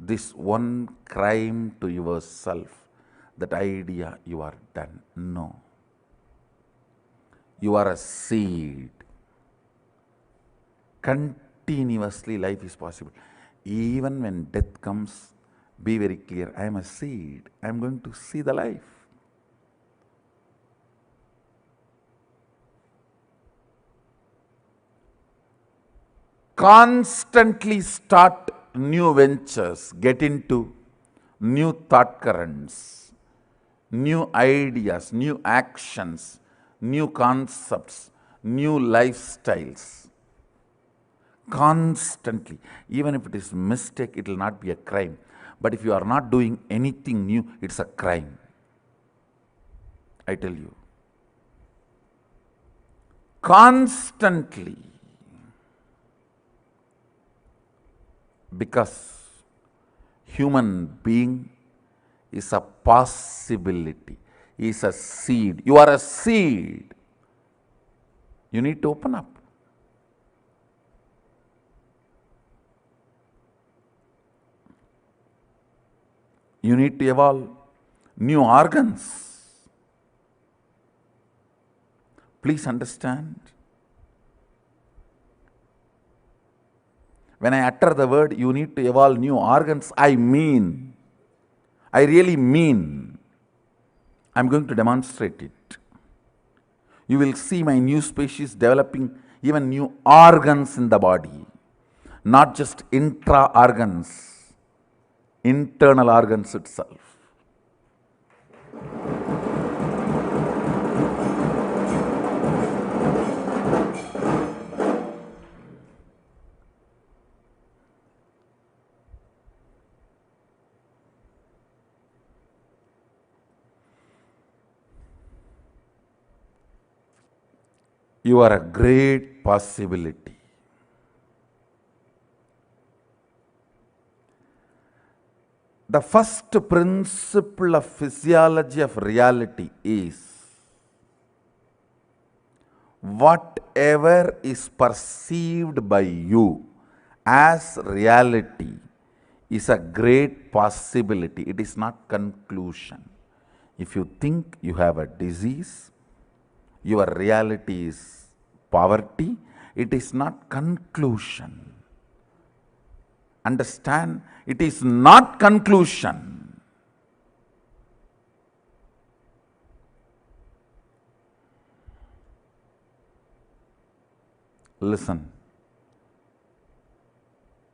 this one crime to yourself. That idea, you are done. No. You are a seed. Continuously life is possible. Even when death comes, be very clear, I am a seed. I am going to see the life. Constantly start new ventures, get into new thought currents, new ideas, new actions, new concepts, new lifestyles. Constantly. Even if it is a mistake, it will not be a crime. But if you are not doing anything new, it's a crime. I tell you. Constantly. Because human being is a possibility, is a seed. You are a seed. You need to open up. You need to evolve new organs. Please understand. When I utter the word, you need to evolve new organs, I really mean. I'm going to demonstrate it. You will see my new species developing even new organs in the body. Not just intra-organs. Internal organs itself. You are a great possibility. The first principle of physiology of reality is whatever is perceived by you as reality is a great possibility. It is not conclusion. If you think you have a disease, your reality is poverty, it is not conclusion. Understand? It is not conclusion. Listen.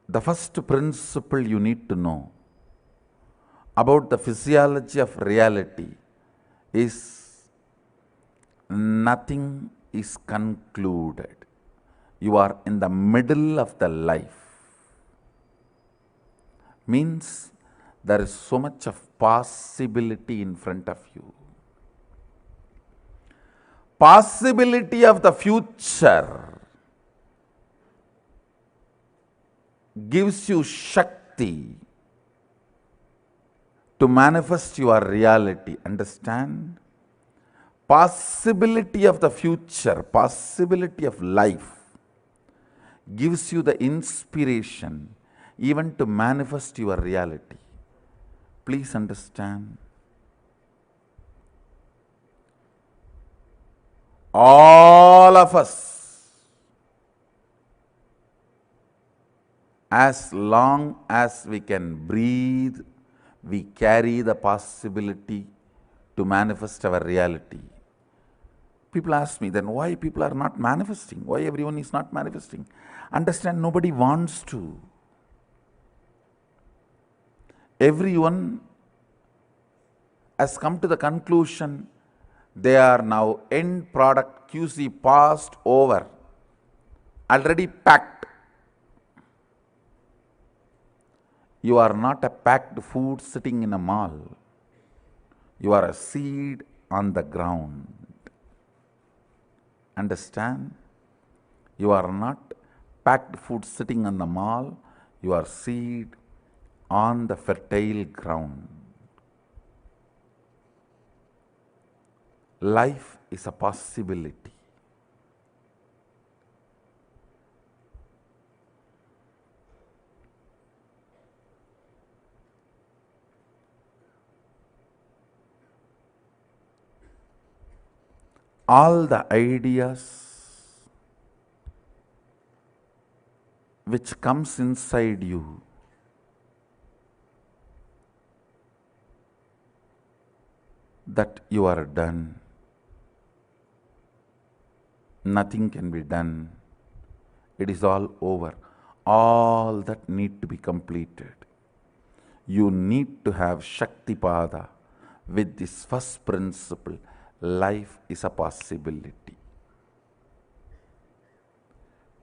The first principle you need to know about the physiology of reality is nothing is concluded. You are in the middle of the life. Means there is so much of possibility in front of you. Possibility of the future gives you Shakti to manifest your reality. Understand? Possibility of the future, possibility of life gives you the inspiration even to manifest your reality. Please understand. All of us, as long as we can breathe, we carry the possibility to manifest our reality. People ask me, then why people are not manifesting? Why everyone is not manifesting? Understand, nobody wants to. Everyone has come to the conclusion they are now end product QC passed over, already packed. You are not a packed food sitting in a mall. You are a seed on the ground. Understand? You are not packed food sitting on the mall. You are seed on the fertile ground. Life is a possibility. All the ideas which comes inside you that you are done, nothing can be done, it is all over, all that need to be completed. You need to have Shaktipada with this first principle. Life is a possibility.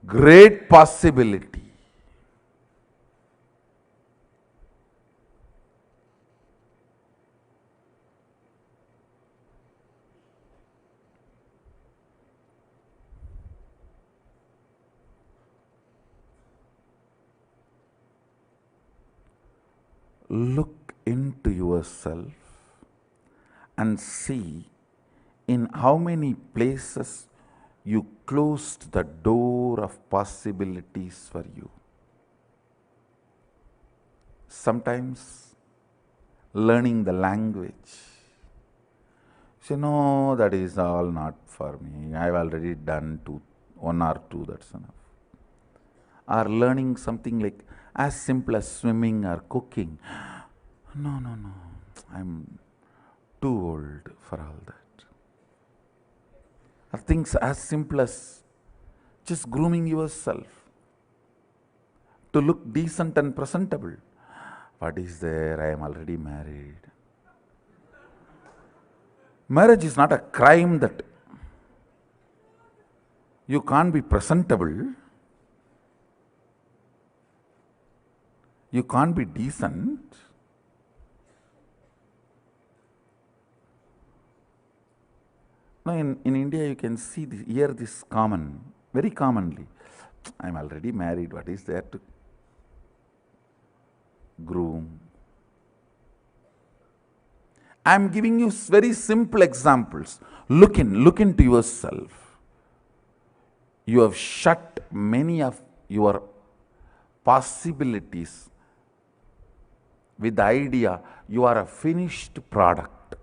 Great possibility. Look into yourself and see in how many places you closed the door of possibilities for you. Sometimes learning the language. You know, that is all not for me. I have already done one or two, that's enough. Or learning something like as simple as swimming or cooking. No, I'm too old for all that. Or things as simple as just grooming yourself to look decent and presentable. What is there? I am already married. Marriage is not a crime that you can't be presentable, you can't be decent. Now in India you can hear this very commonly. I am already married, what is there to groom? I am giving you very simple examples. Look into yourself. You have shut many of your possibilities with the idea you are a finished product.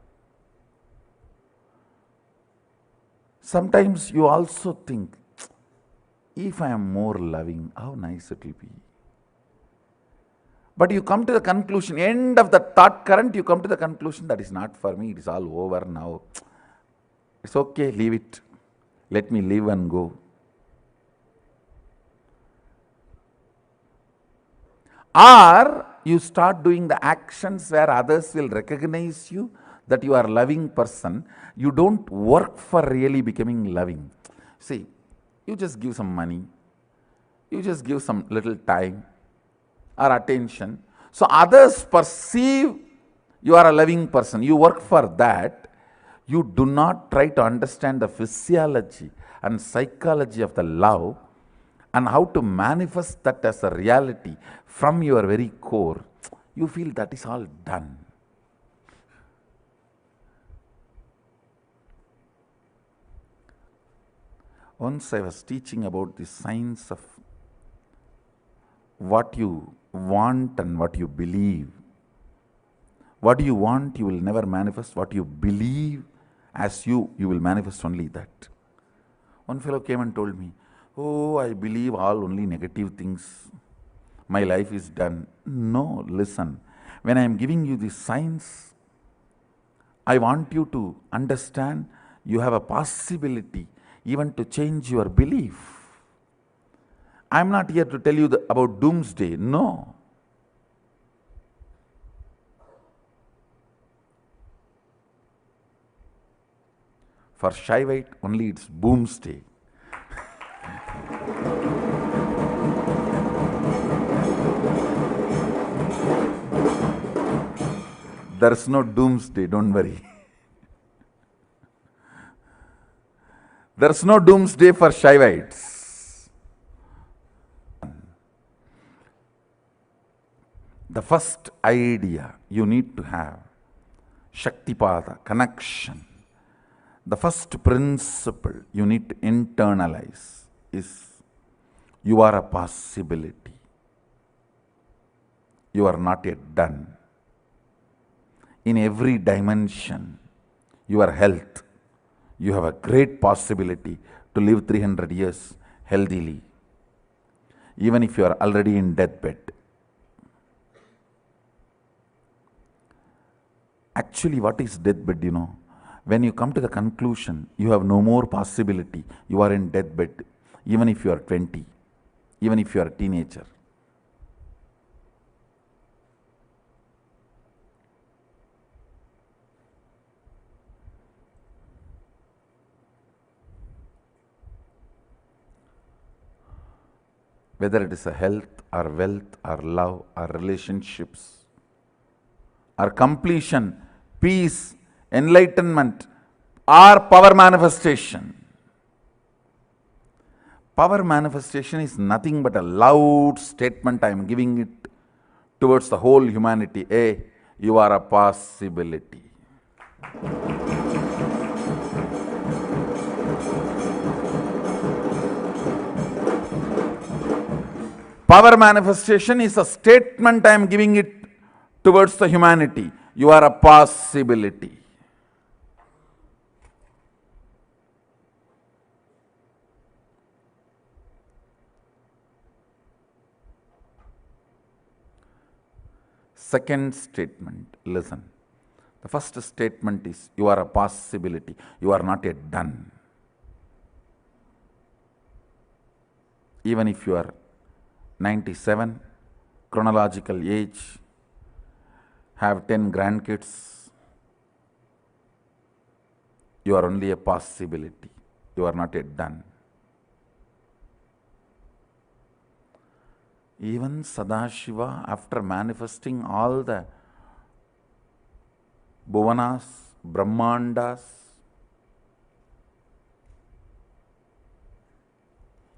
Sometimes you also think, if I am more loving, how nice it will be. But you come to the conclusion, end of the thought current, you come to the conclusion that is not for me, it is all over now. It's okay, leave it. Let me live and go. Or you start doing the actions where others will recognize you that you are a loving person. You don't work for really becoming loving. See, you just give some money, you just give some little time or attention. So others perceive you are a loving person. You work for that. You do not try to understand the physiology and psychology of the love and how to manifest that as a reality from your very core. You feel that is all done. Once I was teaching about the science of what you want and what you believe. What you want, you will never manifest. What you believe as you will manifest only that. One fellow came and told me, oh, I believe all only negative things. My life is done. No, listen. When I am giving you this science, I want you to understand you have a possibility even to change your belief. I am not here to tell you about doomsday. No. For Shaivite, only it's boomsday. There's no doomsday, don't worry. There's no doomsday for Shaivites. The first idea you need to have, Shaktipada, connection. The first principle you need to internalize is you are a possibility. You are not yet done. In every dimension, your health, you have a great possibility to live 300 years healthily, even if you are already in deathbed. Actually, what is deathbed, you know? When you come to the conclusion, you have no more possibility, you are in deathbed, even if you are 20, even if you are a teenager. Whether it is a health or wealth or love or relationships or completion, peace, enlightenment or power manifestation. Power manifestation is nothing but a loud statement I am giving it towards the whole humanity. Hey, you are a possibility. Power manifestation is a statement I am giving it towards the humanity. You are a possibility. Second statement, listen. The first statement is you are a possibility. You are not yet done. Even if you are 97, chronological age, have 10 grandkids, you are only a possibility. You are not yet done. Even Sadashiva, after manifesting all the Bhuvanas, Brahmandas,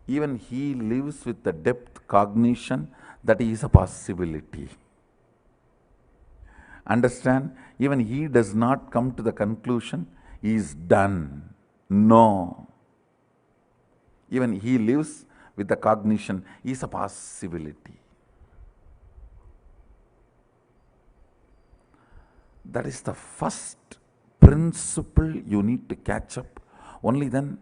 even he lives with the depth cognition that he is a possibility. Understand? Even he does not come to the conclusion he is done. No. Even he lives with the cognition is a possibility. That is the first principle you need to catch up. Only then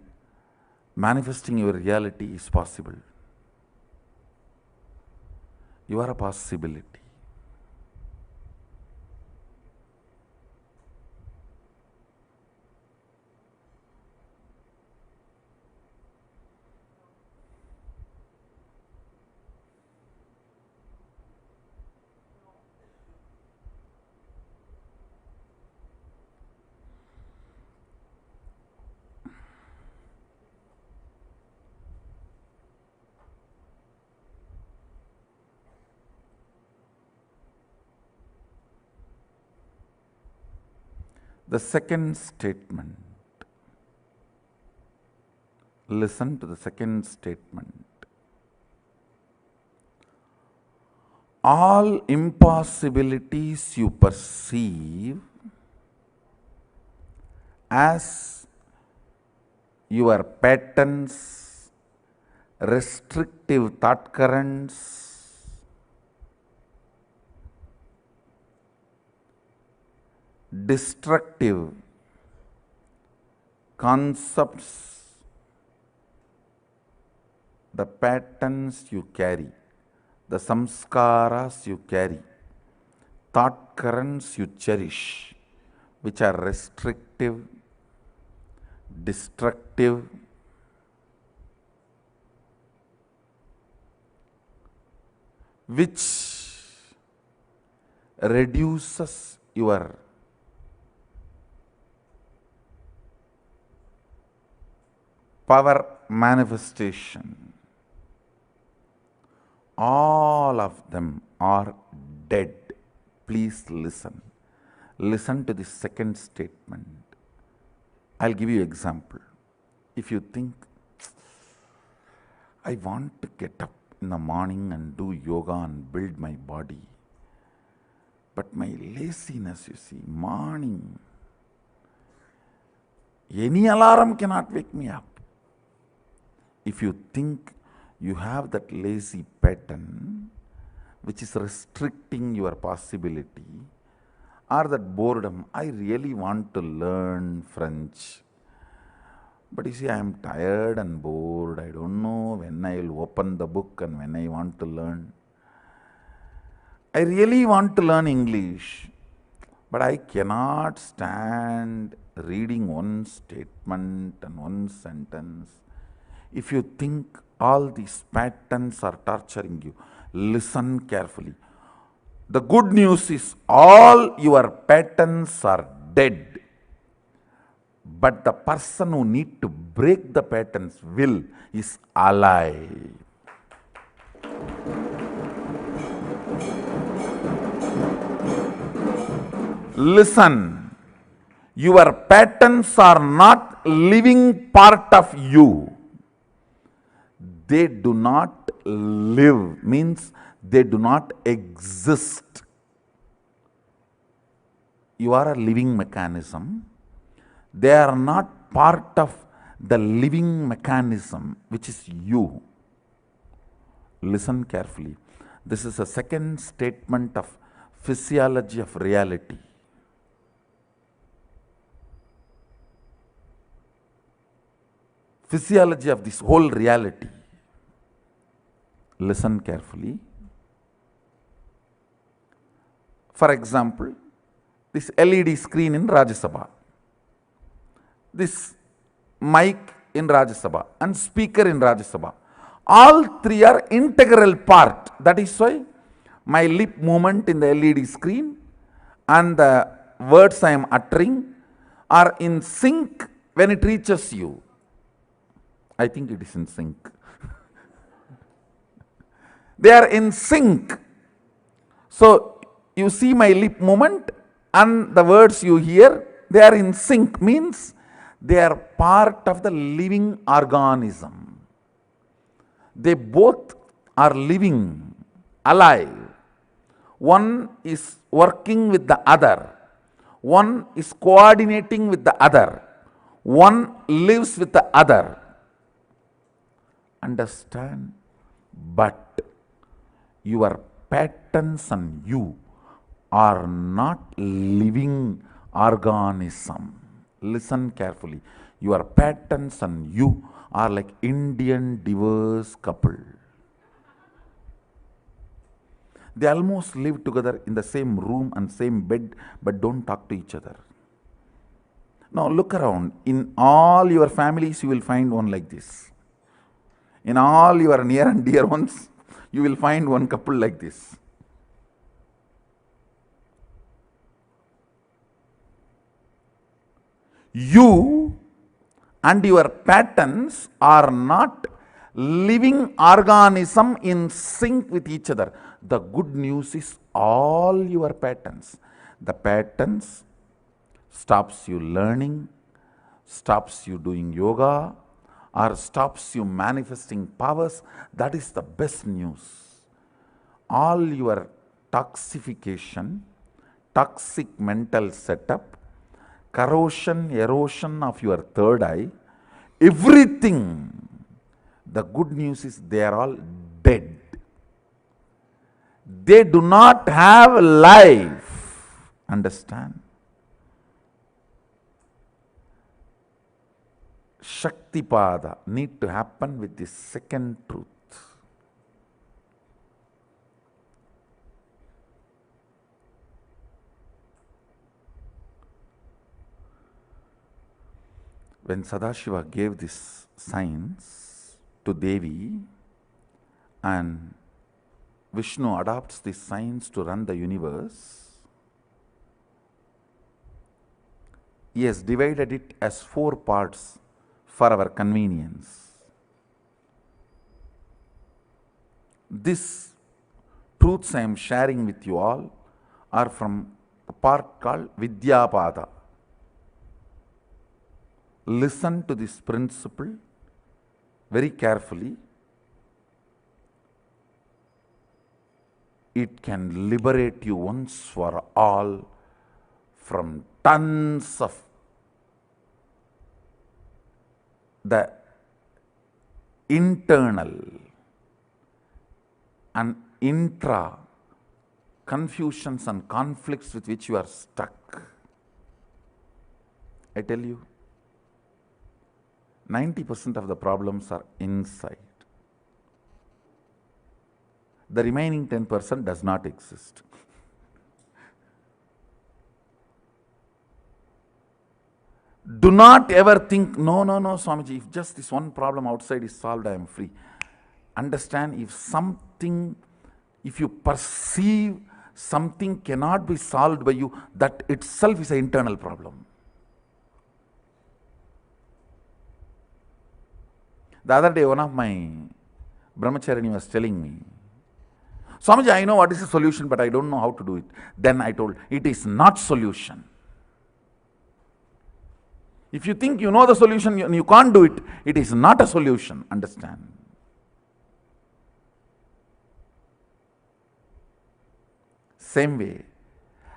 manifesting your reality is possible. You are a possibility. The second statement. Listen to the second statement. All impossibilities you perceive as your patterns, restrictive thought currents, destructive concepts, the patterns you carry, the samskaras you carry, thought currents you cherish, which are restrictive, destructive, which reduces your power manifestation. All of them are dead. Please listen. Listen to the second statement. I'll give you an example. If you think, I want to get up in the morning and do yoga and build my body, but my laziness, you see, morning, any alarm cannot wake me up. If you think you have that lazy pattern which is restricting your possibility, or that boredom, I really want to learn French, but you see, I am tired and bored, I don't know when I will open the book and when I want to learn. I really want to learn English, but I cannot stand reading one statement and one sentence. If you think all these patterns are torturing you, listen carefully. The good news is all your patterns are dead. But the person who needs to break the patterns will is alive. Listen, your patterns are not living part of you. They do not live, means they do not exist. You are a living mechanism. They are not part of the living mechanism, which is you. Listen carefully. This is a second statement of physiology of reality. Physiology of this whole reality. Listen carefully. For example, this LED screen in Rajya Sabha, this mic in Rajya Sabha and speaker in Rajya Sabha, all three are integral part. That is why my lip movement in the LED screen and the words I am uttering are in sync when it reaches you. I think it is in sync. They are in sync. So you see my lip movement and the words you hear, they are in sync, means they are part of the living organism. They both are living, alive. One is working with the other. one is coordinating with the other, one lives with the other. Understand? But your patterns and you are not living organism. Listen carefully. Your patterns and you are like Indian divorce couple. They almost live together in the same room and same bed, but don't talk to each other. Now look around. In all your families, you will find one like this. In all your near and dear ones, you will find one couple like this. You and your patterns are not living organism in sync with each other. The good news is all your patterns. The patterns stops you learning, stops you doing yoga, or stops you manifesting powers. That is the best news. All your toxification, toxic mental setup, corrosion, erosion of your third eye, everything, the good news is they are all dead. They do not have life. Understand? Shaktipada need to happen with this second truth. When Sadashiva gave this signs to Devi and Vishnu adopts these signs to run the universe, he has divided it as 4 parts for our convenience. These truths I am sharing with you all are from a part called Vidyapada. Listen to this principle very carefully. It can liberate you once for all from tons of the internal and intra confusions and conflicts with which you are stuck. I tell you, 90% of the problems are inside. The remaining 10% does not exist. Do not ever think, no, Swamiji, if just this one problem outside is solved, I am free. Understand, if you perceive something cannot be solved by you, that itself is an internal problem. The other day, one of my brahmacharini was telling me, Swamiji, I know what is the solution, but I don't know how to do it. Then I told, it is not solution. If you think you know the solution and you can't do it, it is not a solution. Understand? Same way,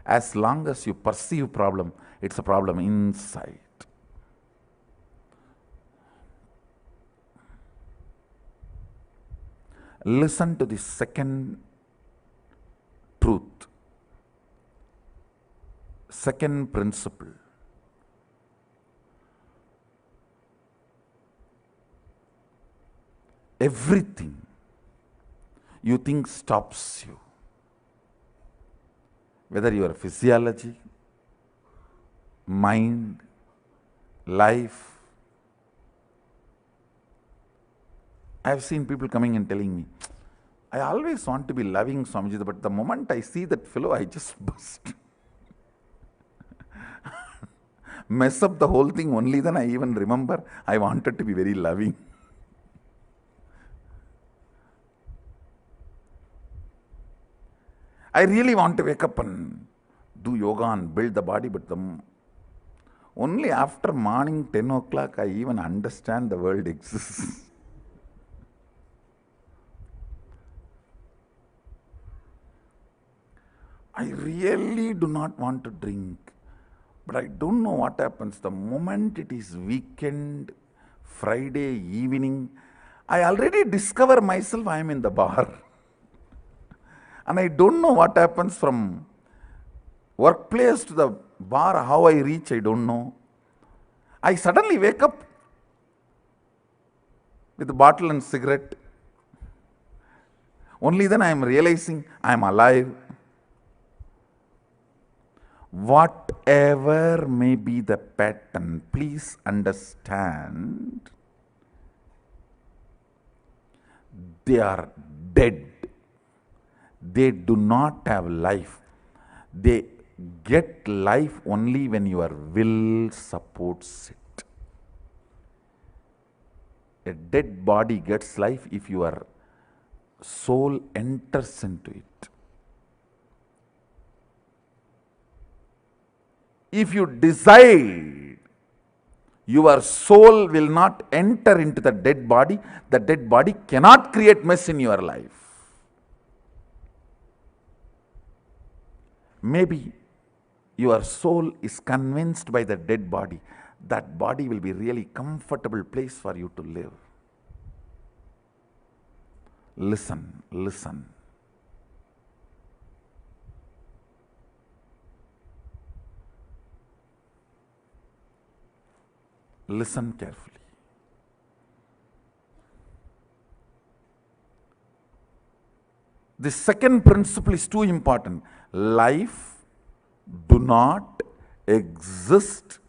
as long as you perceive problem, it's a problem inside. Listen to the second truth, second principle. Everything you think stops you, whether your physiology, mind, life. I have seen people coming and telling me, I always want to be loving Swamiji, but the moment I see that fellow, I just burst. Mess up the whole thing, only then I even remember I wanted to be very loving. I really want to wake up and do yoga and build the body, but only after morning 10 o'clock I even understand the world exists. I really do not want to drink. But I don't know what happens. The moment it is weekend, Friday evening, I already discover myself I am in the bar. And I don't know what happens from workplace to the bar, how I reach, I don't know. I suddenly wake up with a bottle and cigarette. Only then I am realizing I am alive. Whatever may be the pattern, please understand, they are dead. They do not have life. They get life only when your will supports it. A dead body gets life if your soul enters into it. If you decide your soul will not enter into the dead body cannot create mess in your life. Maybe your soul is convinced by the dead body. That body will be really comfortable place for you to live. Listen, listen. Listen carefully. The second principle is too important. Life do not exist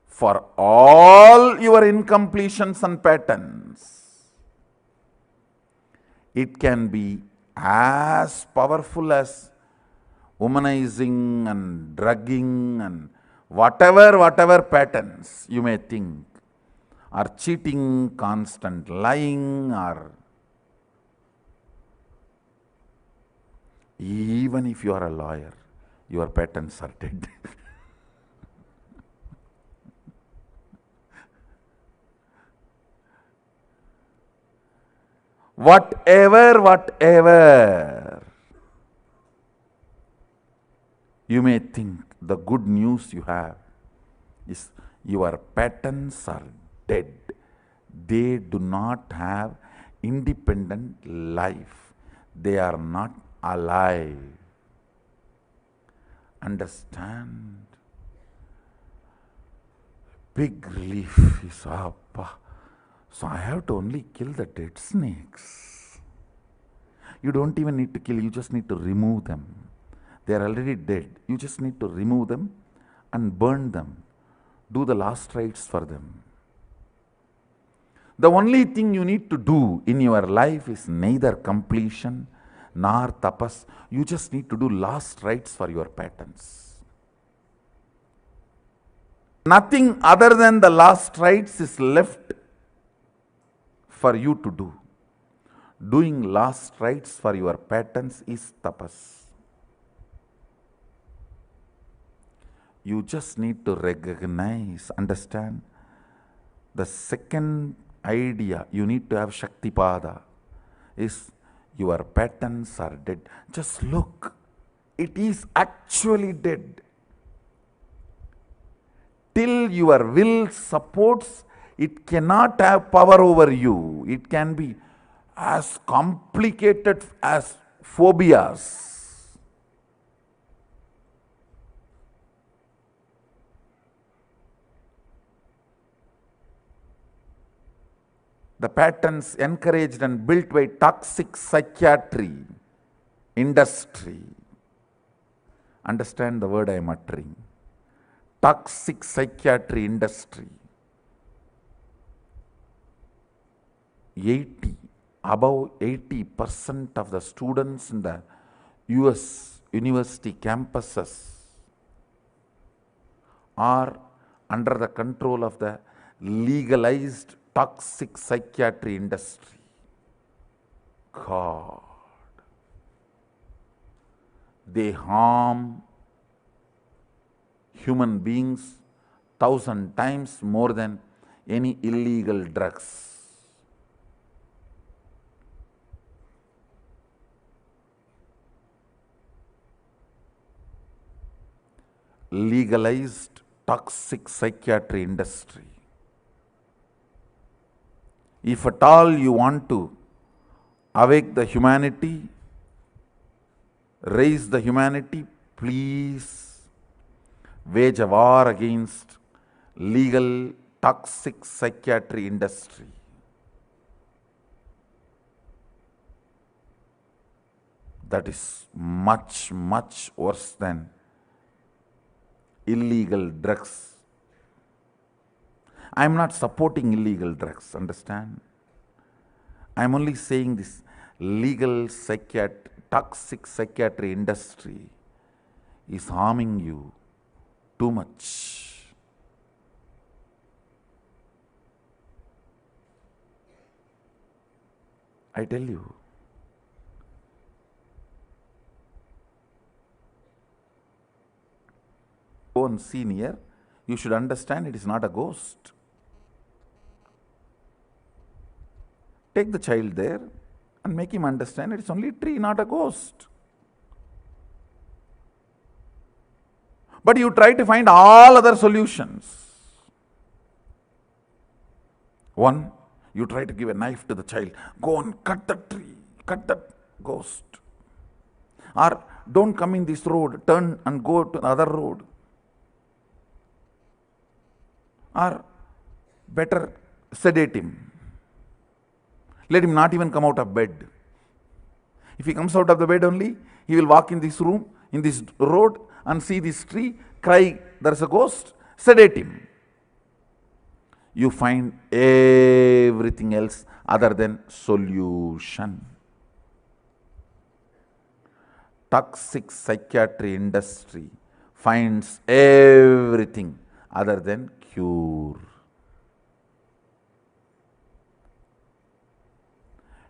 for all your incompletions and patterns. It can be as powerful as womanizing and drugging and whatever patterns you may think, or cheating, constant lying, or even if you are a lawyer, your patterns are dead. Whatever you may think, the good news you have is your patterns are dead. They do not have independent life. They are not alive. Understand? Big relief is appa. So I have to only kill the dead snakes. You don't even need to kill, you just need to remove them. They are already dead. You just need to remove them and burn them. Do the last rites for them. The only thing you need to do in your life is neither completion nor tapas. You just need to do last rites for your patterns. Nothing other than the last rites is left for you to do. Doing last rites for your patterns is tapas. You just need to recognize, understand. The second idea you need to have Shaktipada is your patterns are dead. Just look, it is actually dead. Till your will supports, it cannot have power over you. It can be as complicated as phobias. The patterns encouraged and built by toxic psychiatry industry. Understand the word I am uttering. Toxic psychiatry industry. Above 80% of the students in the US university campuses are under the control of the legalized toxic psychiatry industry. God. They harm human beings 1,000 times more than any illegal drugs. Legalized toxic psychiatry industry. If at all you want to awake the humanity, raise the humanity, please wage a war against legal toxic psychiatry industry. That is much, much worse than illegal drugs. I am not supporting illegal drugs, understand? I am only saying this legal toxic psychiatry industry is harming you too much. I tell you. Go and see near, you should understand it is not a ghost. Take the child there and make him understand it is only a tree, not a ghost. But you try to find all other solutions. One, you try to give a knife to the child. Go and cut the tree, cut that ghost. Or don't come in this road, turn and go to the other road. Or better sedate him. Let him not even come out of bed. If he comes out of the bed only, he will walk in this room, in this road and see this tree, cry, there is a ghost, sedate him. You find everything else other than solution. Toxic psychiatry industry finds everything other than cure.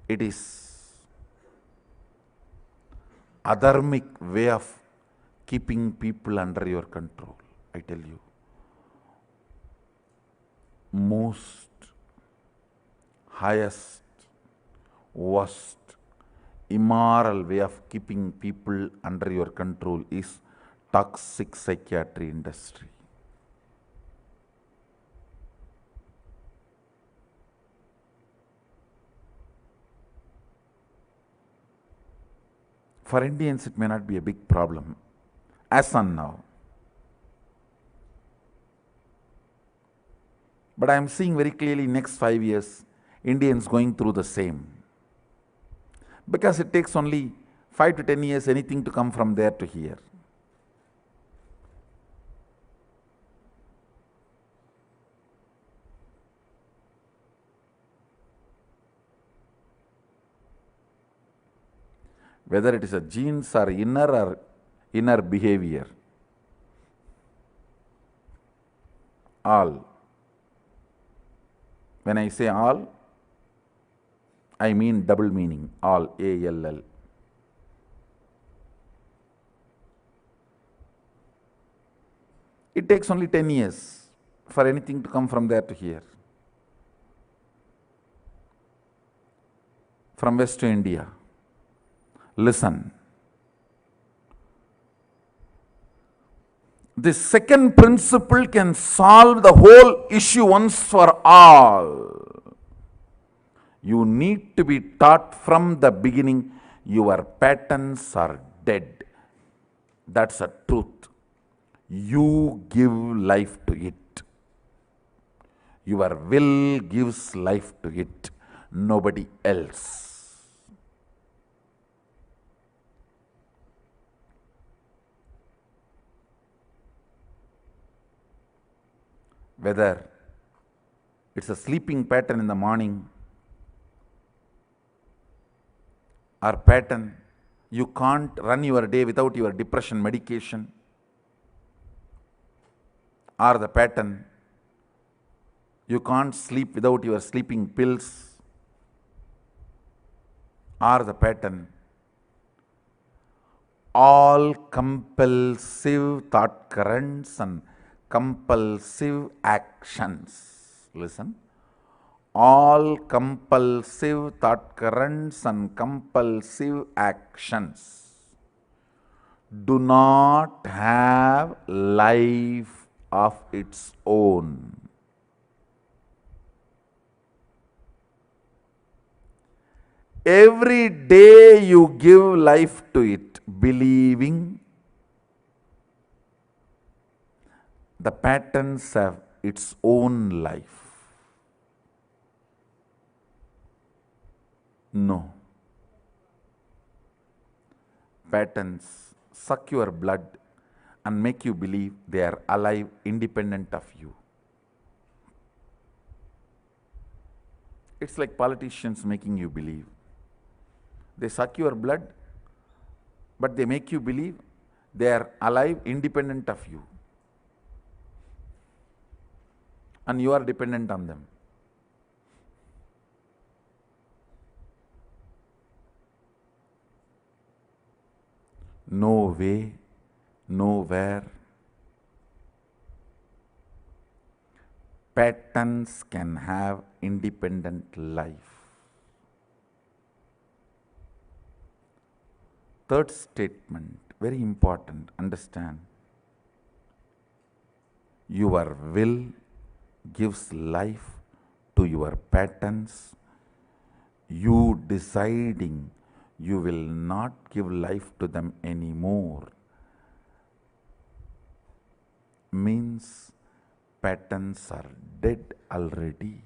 It is adharmic way of keeping people under your control. I tell you, most highest, worst, immoral way of keeping people under your control is toxic psychiatry industry. For Indians, it may not be a big problem, as on now. But I am seeing very clearly next 5 years, Indians going through the same. Because it takes only 5 to 10 years, anything to come from there to here. Whether it is a genes or inner behavior, all. When I say all, I mean double meaning, all, A-L-L. It takes only 10 years for anything to come from there to here. From West to India. Listen. This second principle can solve the whole issue once for all. You need to be taught from the beginning your patterns are dead. That's a truth. You give life to it. Your will gives life to it, nobody else. Whether it's a sleeping pattern in the morning or pattern, you can't run your day without your depression medication, or the pattern, you can't sleep without your sleeping pills, or the pattern, all compulsive thought currents and compulsive actions. Listen. All compulsive thought currents and compulsive actions do not have life of its own. Every day you give life to it, believing the patterns have its own life. No. Patterns suck your blood and make you believe they are alive independent of you. It's like politicians making you believe. They suck your blood, but they make you believe they are alive independent of you. And you are dependent on them. No way, nowhere. Patterns can have independent life. Third statement, very important, understand. Your will gives life to your patterns. You deciding you will not give life to them anymore means patterns are dead already.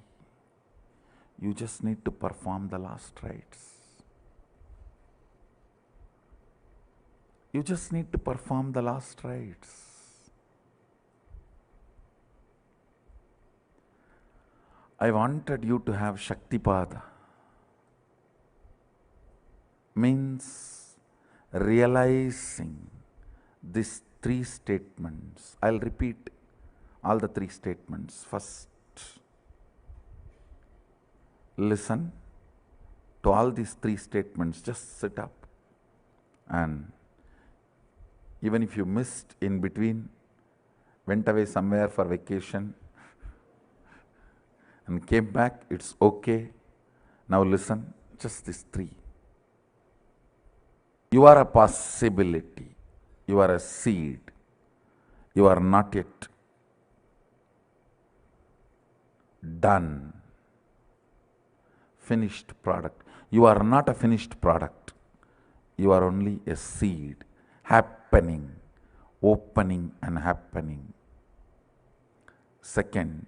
You just need to perform the last rites. You just need to perform the last rites. I wanted you to have Shaktipada. Means realizing these three statements. I'll repeat all the three statements. First, listen to all these three statements. Just sit up, and even if you missed in between, went away somewhere for vacation and came back, it's okay. Now listen, just these three. You are a possibility. You are a seed. You are not yet done. Finished product. You are not a finished product. You are only a seed. Happening. Opening and happening. Second,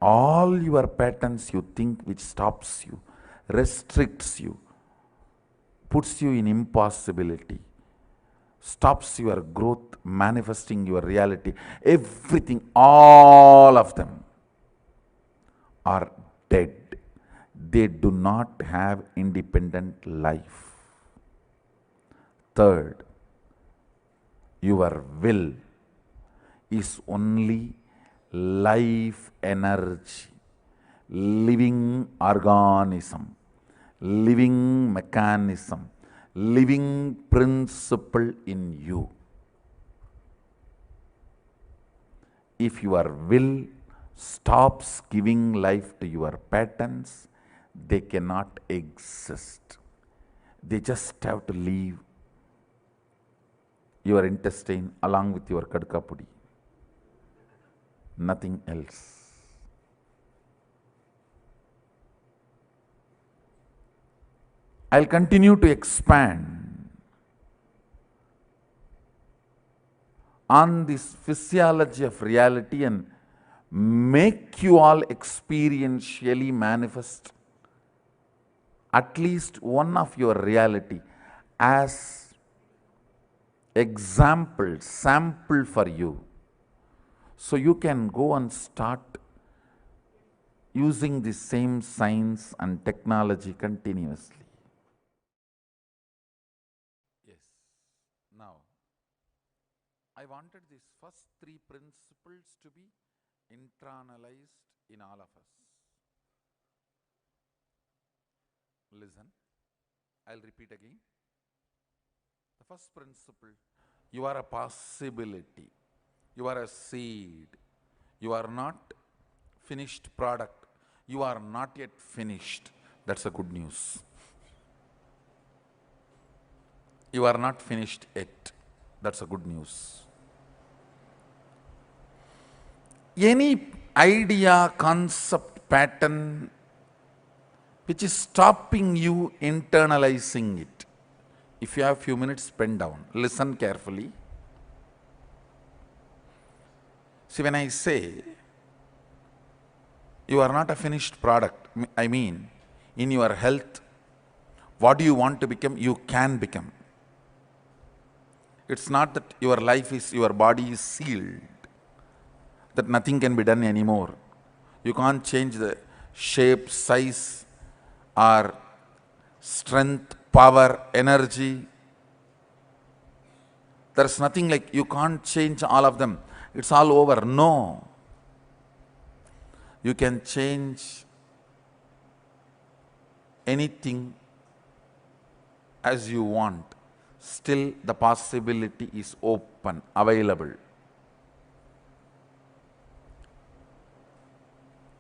all your patterns you think which stops you, restricts you, puts you in impossibility, stops your growth, manifesting your reality, everything, all of them are dead. They do not have independent life. Third, your will is only life energy, living organism, living mechanism, living principle in you. If your will stops giving life to your patterns, they cannot exist. They just have to leave your intestine along with your kadkapudi. Nothing else. I'll continue to expand on this physiology of reality and make you all experientially manifest at least one of your reality as example, sample for you. So you can go and start using the same science and technology continuously. Yes. Now, I wanted these first three principles to be internalized in all of us. Listen, I'll repeat again. The first principle, you are a possibility. You are a seed. You are not finished product. You are not yet finished. That's a good news. You are not finished yet. That's a good news. Any idea, concept, pattern which is stopping you internalizing it. If you have few minutes, pen down. Listen carefully. See, when I say you are not a finished product, I mean, in your health, what do you want to become, you can become. It's not that your life is, your body is sealed, that nothing can be done anymore. You can't change the shape, size, or strength, power, energy. There's nothing like you can't change all of them. It's all over. No. You can change anything as you want. Still, the possibility is open, available.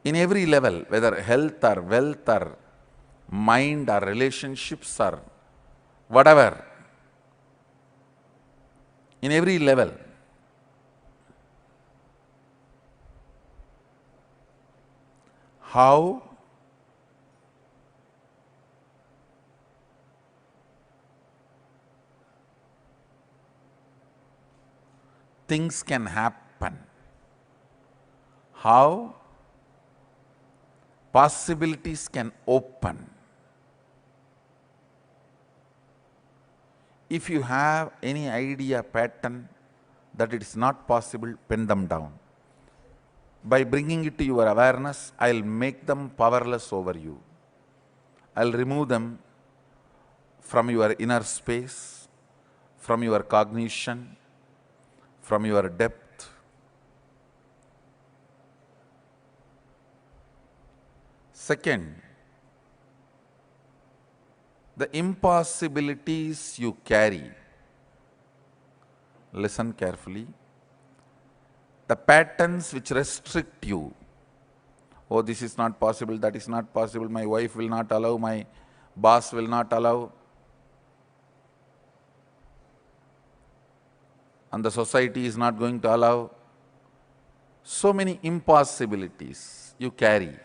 In every level, whether health or wealth or mind or relationships or whatever, in every level, how things can happen, how possibilities can open. If you have any idea, pattern that it is not possible, pen them down. By bringing it to your awareness, I'll make them powerless over you. I'll remove them from your inner space, from your cognition, from your depth. Second, the impossibilities you carry. Listen carefully. The patterns which restrict you. Oh, this is not possible, that is not possible, my wife will not allow, my boss will not allow, and the society is not going to allow. So many impossibilities you carry.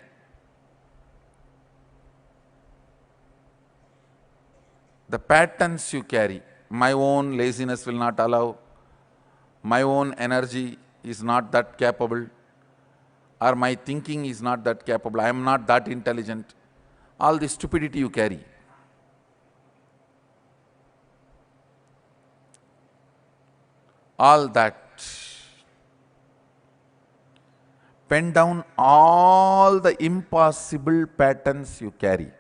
The patterns you carry. My own laziness will not allow, my own energy is not that capable, or my thinking is not that capable, I am not that intelligent. All the stupidity you carry. All that. Pen down all the impossible patterns you carry.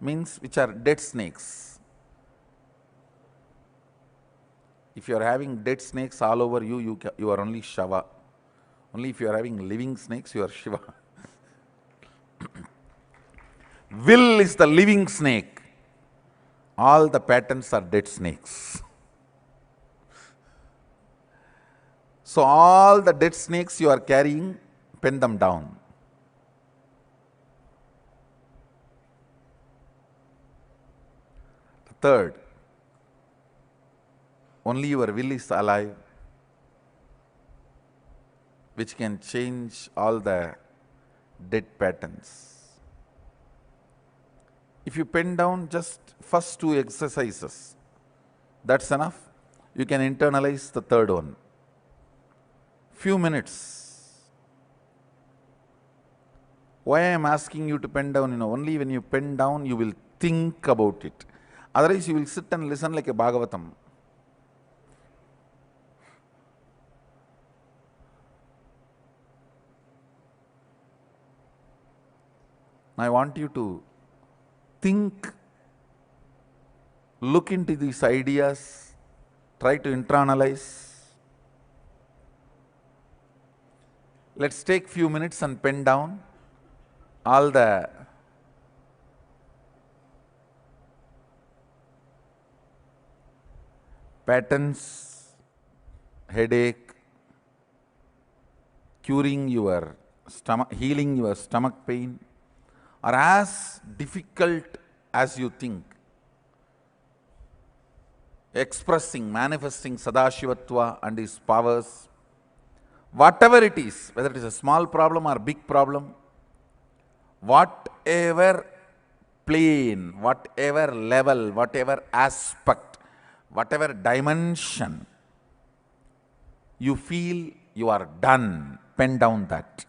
Means which are dead snakes. If you are having dead snakes all over you, you are only Shava. Only if you are having living snakes, you are Shiva. Will is the living snake. All the patterns are dead snakes. So all the dead snakes you are carrying, pen them down. Third, only your will is alive, which can change all the dead patterns. If you pen down just first two exercises, that's enough. You can internalize the third one. Few minutes. Why I am asking you to pen down? Only when you pen down, you will think about it. Otherwise, you will sit and listen like a Bhagavatam. I want you to think, look into these ideas, try to internalize. Let's take few minutes and pen down all the patterns, headache, curing your stomach, healing your stomach pain, are as difficult as you think. Expressing, manifesting Sadashivatva and his powers, Whatever it is, whether it is a small problem or big problem, whatever plane, whatever level, whatever aspect, whatever dimension you feel you are done, pen down that.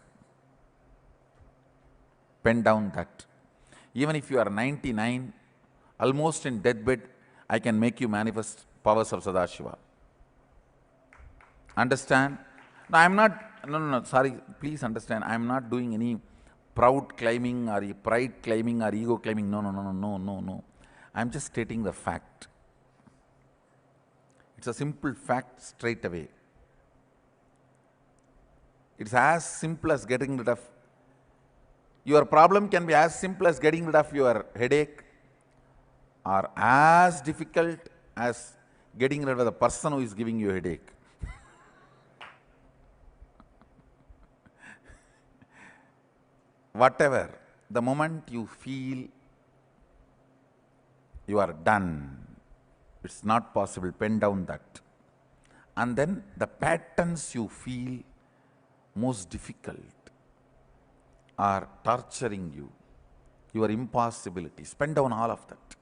Pen down that. Even if you are 99, almost in deathbed, I can make you manifest powers of Sadashiva. Understand? No, I'm not, no, sorry, please understand, I'm not doing any proud claiming or pride claiming or ego claiming. No. I'm just stating the fact. It's a simple fact straight away. It's as simple as getting rid of, your problem can be as simple as getting rid of your headache, or as difficult as getting rid of the person who is giving you a headache. Whatever, the moment you feel you are done, it's not possible, pen down that. And then the patterns you feel most difficult are torturing you, your impossibilities, pen down all of that.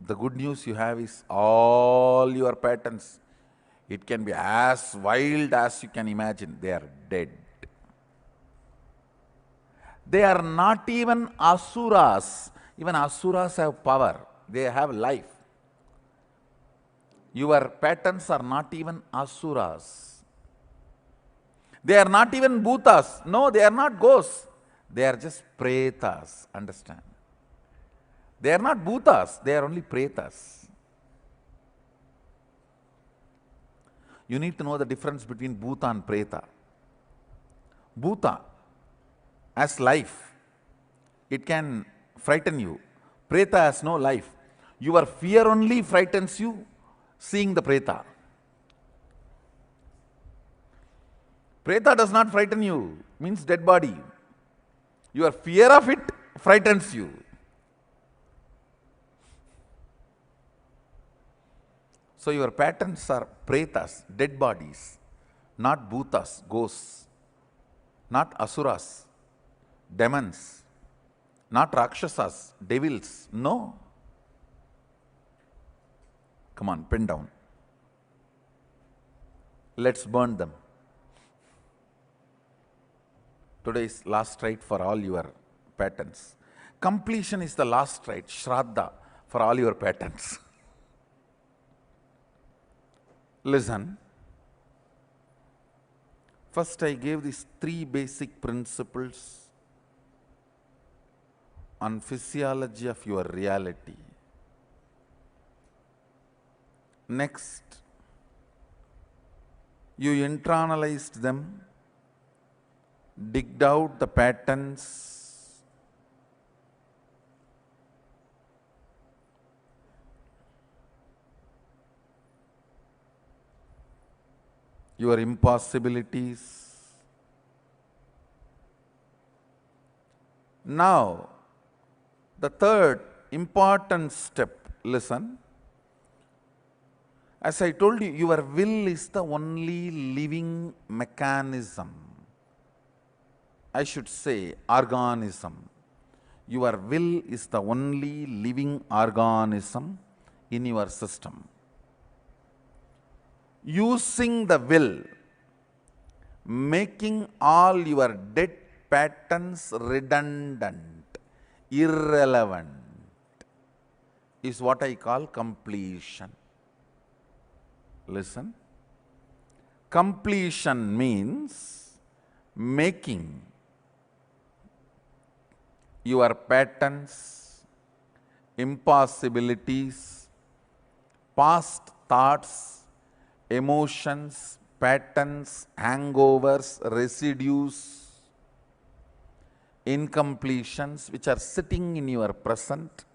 The good news you have is all your patterns, it can be as wild as you can imagine, they are dead. They are not even asuras. Even asuras have power, they have life. Your patterns are not even asuras. They are not even bhutas. No, they are not ghosts. They are just pretas. Understand? They are not bhutas, they are only pretas. You need to know the difference between bhuta and preta. Bhuta has life. It can frighten you. Preta has no life. Your fear only frightens you seeing the preta. Preta does not frighten you, means dead body. Your fear of it frightens you. So your patterns are pretas, dead bodies, not bhutas, ghosts, not asuras, demons, not rakshasas, devils. No. Come on, pen down. Let's burn them. Today is last rite for all your patterns. Completion is the last rite, Shraddha, for all your patterns. Listen. First, I gave these 3 basic principles on physiology of your reality. Next, you internalized them, digged out the patterns, your impossibilities. Now, the third important step, listen. As I told you, your will is the only living mechanism. I should say organism. Your will is the only living organism in your system. Using the will, making all your dead patterns redundant, irrelevant, is what I call completion. Listen. Completion means making your patterns, impossibilities, past thoughts, emotions, patterns, hangovers, residues, incompletions which are sitting in your present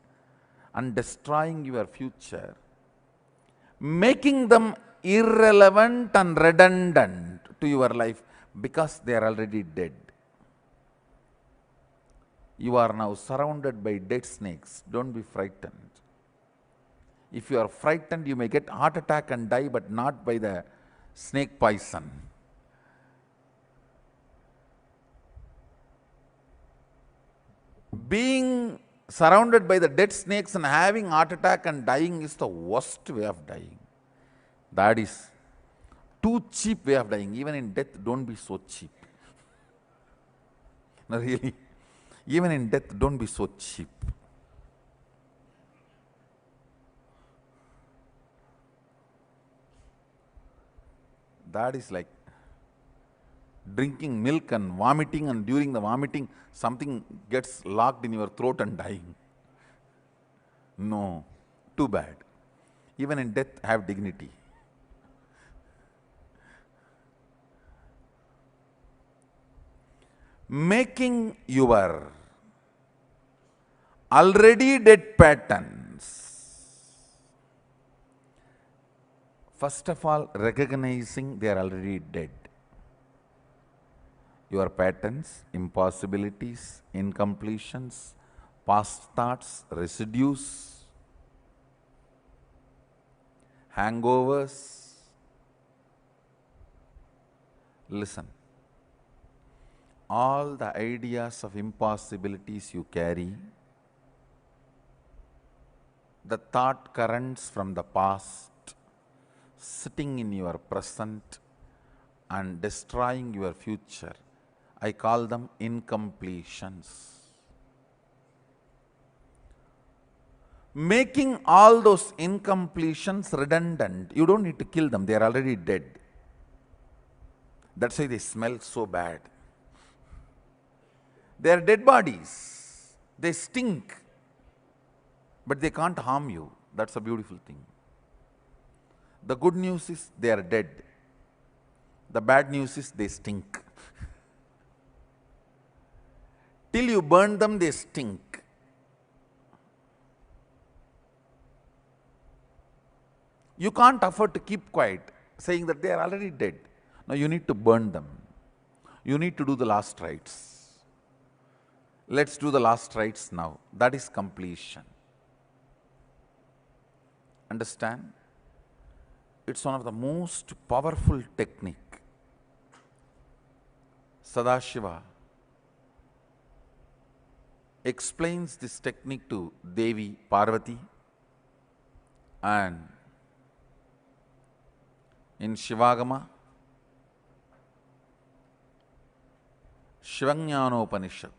and destroying your future, making them irrelevant and redundant to your life because they are already dead. You are now surrounded by dead snakes. Don't be frightened. If you are frightened, you may get heart attack and die, but not by the snake poison. Being surrounded by the dead snakes and having heart attack and dying is the worst way of dying. That is too cheap way of dying. Even in death, don't be so cheap. No, really. Even in death, don't be so cheap. That is like drinking milk and vomiting, and during the vomiting, something gets locked in your throat and dying. No, too bad. Even in death, have dignity. Making your already dead patterns. First of all, recognizing they are already dead. Your patterns, impossibilities, incompletions, past thoughts, residues, hangovers. Listen. All the ideas of impossibilities you carry, the thought currents from the past, sitting in your present and destroying your future, I call them incompletions. Making all those incompletions redundant, you don't need to kill them, they are already dead. That's why they smell so bad. They are dead bodies. They stink. But they can't harm you. That's a beautiful thing. The good news is they are dead. The bad news is they stink. Till you burn them, they stink. You can't afford to keep quiet, saying that they are already dead. No, you need to burn them. You need to do the last rites. Let's do the last rites now. That is completion. Understand? It's one of the most powerful technique. Sadashiva explains this technique to Devi Parvati, and in Shivagama, Shivajnanopanishad,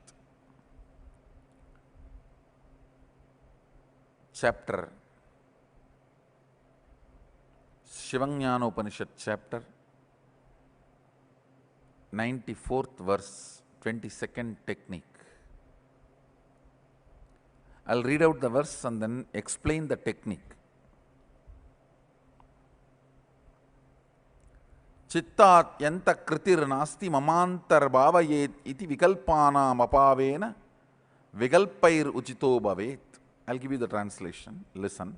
chapter, Shivajnanopanishad chapter, 94th verse, 22nd technique. I'll read out the verse and then explain the technique. Chittat yanta kritir nasti mamantar bhavayet iti vikalpanam apavena vikalpair uchito bhavet. I'll give you the translation. Listen.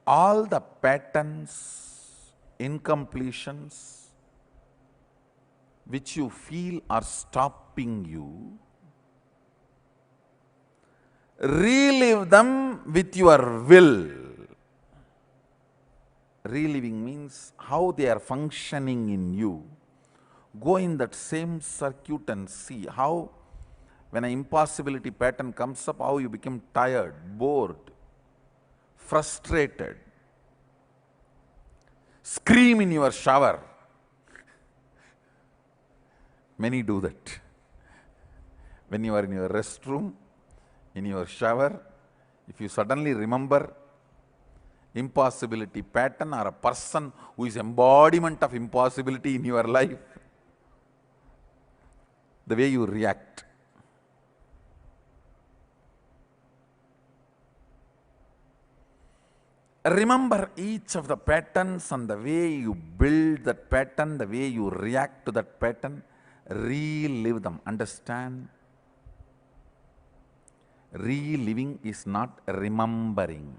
All the patterns, incompletions, which you feel are stopping you, relive them with your will. Reliving means how they are functioning in you. Go in that same circuit and see how, when an impossibility pattern comes up, how you become tired, bored, frustrated. Scream in your shower. Many do that. When you are in your restroom, in your shower, if you suddenly remember impossibility pattern or a person who is embodiment of impossibility in your life, the way you react. Remember each of the patterns and the way you build that pattern, the way you react to that pattern, relive them. Understand? Reliving is not remembering.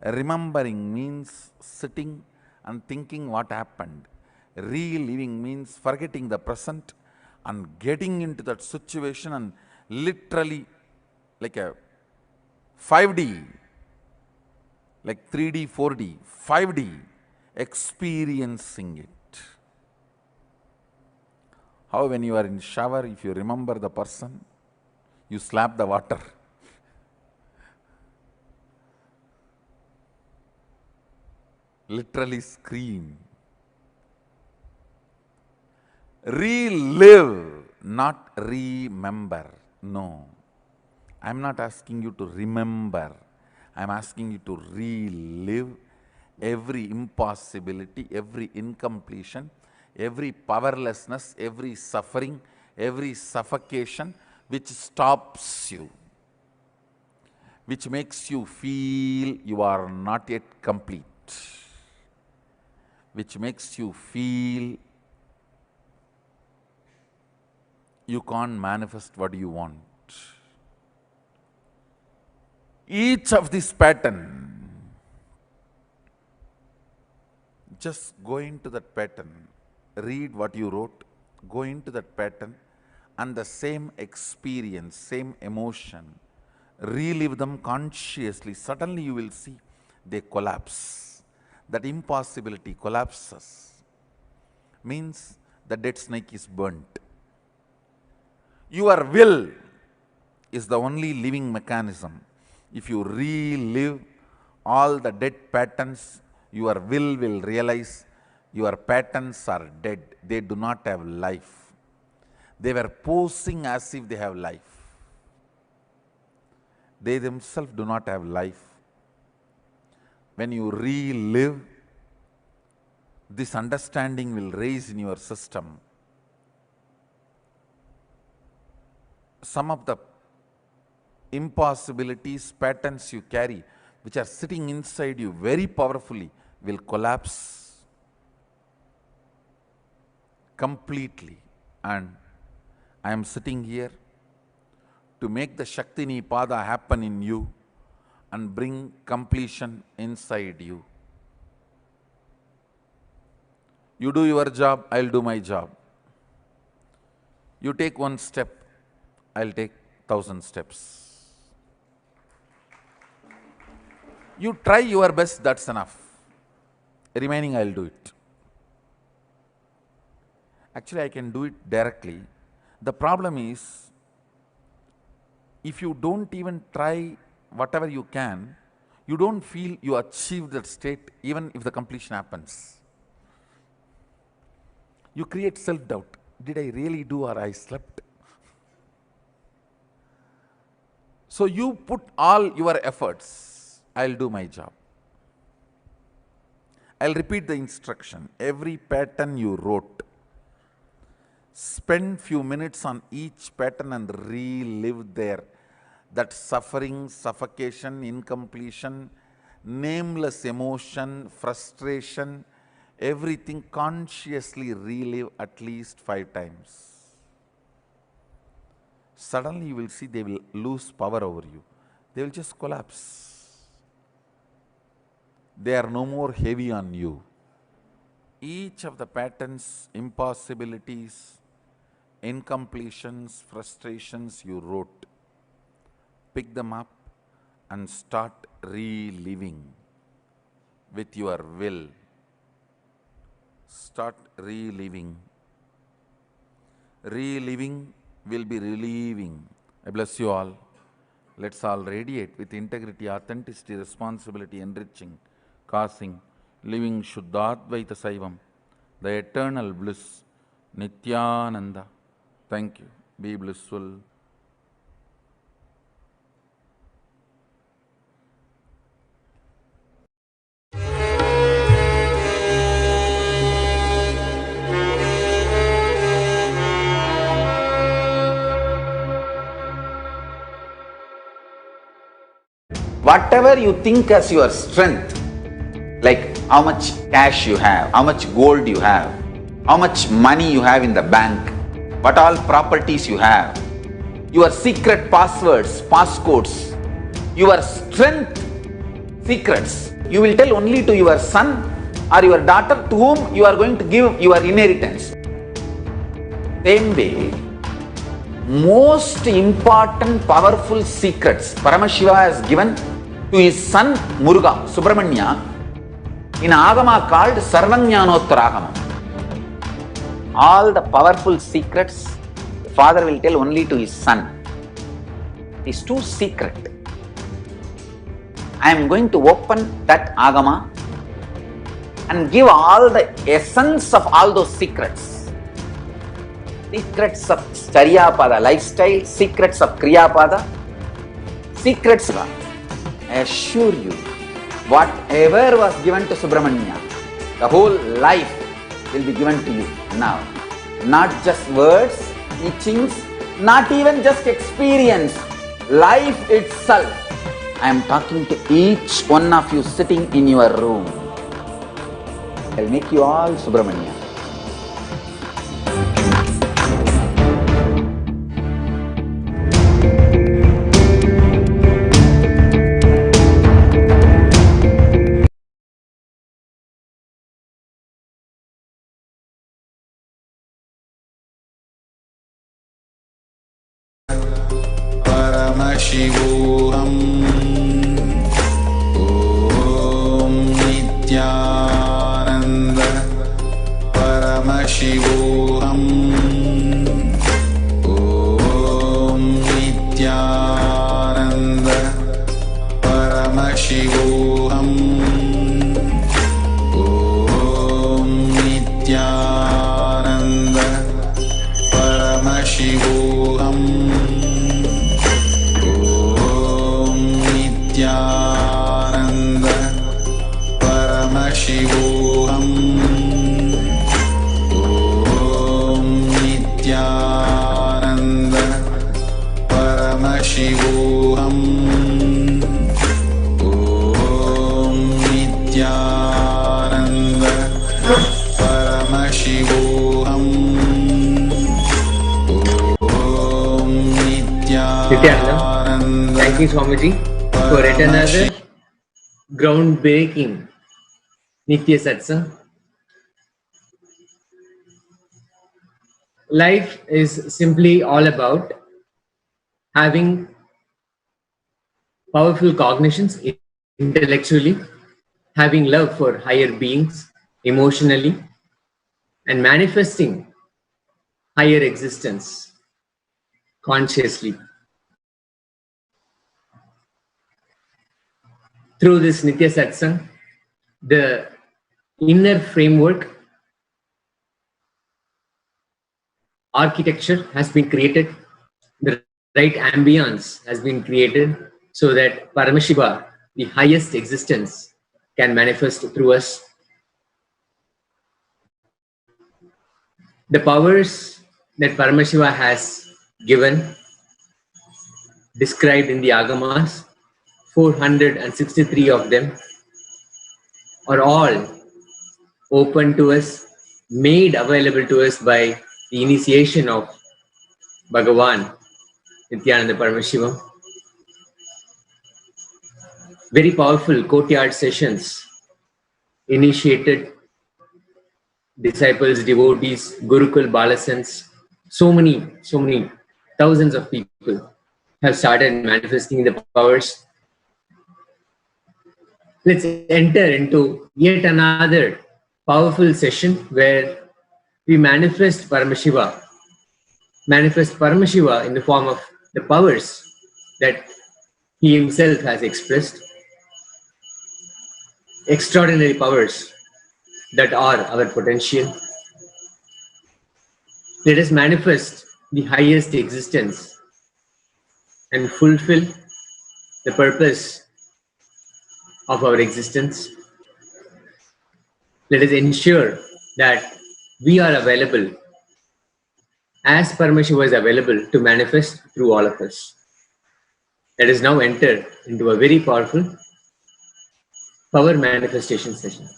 Remembering means sitting and thinking what happened. Reliving means forgetting the present and getting into that situation and literally like a 5D, like 3D, 4D, 5D, experiencing it. How when you are in shower, if you remember the person, you slap the water. Literally scream. Relive, not remember. No. I am not asking you to remember. I am asking you to relive every impossibility, every incompletion, every powerlessness, every suffering, every suffocation which stops you, which makes you feel you are not yet complete, which makes you feel you can't manifest what you want. Each of this pattern, just go into that pattern, read what you wrote, go into that pattern, and the same experience, same emotion, relive them consciously. Suddenly you will see they collapse. That impossibility collapses. Means the dead snake is burnt. Your will is the only living mechanism. If you relive all the dead patterns, your will realize your patterns are dead. They do not have life. They were posing as if they have life. They themselves do not have life. When you relive, this understanding will raise in your system. Some of the impossibilities, patterns you carry, which are sitting inside you very powerfully, will collapse completely. And I am sitting here to make the Shakti Nipada happen in you and bring completion inside you. You do your job, I'll do my job. You take one step, I'll take 1,000 steps. You try your best, that's enough. Remaining, I'll do it. Actually, I can do it directly. The problem is, if you don't even try whatever you can, you don't feel you achieved that state even if the completion happens. You create self-doubt. Did I really do or I slept? So you put all your efforts. I'll do my job. I'll repeat the instruction. Every pattern you wrote, spend few minutes on each pattern and relive there. That suffering, suffocation, incompletion, nameless emotion, frustration, everything consciously relive at least 5 times. Suddenly you will see they will lose power over you. They will just collapse. They are no more heavy on you. Each of the patterns, impossibilities, incompletions, frustrations you wrote, pick them up and start reliving with your will. Start reliving. Reliving will be relieving. I bless you all. Let's all radiate with integrity, authenticity, responsibility, enriching, causing, living Shuddhadvaita Saivam, the eternal bliss, Nithyananda. Thank you. Be blissful. Whatever you think as your strength, like how much cash you have, how much gold you have, how much money you have in the bank, what all properties you have, your secret passwords, passcodes, your strength secrets, you will tell only to your son or your daughter to whom you are going to give your inheritance. Same way, most important powerful secrets Paramashiva has given to his son Muruga, Subramanya, in Agama called Sarvajnanottaragama. All the powerful secrets the father will tell only to his son. It is too secret. I am going to open that Agama and give all the essence of all those secrets. Secrets of Charyapada lifestyle, secrets of Kriyapada, secrets of, I assure you, whatever was given to Subramanya, the whole life will be given to you now. Not just words, teachings, not even just experience, life itself. I am talking to each one of you sitting in your room. I will make you all Subramanya. Paramashivoham. Om Nithyananda Paramashivoham. Om Nithyananda Paramashivoham. Om Nithyananda Paramashivoham. Nithyananda Paramashivoham. Om Nithyananda Paramashivoham. Om Nithyananda Paramashivoham. Om Nithyananda, thank you Swamiji for yet another groundbreaking Nithya Satsang. Life is simply all about having powerful cognitions intellectually, having love for higher beings emotionally, and manifesting higher existence consciously. Through this Nithya Satsang, the inner framework, architecture has been created, the right ambience has been created so that Paramashiva, the highest existence, can manifest through us. The powers that Paramashiva has given, described in the Agamas, 463 of them, are all open to us, made available to us by the initiation of Bhagavan, Nithyananda Paramashivam. Very powerful courtyard sessions initiated disciples, devotees, Gurukul, Balasans, so many thousands of people have started manifesting the powers. Let's enter into yet another powerful session where we manifest Paramashiva in the form of the powers that he himself has expressed. Extraordinary powers that are our potential. Let us manifest the highest existence and fulfill the purpose of our existence. Let us ensure that we are available as Paramashiva is available to manifest through all of us. Let us now enter into a very powerful power manifestation session.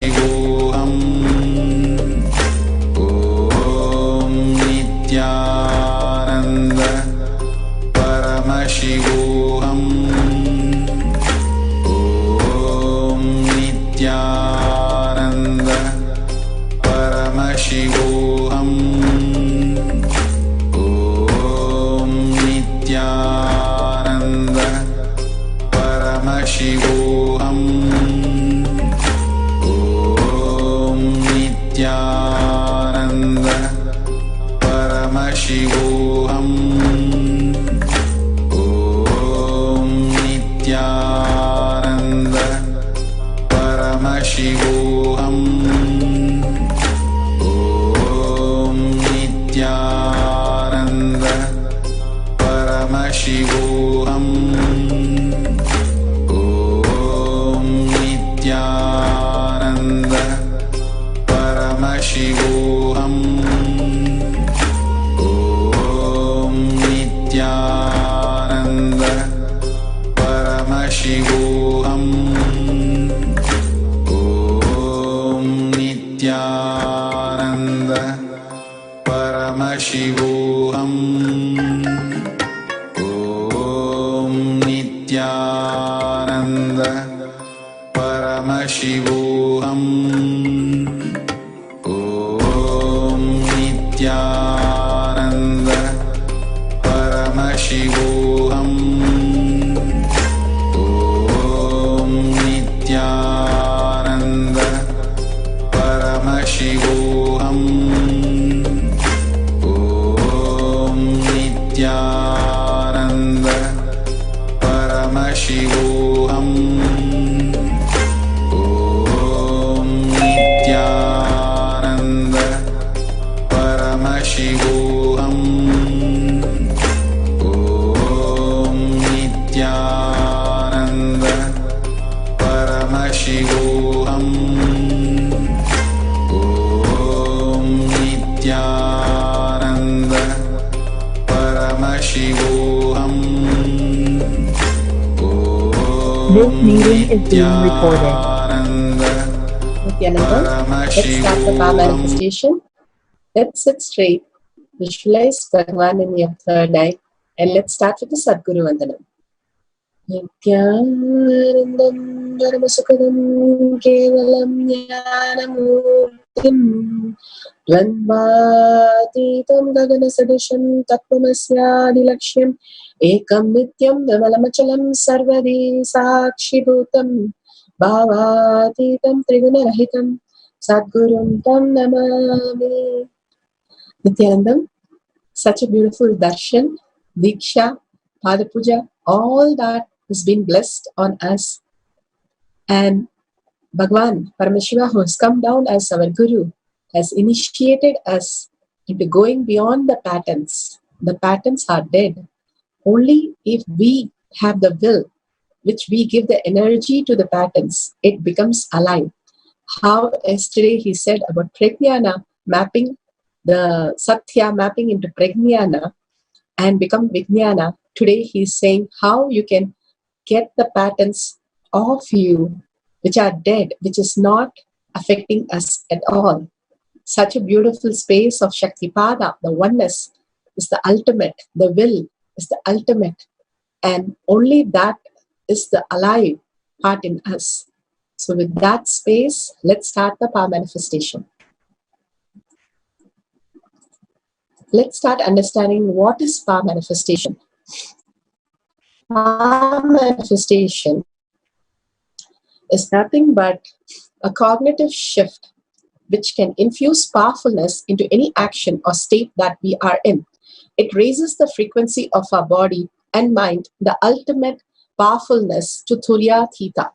Paramashivoham. Paramashivoham. Om Nithyananda Paramashivoham. Om Nithyananda Paramashivoham. Om Nithyananda Paramashivoham. Om Nithyananda Paramashivoham. Om Nithyananda Paramashivoham. Om Nithyananda Paramashivoham. Om Nithyananda Paramashivoham. Om Nithyananda Paramashivoham. Om Nithyananda Paramashivoham. Om Nithyananda Paramashivoham. Om Nithyananda Paramashivoham. Om Nithyananda Paramashivoham. Om Nithyananda Paramashivoham. Om Nithyananda Paramashivoham. Om Nithyananda Paramashivoham. This meeting is being recorded. Nithyananda, let's start the power manifestation. Let's sit straight, visualize Bhagavan in your third eye, and let's start with the Sadguru Vandanam. Nithyanandam Paramasukadam Kevalam Jnanamurtim Dvandvatitam Gaganasadisham Tattvamasyaadilakshyam Ekam Nityam Vimalamachalam Sarvadi Sakshibhutam Bhavatitam Trigunarahitam Sadgurum Tam Namami. Nithyanandam, such a beautiful darshan, diksha, pada puja, all that has been blessed on us. And Bhagavan, Paramashiva, who has come down as our Guru, has initiated us into going beyond the patterns. The patterns are dead. Only if we have the will, which we give the energy to the patterns, it becomes alive. How yesterday he said about Prajnana mapping, the Satya mapping into Prajnana and become Vijnana. Today he is saying how you can get the patterns of you which are dead, which is not affecting us at all. Such a beautiful space of Shaktipada, the oneness is the ultimate, the will is the ultimate, and only that is the alive part in us. So with that space, let's start the power manifestation. Let's start understanding what is power manifestation. Power manifestation is nothing but a cognitive shift which can infuse powerfulness into any action or state that we are in. It raises the frequency of our body and mind, the ultimate powerfulness to Tulya Theta.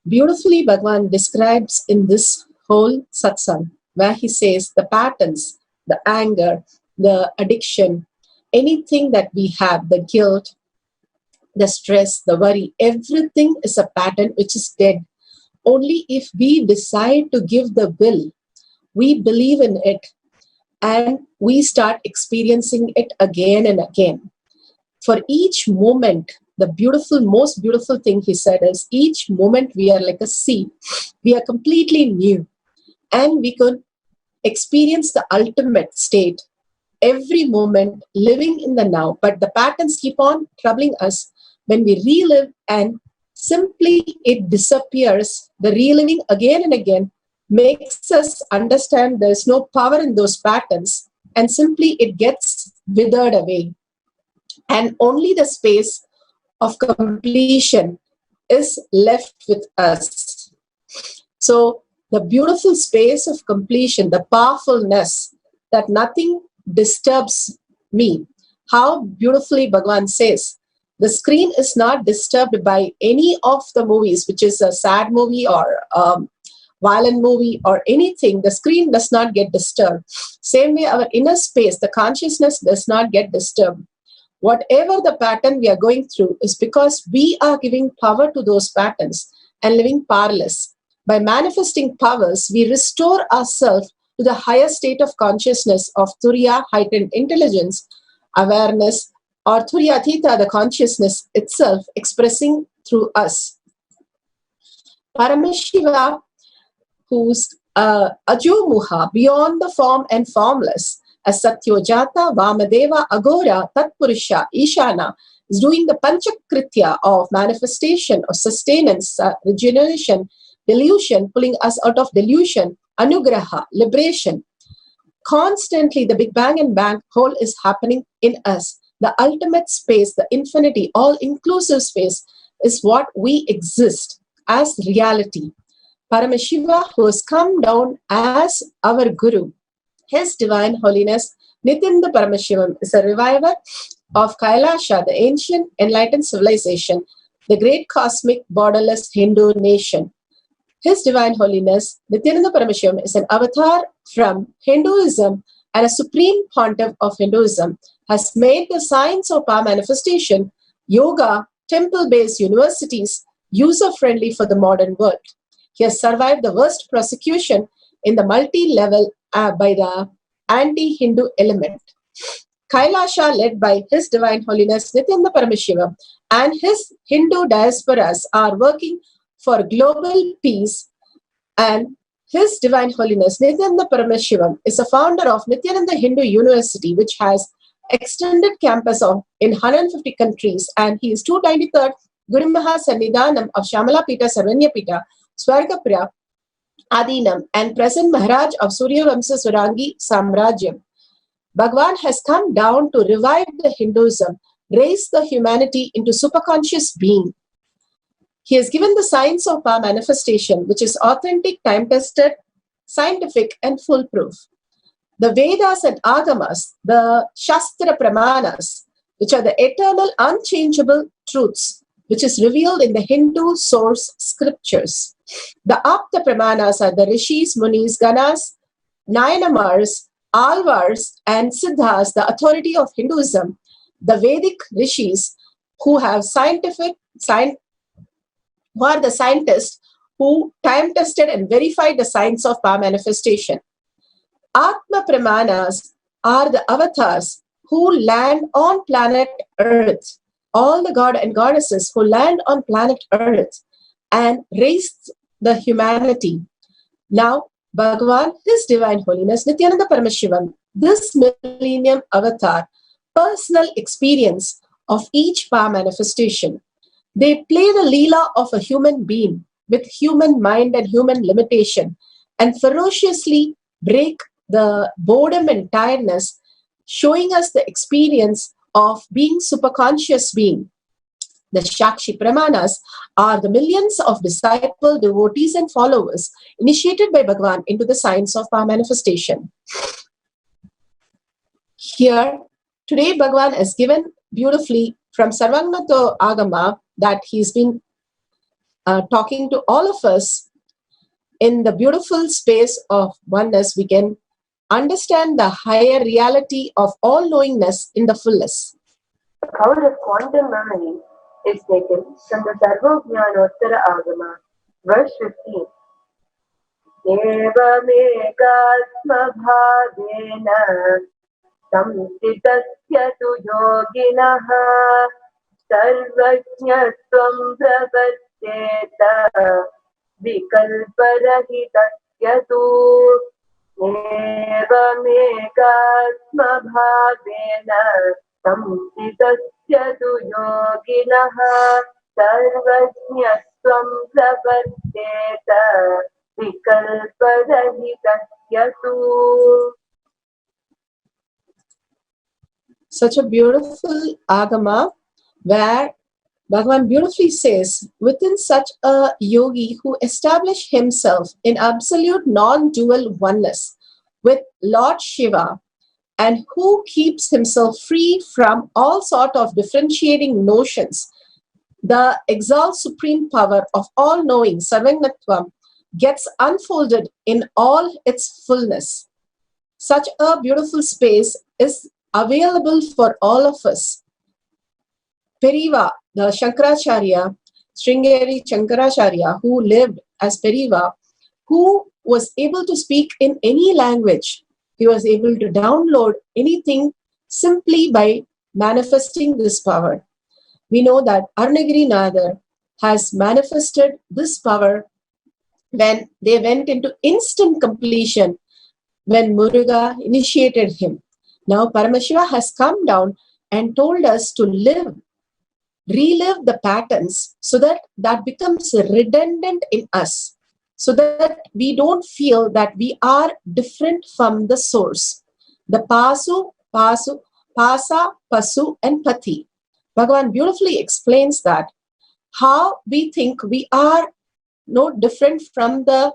Beautifully, Bhagavan describes in this whole satsang, where he says the patterns, the anger, the addiction, anything that we have, the guilt, the stress, the worry, everything is a pattern which is dead. Only if we decide to give the will, we believe in it, and we start experiencing it again and again. For each moment, the beautiful, most beautiful thing he said is, each moment we are like a seed. We are completely new, and we could experience the ultimate state every moment, living in the now. But the patterns keep on troubling us when we relive, and simply it disappears. The reliving again and again makes us understand there's no power in those patterns, and simply it gets withered away. And only the space of completion is left with us. So the beautiful space of completion, the powerfulness that nothing disturbs me. How beautifully Bhagavan says, the screen is not disturbed by any of the movies, which is a sad movie or violent movie or anything. The screen does not get disturbed. Same way, our inner space, the consciousness does not get disturbed. Whatever the pattern we are going through is because we are giving power to those patterns and living powerless. By manifesting powers, we restore ourselves to the higher state of consciousness of Turiya, heightened intelligence, awareness, or Turiyatita, the consciousness itself expressing through us. Paramashiva, who's Ajomuha, beyond the form and formless, as Satyojata, Vamadeva, Agora, Tatpurusha, Ishana, is doing the Panchakritya of manifestation, of sustenance, regeneration, delusion, pulling us out of delusion, Anugraha, liberation. Constantly, the Big Bang and Bang whole is happening in us. The ultimate space, the infinity, all-inclusive space is what we exist as reality. Paramashiva, who has come down as our Guru, His Divine Holiness Nithyananda Paramashivam, is a reviver of Kailasha, the ancient enlightened civilization, the great cosmic borderless Hindu nation. His Divine Holiness Nithyananda Paramashivam is an avatar from Hinduism and a supreme pontiff of Hinduism, has made the science of power manifestation, yoga, temple-based universities user-friendly for the modern world. He has survived the worst persecution in the multi-level by the anti-Hindu element. Kailasha, led by His Divine Holiness Nithyananda Paramashivam, and his Hindu diasporas are working for global peace, and His Divine Holiness Nithyananda Paramashivam is a founder of Nithyananda Hindu University, which has extended campus in 150 countries, and he is 293rd Guru Maha Sannidhanam of Shamala Pita, Sarvanya Pita, Swargapura, Adinam, and present Maharaj of Surya Vamsa Surangi Samrajyam. Bhagavan has come down to revive the Hinduism, raise the humanity into superconscious being. He has given the science of power manifestation, which is authentic, time-tested, scientific, and foolproof. The Vedas and Agamas, the Shastra Pramanas, which are the eternal, unchangeable truths, which is revealed in the Hindu source scriptures. The Apta Pramanas are the Rishis, Munis, Ganas, Nayanamars, Alvars, and Siddhas, the authority of Hinduism. The Vedic Rishis, who are the scientists who time-tested and verified the science of power manifestation. Atma Pramanas are the avatars who land on planet Earth, all the god and goddesses who land on planet Earth and raise the humanity. Now, Bhagavan, His Divine Holiness Nithyananda Paramashivam, this millennium avatar, personal experience of each power manifestation. They play the Leela of a human being with human mind and human limitation, and ferociously break the boredom and tiredness, showing us the experience of being superconscious being. The Shakshi Pramanas are the millions of disciple, devotees, and followers initiated by Bhagavan into the science of power manifestation. Here, today Bhagavan has given beautifully from Sarvagnato Agama that he's been talking to all of us in the beautiful space of oneness. We can understand the higher reality of all-knowingness in the fullness. The power of quantum memory is taken from the Sarvajnanottara Agama, verse 15. Evamegatma bhavena samsitasya tu yoginaha sarvajñatvam pravatyeta vikalparahitasya tu. एवमेकात्मभावेन संस्थितस्य तु योगिनः सर्वज्ञस्त्वं प्रवर्तेत विकल्परहितस्य तु. Such a beautiful agama where Bhagavan beautifully says, within such a yogi who established himself in absolute non-dual oneness with Lord Shiva and who keeps himself free from all sort of differentiating notions, the exalt supreme power of all-knowing Sarvangatvam gets unfolded in all its fullness. Such a beautiful space is available for all of us. Periva, the Shankaracharya, Sringeri Shankaracharya, who lived as Periva, who was able to speak in any language. He was able to download anything simply by manifesting this power. We know that Arunagiri Nadar has manifested this power when they went into instant completion when Muruga initiated him. Now Paramashiva has come down and told us to relive the patterns so that that becomes redundant in us, so that we don't feel that we are different from the source. The Pasa, Pasu and Pati. Bhagavan beautifully explains that how we think we are no different from the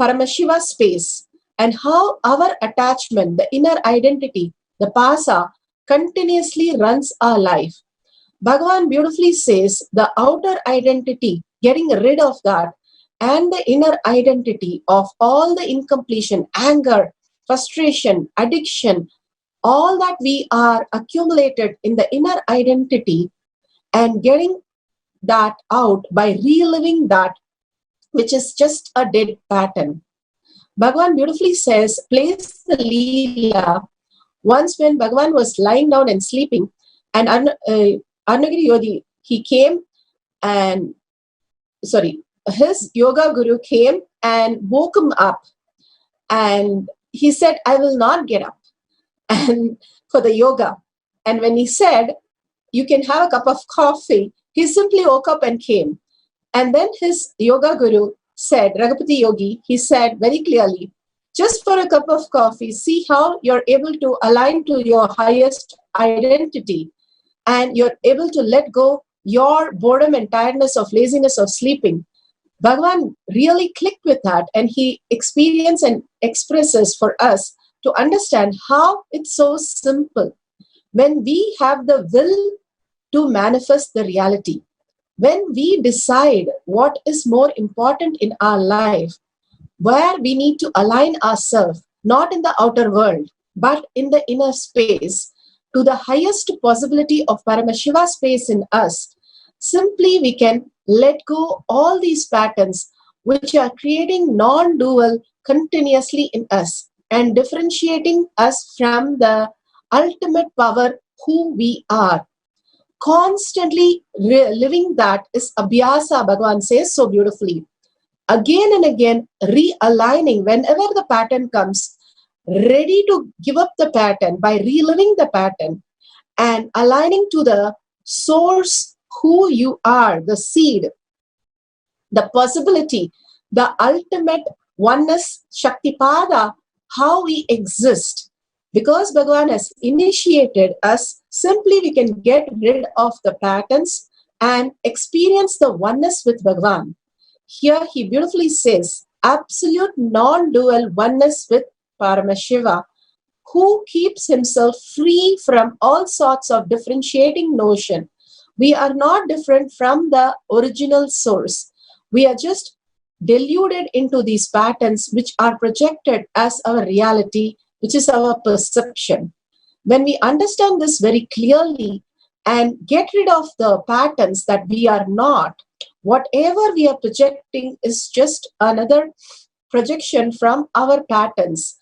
Paramashiva space and how our attachment, the inner identity, the Pasa, continuously runs our life. Bhagavan beautifully says the outer identity, getting rid of that, and the inner identity of all the incompletion, anger, frustration, addiction, all that we are accumulated in the inner identity, and getting that out by reliving that which is just a dead pattern. Bhagavan beautifully says, place the Leela. Once when Bhagavan was lying down and sleeping, and Arunagiri Yogi, he came and, his yoga guru came and woke him up. And he said, I will not get up and for the yoga. And when he said, you can have a cup of coffee, he simply woke up and came. And then his yoga guru said, Ragupati Yogi, he said very clearly, just for a cup of coffee, see how you're able to align to your highest identity and you're able to let go your boredom and tiredness of laziness of sleeping. Bhagavan really clicked with that, and he experiences and expresses for us to understand how it's so simple. When we have the will to manifest the reality, when we decide what is more important in our life, where we need to align ourselves, not in the outer world, but in the inner space, to the highest possibility of Paramashiva space in us, simply we can let go all these patterns which are creating non-dual continuously in us and differentiating us from the ultimate power who we are. Constantly living that is abhyasa, Bhagavan says so beautifully. Again and again, realigning whenever the pattern comes, ready to give up the pattern by reliving the pattern and aligning to the source, who you are, the seed, the possibility, the ultimate oneness, Shaktipada, how we exist. Because Bhagavan has initiated us, simply we can get rid of the patterns and experience the oneness with Bhagavan. Here he beautifully says, absolute non-dual oneness with Paramashiva, who keeps himself free from all sorts of differentiating notion. We are not different from the original source. We are just deluded into these patterns which are projected as our reality, which is our perception. When we understand this very clearly and get rid of the patterns that we are not, whatever we are projecting is just another projection from our patterns.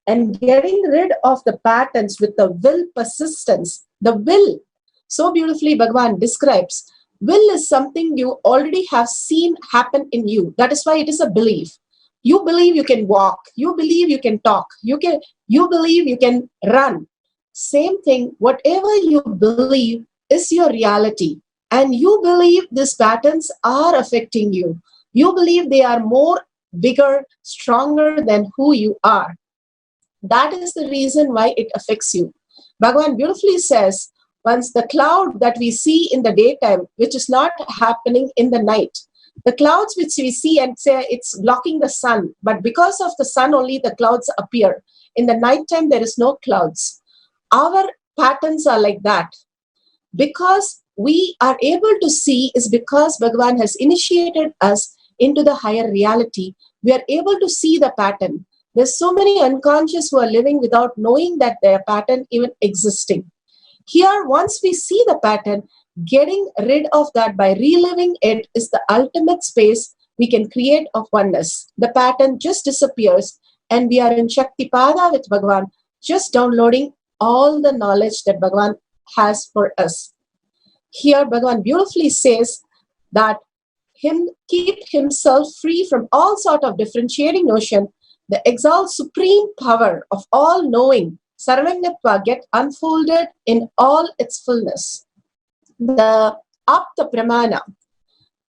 And getting rid of the patterns with the will persistence, the will, so beautifully Bhagavan describes, will is something you already have seen happen in you. That is why it is a belief. You believe you can walk. You believe you can talk. You believe you can run. Same thing, whatever you believe is your reality. And you believe these patterns are affecting you. You believe they are more bigger, stronger than who you are. That is the reason why it affects you. Bhagavan beautifully says, once the cloud that we see in the daytime, which is not happening in the night, the clouds which we see and say it's blocking the sun, but because of the sun only the clouds appear. In the nighttime there is no clouds. Our patterns are like that. Because we are able to see is because Bhagavan has initiated us into the higher reality. We are able to see the pattern. There's so many unconscious who are living without knowing that their pattern even existing. Here, once we see the pattern, getting rid of that by reliving it is the ultimate space we can create of oneness. The pattern just disappears and we are in Shaktipada with Bhagavan, just downloading all the knowledge that Bhagavan has for us. Here, Bhagavan beautifully says that keep himself free from all sort of differentiating notion, the exalt supreme power of all knowing, Sarvangatva, get unfolded in all its fullness. The Apta Pramana.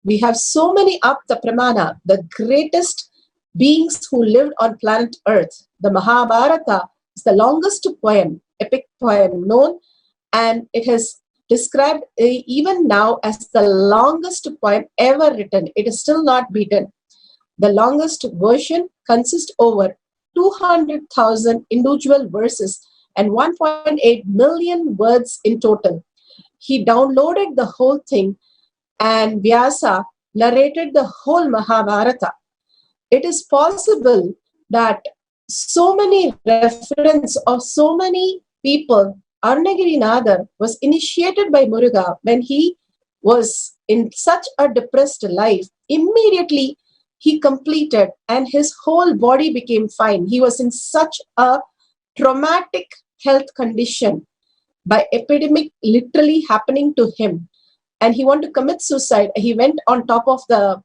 We have so many Apta Pramana, the greatest beings who lived on planet Earth. The Mahabharata is the longest poem, epic poem known, and it is described even now as the longest poem ever written. It is still not beaten. The longest version consists over 200,000 individual verses and 1.8 million words in total. He downloaded the whole thing and Vyasa narrated the whole Mahabharata. It is possible that so many reference of so many people, Arunagiri Nadar was initiated by Muruga when he was in such a depressed life. Immediately he completed and his whole body became fine. He was in such a traumatic health condition by epidemic literally happening to him. And he wanted to commit suicide. He went on top of the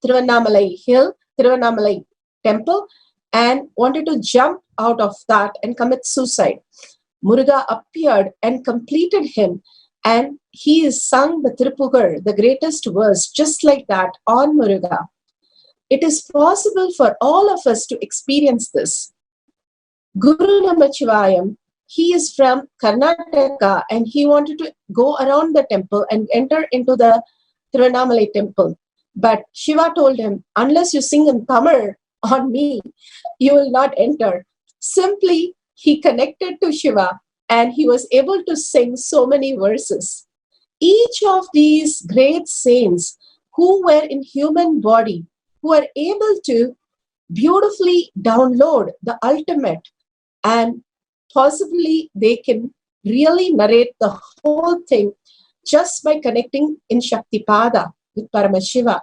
Tiruvannamalai hill, Tiruvannamalai temple, and wanted to jump out of that and commit suicide. Muruga appeared and completed him, and he is sung the Tirupugar, the greatest verse, just like that on Muruga. It is possible for all of us to experience this. Guru Namachivayam, he is from Karnataka and he wanted to go around the temple and enter into the Tiruvannamalai temple. But Shiva told him, unless you sing in Tamil on me, you will not enter. Simply, he connected to Shiva and he was able to sing so many verses. Each of these great saints who were in human body, who are able to beautifully download the ultimate, and possibly they can really narrate the whole thing just by connecting in Shaktipada with Paramashiva.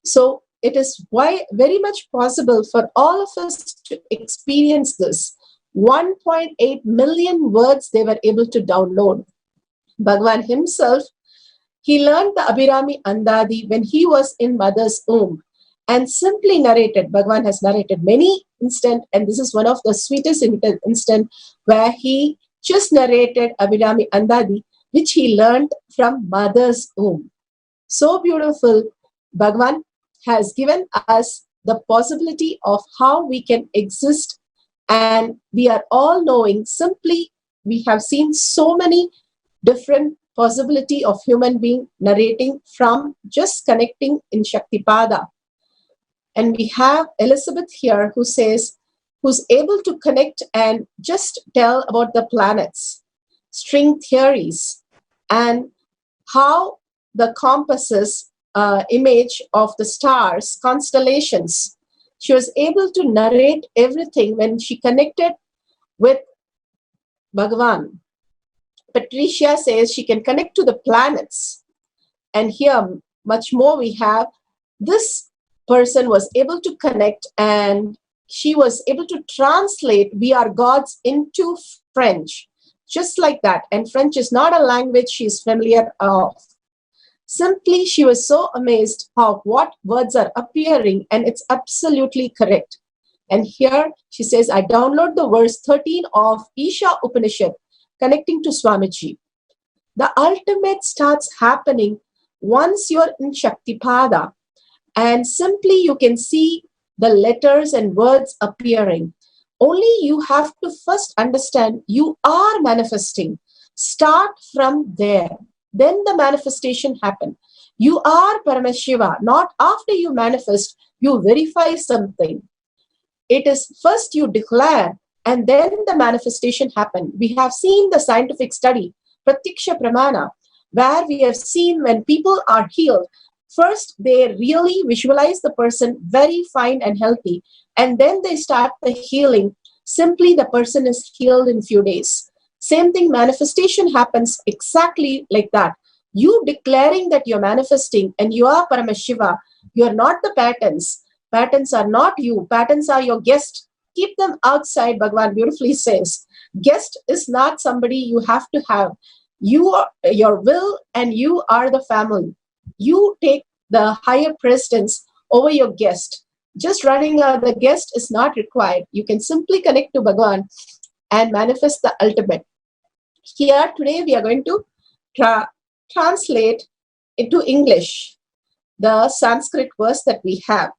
So it is very much possible for all of us to experience this. 1.8 million words they were able to download. Bhagavan himself, he learned the Abhirami Andadi when he was in mother's womb and simply narrated. Bhagavan has narrated many instances, and this is one of the sweetest instances where he just narrated Abhirami Andadi, which he learned from mother's womb. So beautiful. Bhagavan has given us the possibility of how we can exist, and we are all knowing. Simply, we have seen so many different possibility of human being narrating from just connecting in Shaktipada. And we have Elizabeth here who's able to connect and just tell about the planets, string theories, and how the compasses image of the stars, constellations. She was able to narrate everything when she connected with Bhagavan. Patricia says she can connect to the planets. And here, much more we have. This person was able to connect and she was able to translate "We are gods" into French, just like that. And French is not a language she's familiar of. Simply, she was so amazed of what words are appearing, and it's absolutely correct. And here she says, I download the verse 13 of Isha Upanishad connecting to Swamiji. The ultimate starts happening once you're in Shaktipada, and simply you can see the letters and words appearing. Only you have to first understand you are manifesting. Start from there. Then the manifestation happen. You are Paramashiva. Not after you manifest, you verify something. It is first you declare and then the manifestation happen. We have seen the scientific study, Pratyaksha Pramana, where we have seen when people are healed, first they really visualize the person very fine and healthy, and then they start the healing. Simply the person is healed in few days. Same thing, manifestation happens exactly like that. You declaring that you're manifesting and you are Paramashiva, you're not the patterns. Patterns are not you. Patterns are your guest. Keep them outside, Bhagavan beautifully says. Guest is not somebody you have to have. You are your will and you are the family. You take the higher precedence over your guest. Just running out the guest is not required. You can simply connect to Bhagavan and manifest the ultimate. Here today we are going to translate into English the Sanskrit verse that we have.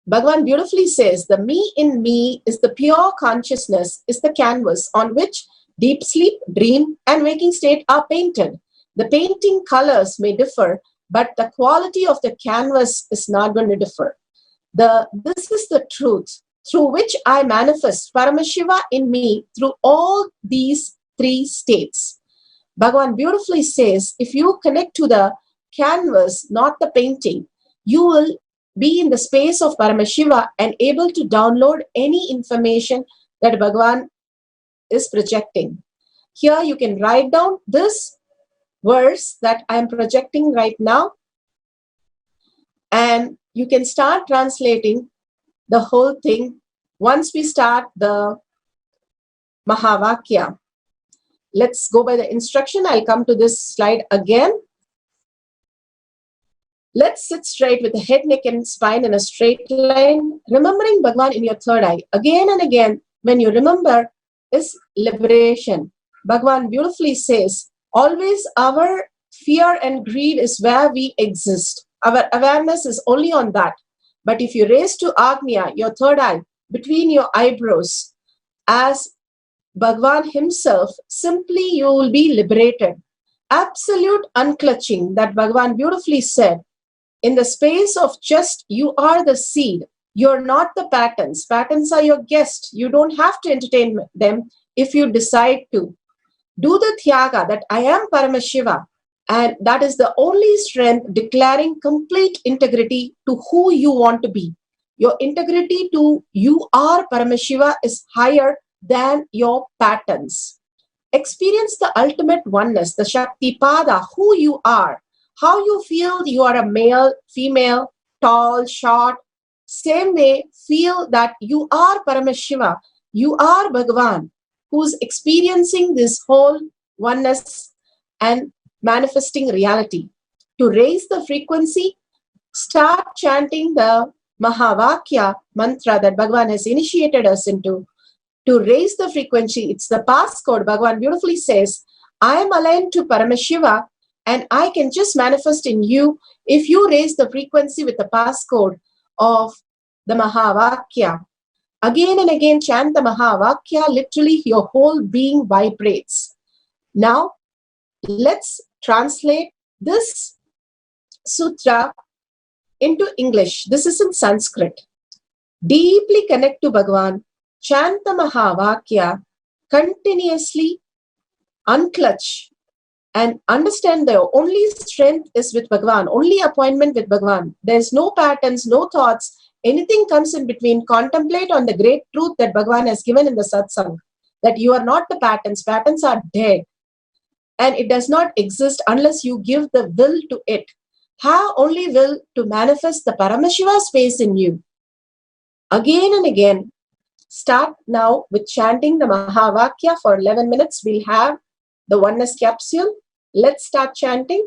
Bhagavan beautifully says, the me in me is the pure consciousness, is the canvas on which deep sleep, dream, and waking state are painted. The painting colors may differ, but the quality of the canvas is not going to differ. This is the truth through which I manifest Paramashiva in me through all these three states. Bhagavan beautifully says, if you connect to the canvas, not the painting, you will be in the space of Paramashiva and able to download any information that Bhagavan is projecting. Here you can write down this verse that I am projecting right now, and you can start translating the whole thing once we start the Mahavakya. Let's go by the instruction. I'll come to this slide again. Let's sit straight with the head, neck, and spine in a straight line, remembering Bhagavan in your third eye. Again and again, when you remember, is liberation. Bhagavan beautifully says, always our fear and greed is where we exist. Our awareness is only on that. But if you raise to Agnya, your third eye, between your eyebrows, as Bhagavan himself, simply you will be liberated. Absolute unclutching that Bhagavan beautifully said. In the space of just you are the seed. You're not the patterns. Patterns are your guest. You don't have to entertain them if you decide to. Do the Tyaga that I am Paramashiva, and that is the only strength, declaring complete integrity to who you want to be. Your integrity to you are Paramashiva is higher than your patterns. Experience the ultimate oneness, the Shaktipada, who you are. How you feel you are a male, female, tall, short. Same way, feel that you are Paramashiva. You are Bhagavan, who's experiencing this whole oneness and manifesting reality. To raise the frequency, start chanting the Mahavakya mantra that Bhagavan has initiated us into. To raise the frequency, it's the passcode. Bhagavan beautifully says, I am aligned to Paramashiva and I can just manifest in you if you raise the frequency with the passcode of the Mahavakya. Again and again chant the Mahavakya, literally your whole being vibrates. Now, let's translate this sutra into English. This is in Sanskrit. Deeply connect to Bhagavan, chant the Mahavakya, continuously unclutch, and understand the only strength is with Bhagavan, only appointment with Bhagavan. There's no patterns, no thoughts, anything comes in between. Contemplate on the great truth that Bhagavan has given in the Satsang, that you are not the patterns. Patterns are dead. And it does not exist unless you give the will to it. Have only will to manifest the Paramashiva space in you. Again and again, start now with chanting the Mahavakya for 11 minutes. We'll have the oneness capsule. Let's start chanting.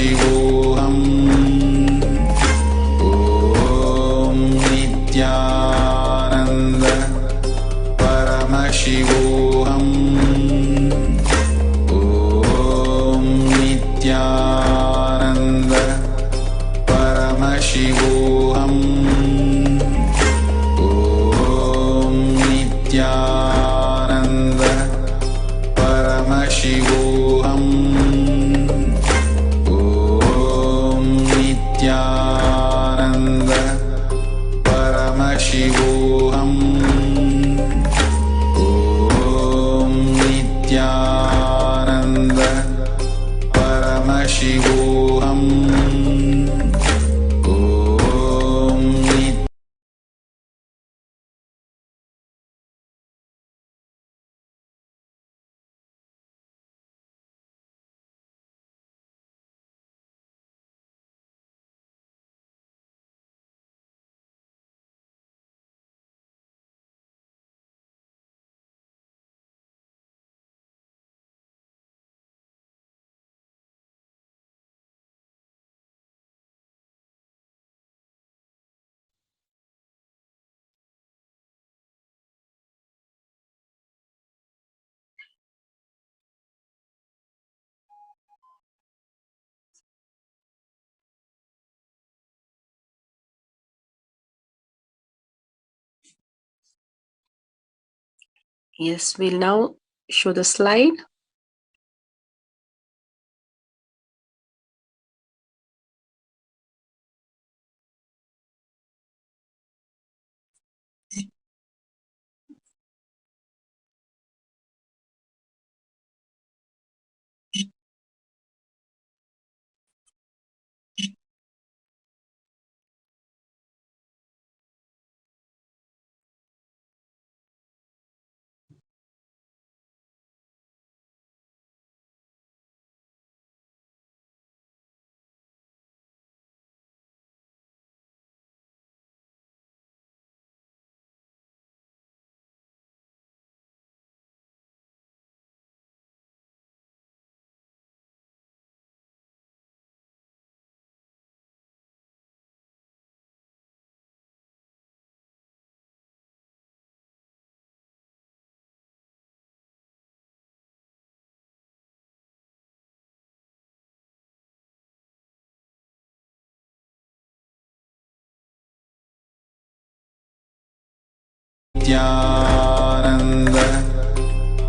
Paramashivoham. Om Nithyananda Paramashivoham. Om Nithyananda Paramashivoham. Om Nithyananda Paramashivoham. Om Nithyananda Paramashivoham. Om Nithyananda Paramashivoham. Om Nithyananda. Yes, we'll now show the slide. Nithyananda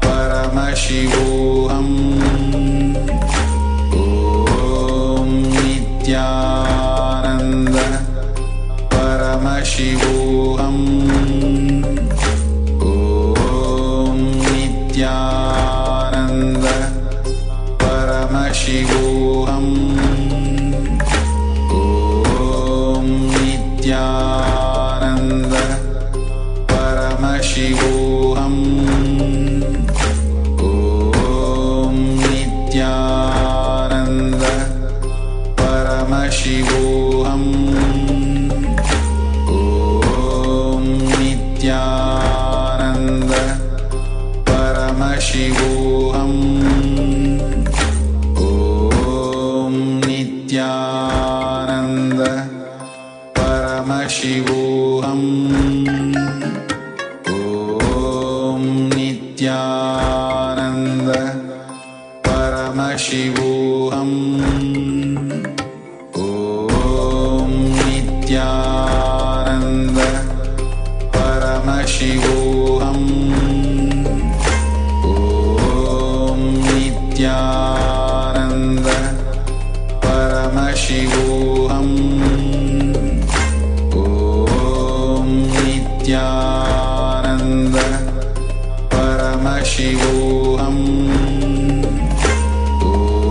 Paramashivoham. Om Nithyananda Paramashivoham. Om Nithyananda Paramashivoham. Om Nithyananda Paramashivoham. Om Nithyananda Paramashivoham. Om Nithyananda Paramashivoham. Om Nithyananda Paramashivoham. Om Nithyananda Paramashivoham. Om Nithyananda Paramashivoham. Om Nithyananda Paramashivoham. Om Nithyananda Paramashivoham.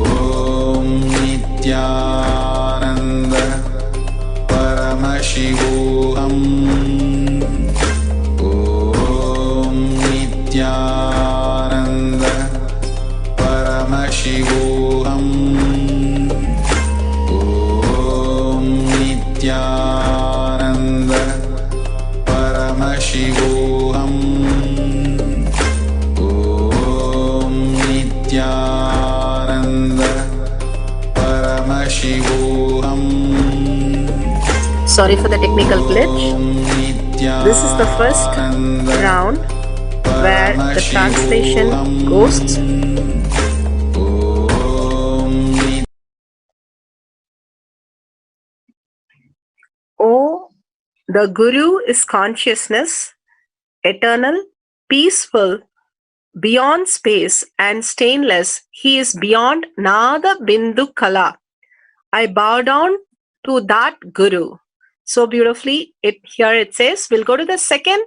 Om Nithyananda Paramashivoham. Om Nithyananda Paramashivoham. Om Nithyananda Paramashivoham. Om Nithyananda Paramashivoham. Sorry for the technical glitch. This is the first round where the translation goes. Oh, the Guru is consciousness, eternal, peaceful, beyond space and stainless. He is beyond Nada Bindu Kala. I bow down to that Guru. So beautifully, here it says, we'll go to the second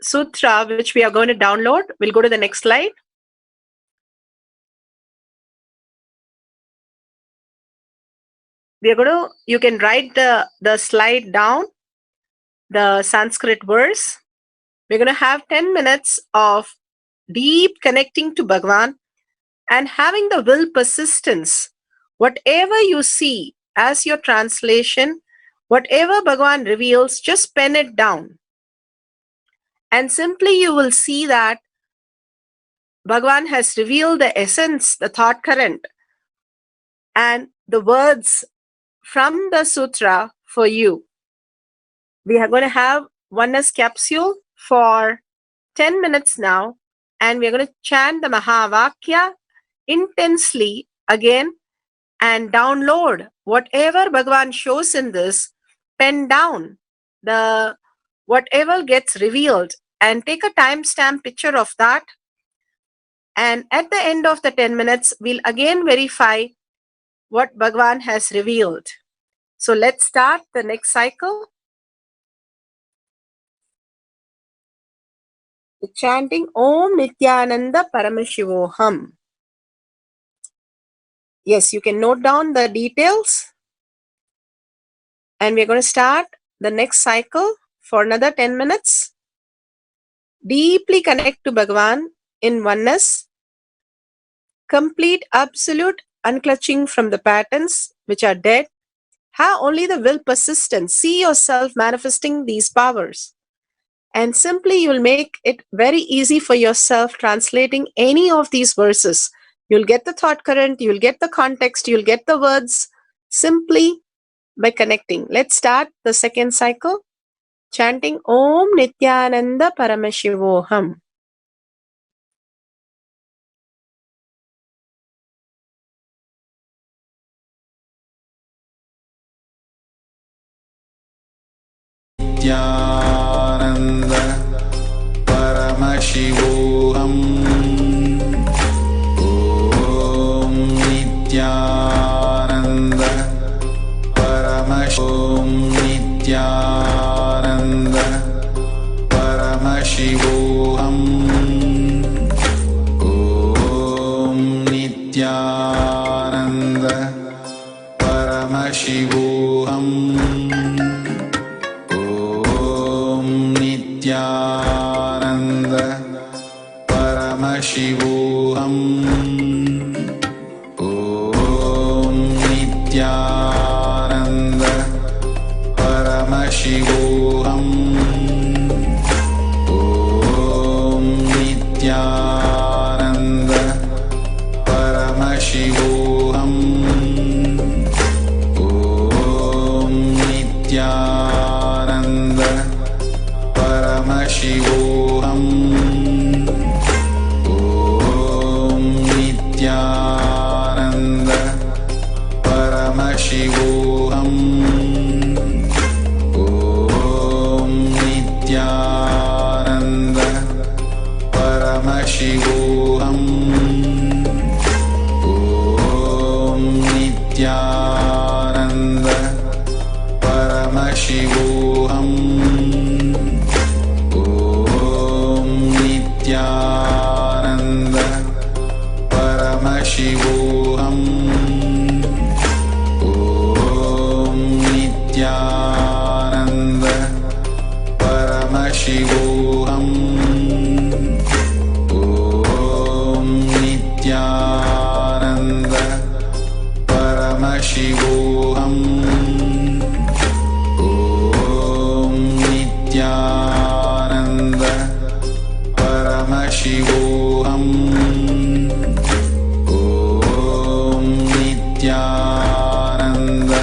sutra, which we are going to download. We'll go to the next slide. We are going to, you can write the slide down, the Sanskrit verse. We're going to have 10 minutes of deep connecting to Bhagavan and having the will persistence. Whatever you see as your translation, whatever Bhagavan reveals, just pen it down. And simply you will see that Bhagavan has revealed the essence, the thought current, and the words from the sutra for you. We are going to have oneness capsule for 10 minutes now, and we're going to chant the Mahavakya intensely again and download whatever Bhagavan shows in this, pen down the whatever gets revealed and take a timestamp picture of that. And at the end of the 10 minutes, we'll again verify what Bhagavan has revealed. So let's start the next cycle. The chanting Om Nithyananda Paramashivoham. Yes, you can note down the details. And we're going to start the next cycle for another 10 minutes. Deeply connect to Bhagavan in oneness. Complete, absolute unclutching from the patterns which are dead. Have only the will persistent. See yourself manifesting these powers. And simply you will make it very easy for yourself translating any of these verses. You'll get the thought current, you'll get the context, you'll get the words simply by connecting. Let's start the second cycle. Chanting Om Nithyananda Paramashivoham. Nithyananda Paramashivoham. Om Nithyananda Paramashivoham. Nithyananda Paramashivoham. Om Nithyananda Paramashivoham. Nithyananda Paramashivoham. Om Nithyananda Paramashivoham. Om Nithyananda Paramashivoham. Om Nithyananda Paramashivoham. Om Nithyananda Paramashivoham. Om Nithyananda Paramashivoham. Om Nithyananda Paramashivoham. Om Nithyananda Paramashivoham. Om Nithyananda Paramashivoham. Om Nithyananda Paramashivoham. Om Nithyananda Paramashivoham. Om Nithyananda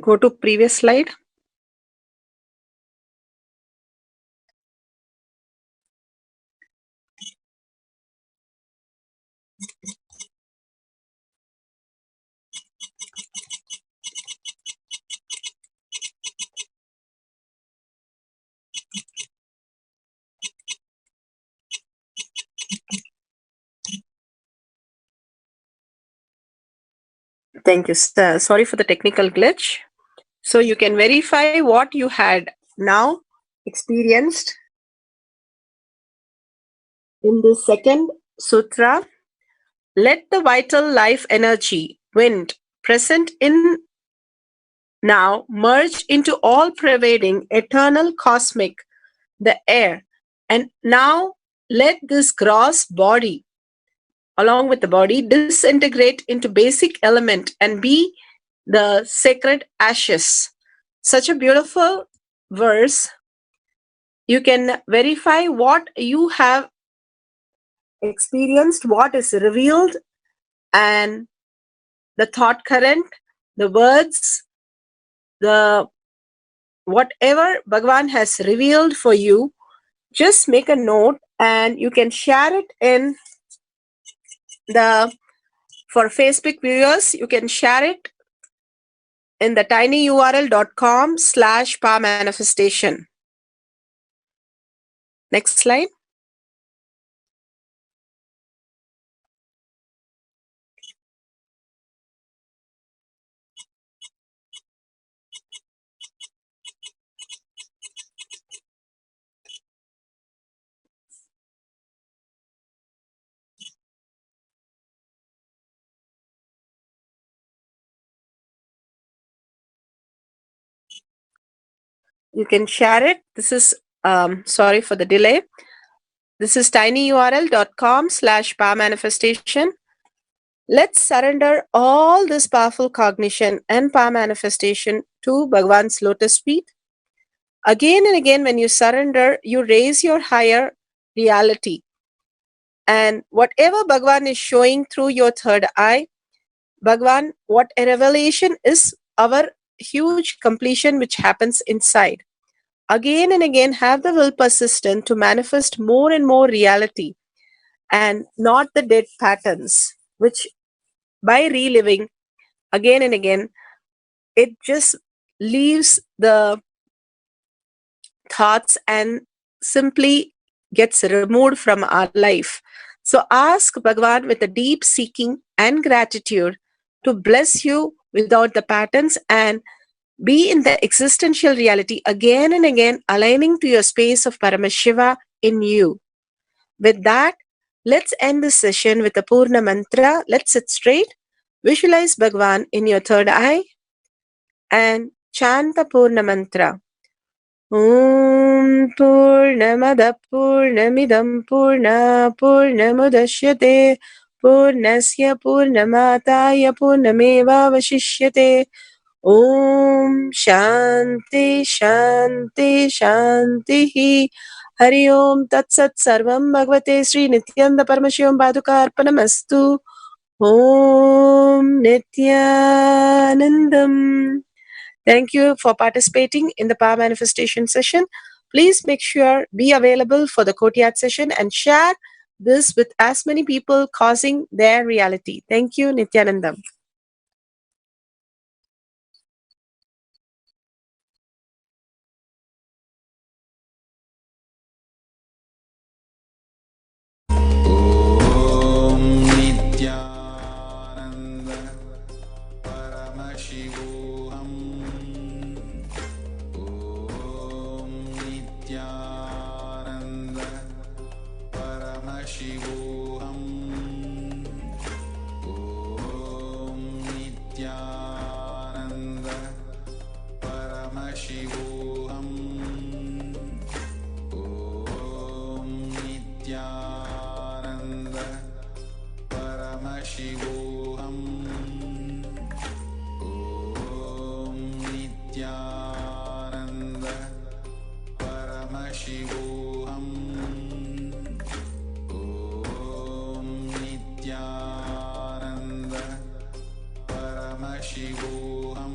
Go to previous slide. Thank you, sir. Sorry for the technical glitch. So you can verify what you had now experienced in this second sutra. Let the vital life energy, wind, present in now merge into all pervading eternal cosmic, the air. And now let this gross body, along with the body, disintegrate into basic element and be the sacred ashes. Such a beautiful verse. You can verify what you have experienced, what is revealed, and the thought current, the words, the whatever Bhagavan has revealed for you. Just make a note and you can share it in the, for Facebook viewers, you can share it in the tinyurl.com/powermanifestation. Next slide. You can share it. This is, sorry for the delay. This is tinyurl.com/powermanifestation. Let's surrender all this powerful cognition and power manifestation to Bhagavan's lotus feet. Again and again, when you surrender, you raise your higher reality. And whatever Bhagavan is showing through your third eye, Bhagavan, what a revelation is our huge completion which happens inside. Again and again, have the will persistent to manifest more and more reality and not the dead patterns, which by reliving again and again, it just leaves the thoughts and simply gets removed from our life. So ask Bhagavan with a deep seeking and gratitude to bless you without the patterns and be in the existential reality again and again, aligning to your space of Paramashiva in you. With that, let's end this session with a Purna mantra. Let's sit straight. Visualize Bhagavan in your third eye and chant the Purna mantra. Om Purnamada Purnamidam Purna Purnamudashyate Purnasya Purnamataya Purnameva Vashishyate. Om Shanti Shanti Shanti. Hari Om Tat Sat Sarvam Bhagavate Sri Nithyananda Paramashivam Paduka Arpanamastu. Om Nithyanandam. Thank you for participating in the Power Manifestation session. Please make sure be available for the courtyard session and share this with as many people causing their reality. Thank you, Nithyanandam. Om Nithyananda Paramashivoham. Om Nithyananda Paramashivoham. Om Nithyananda Paramashivoham. Om Nithyananda Paramashivoham. Om Nithyananda Paramashivoham. Om Nithyananda Paramashivoham.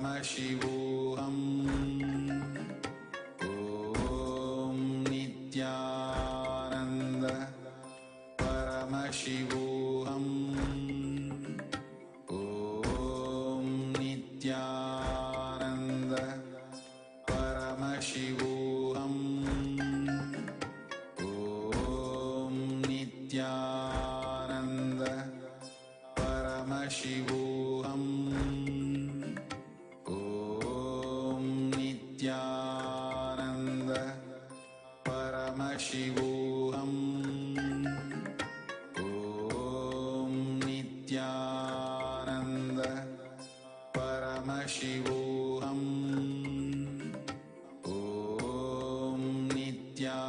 Paramashivoham. Om Nithyananda Paramashivoham. Om Nithyananda Paramashivoham. Om Nithyananda Paramashivoham. Om Nithyananda Paramashivoham. Om Nithyananda Paramashivoham. Om Nithyananda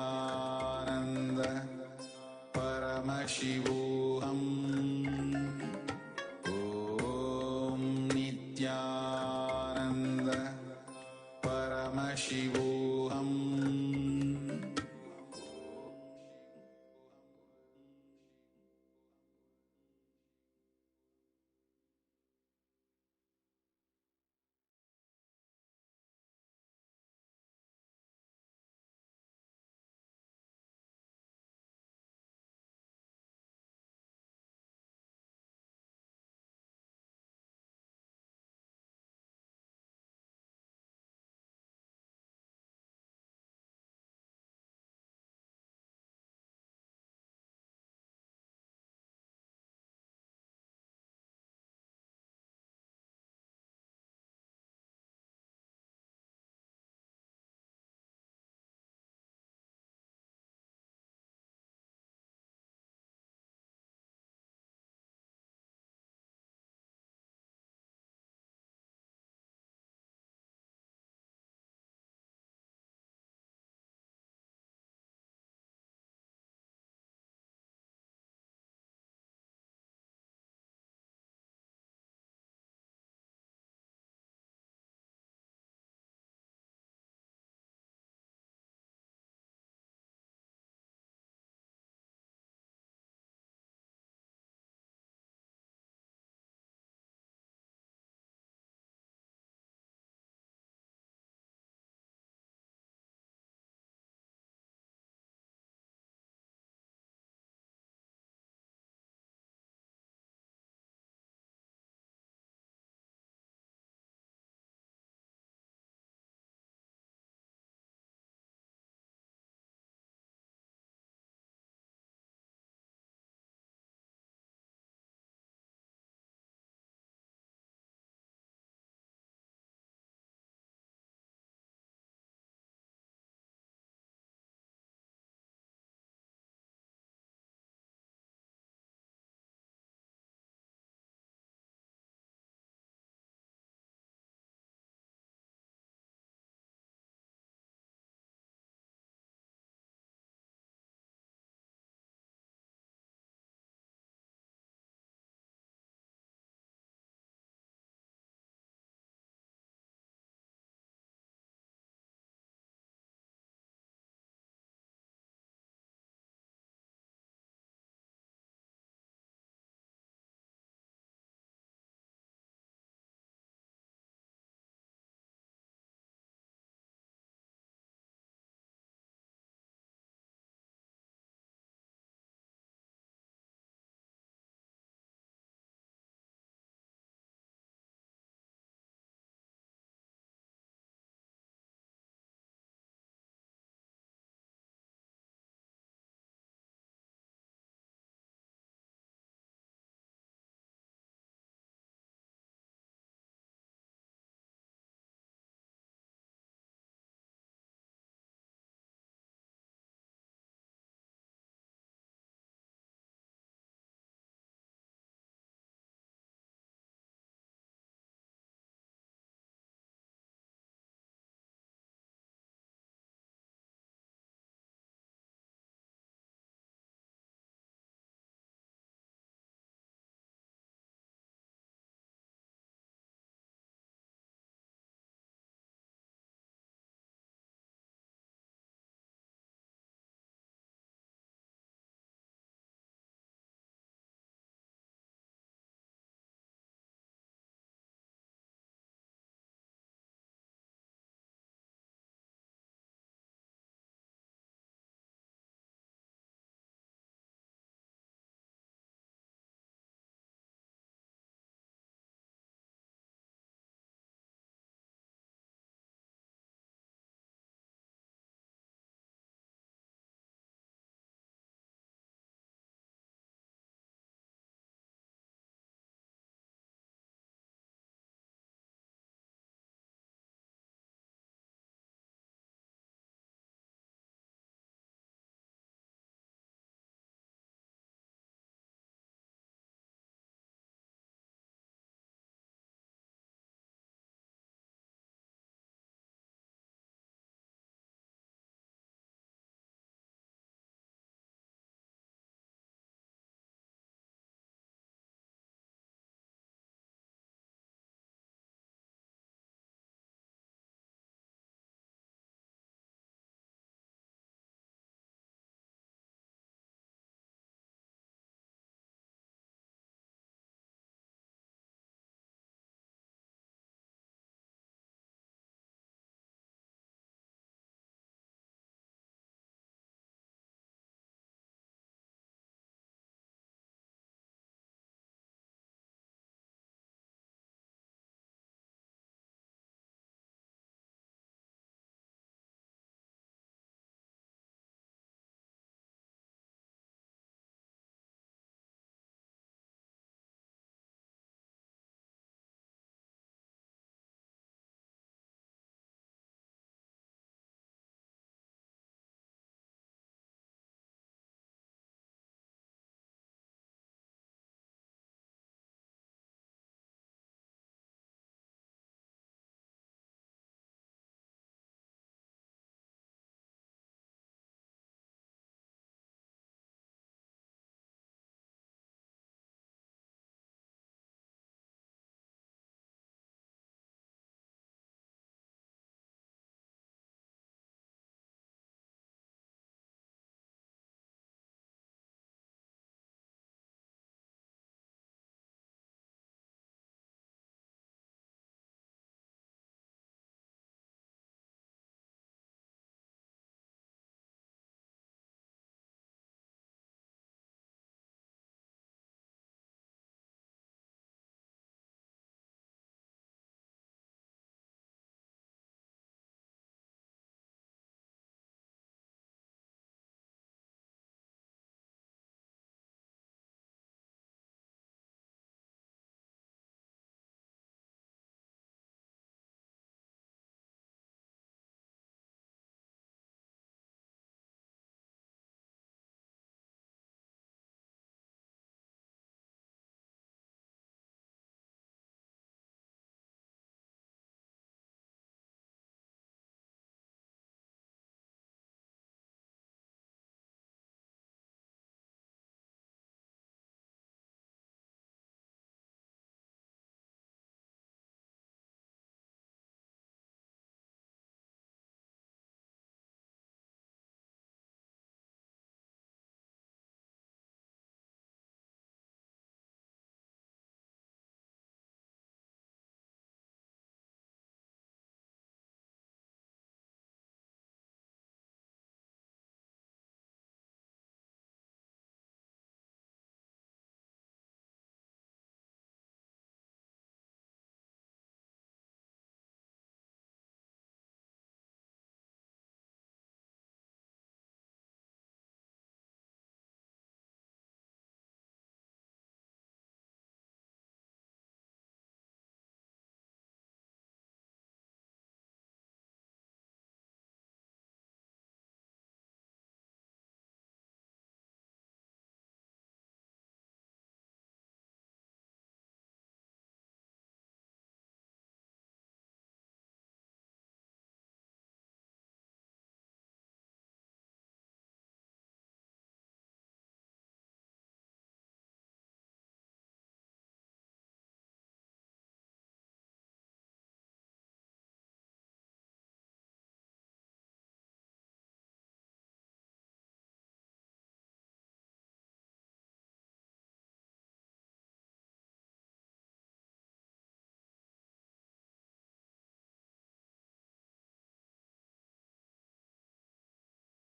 Paramashivoham. Om Nithyananda Paramashivoham.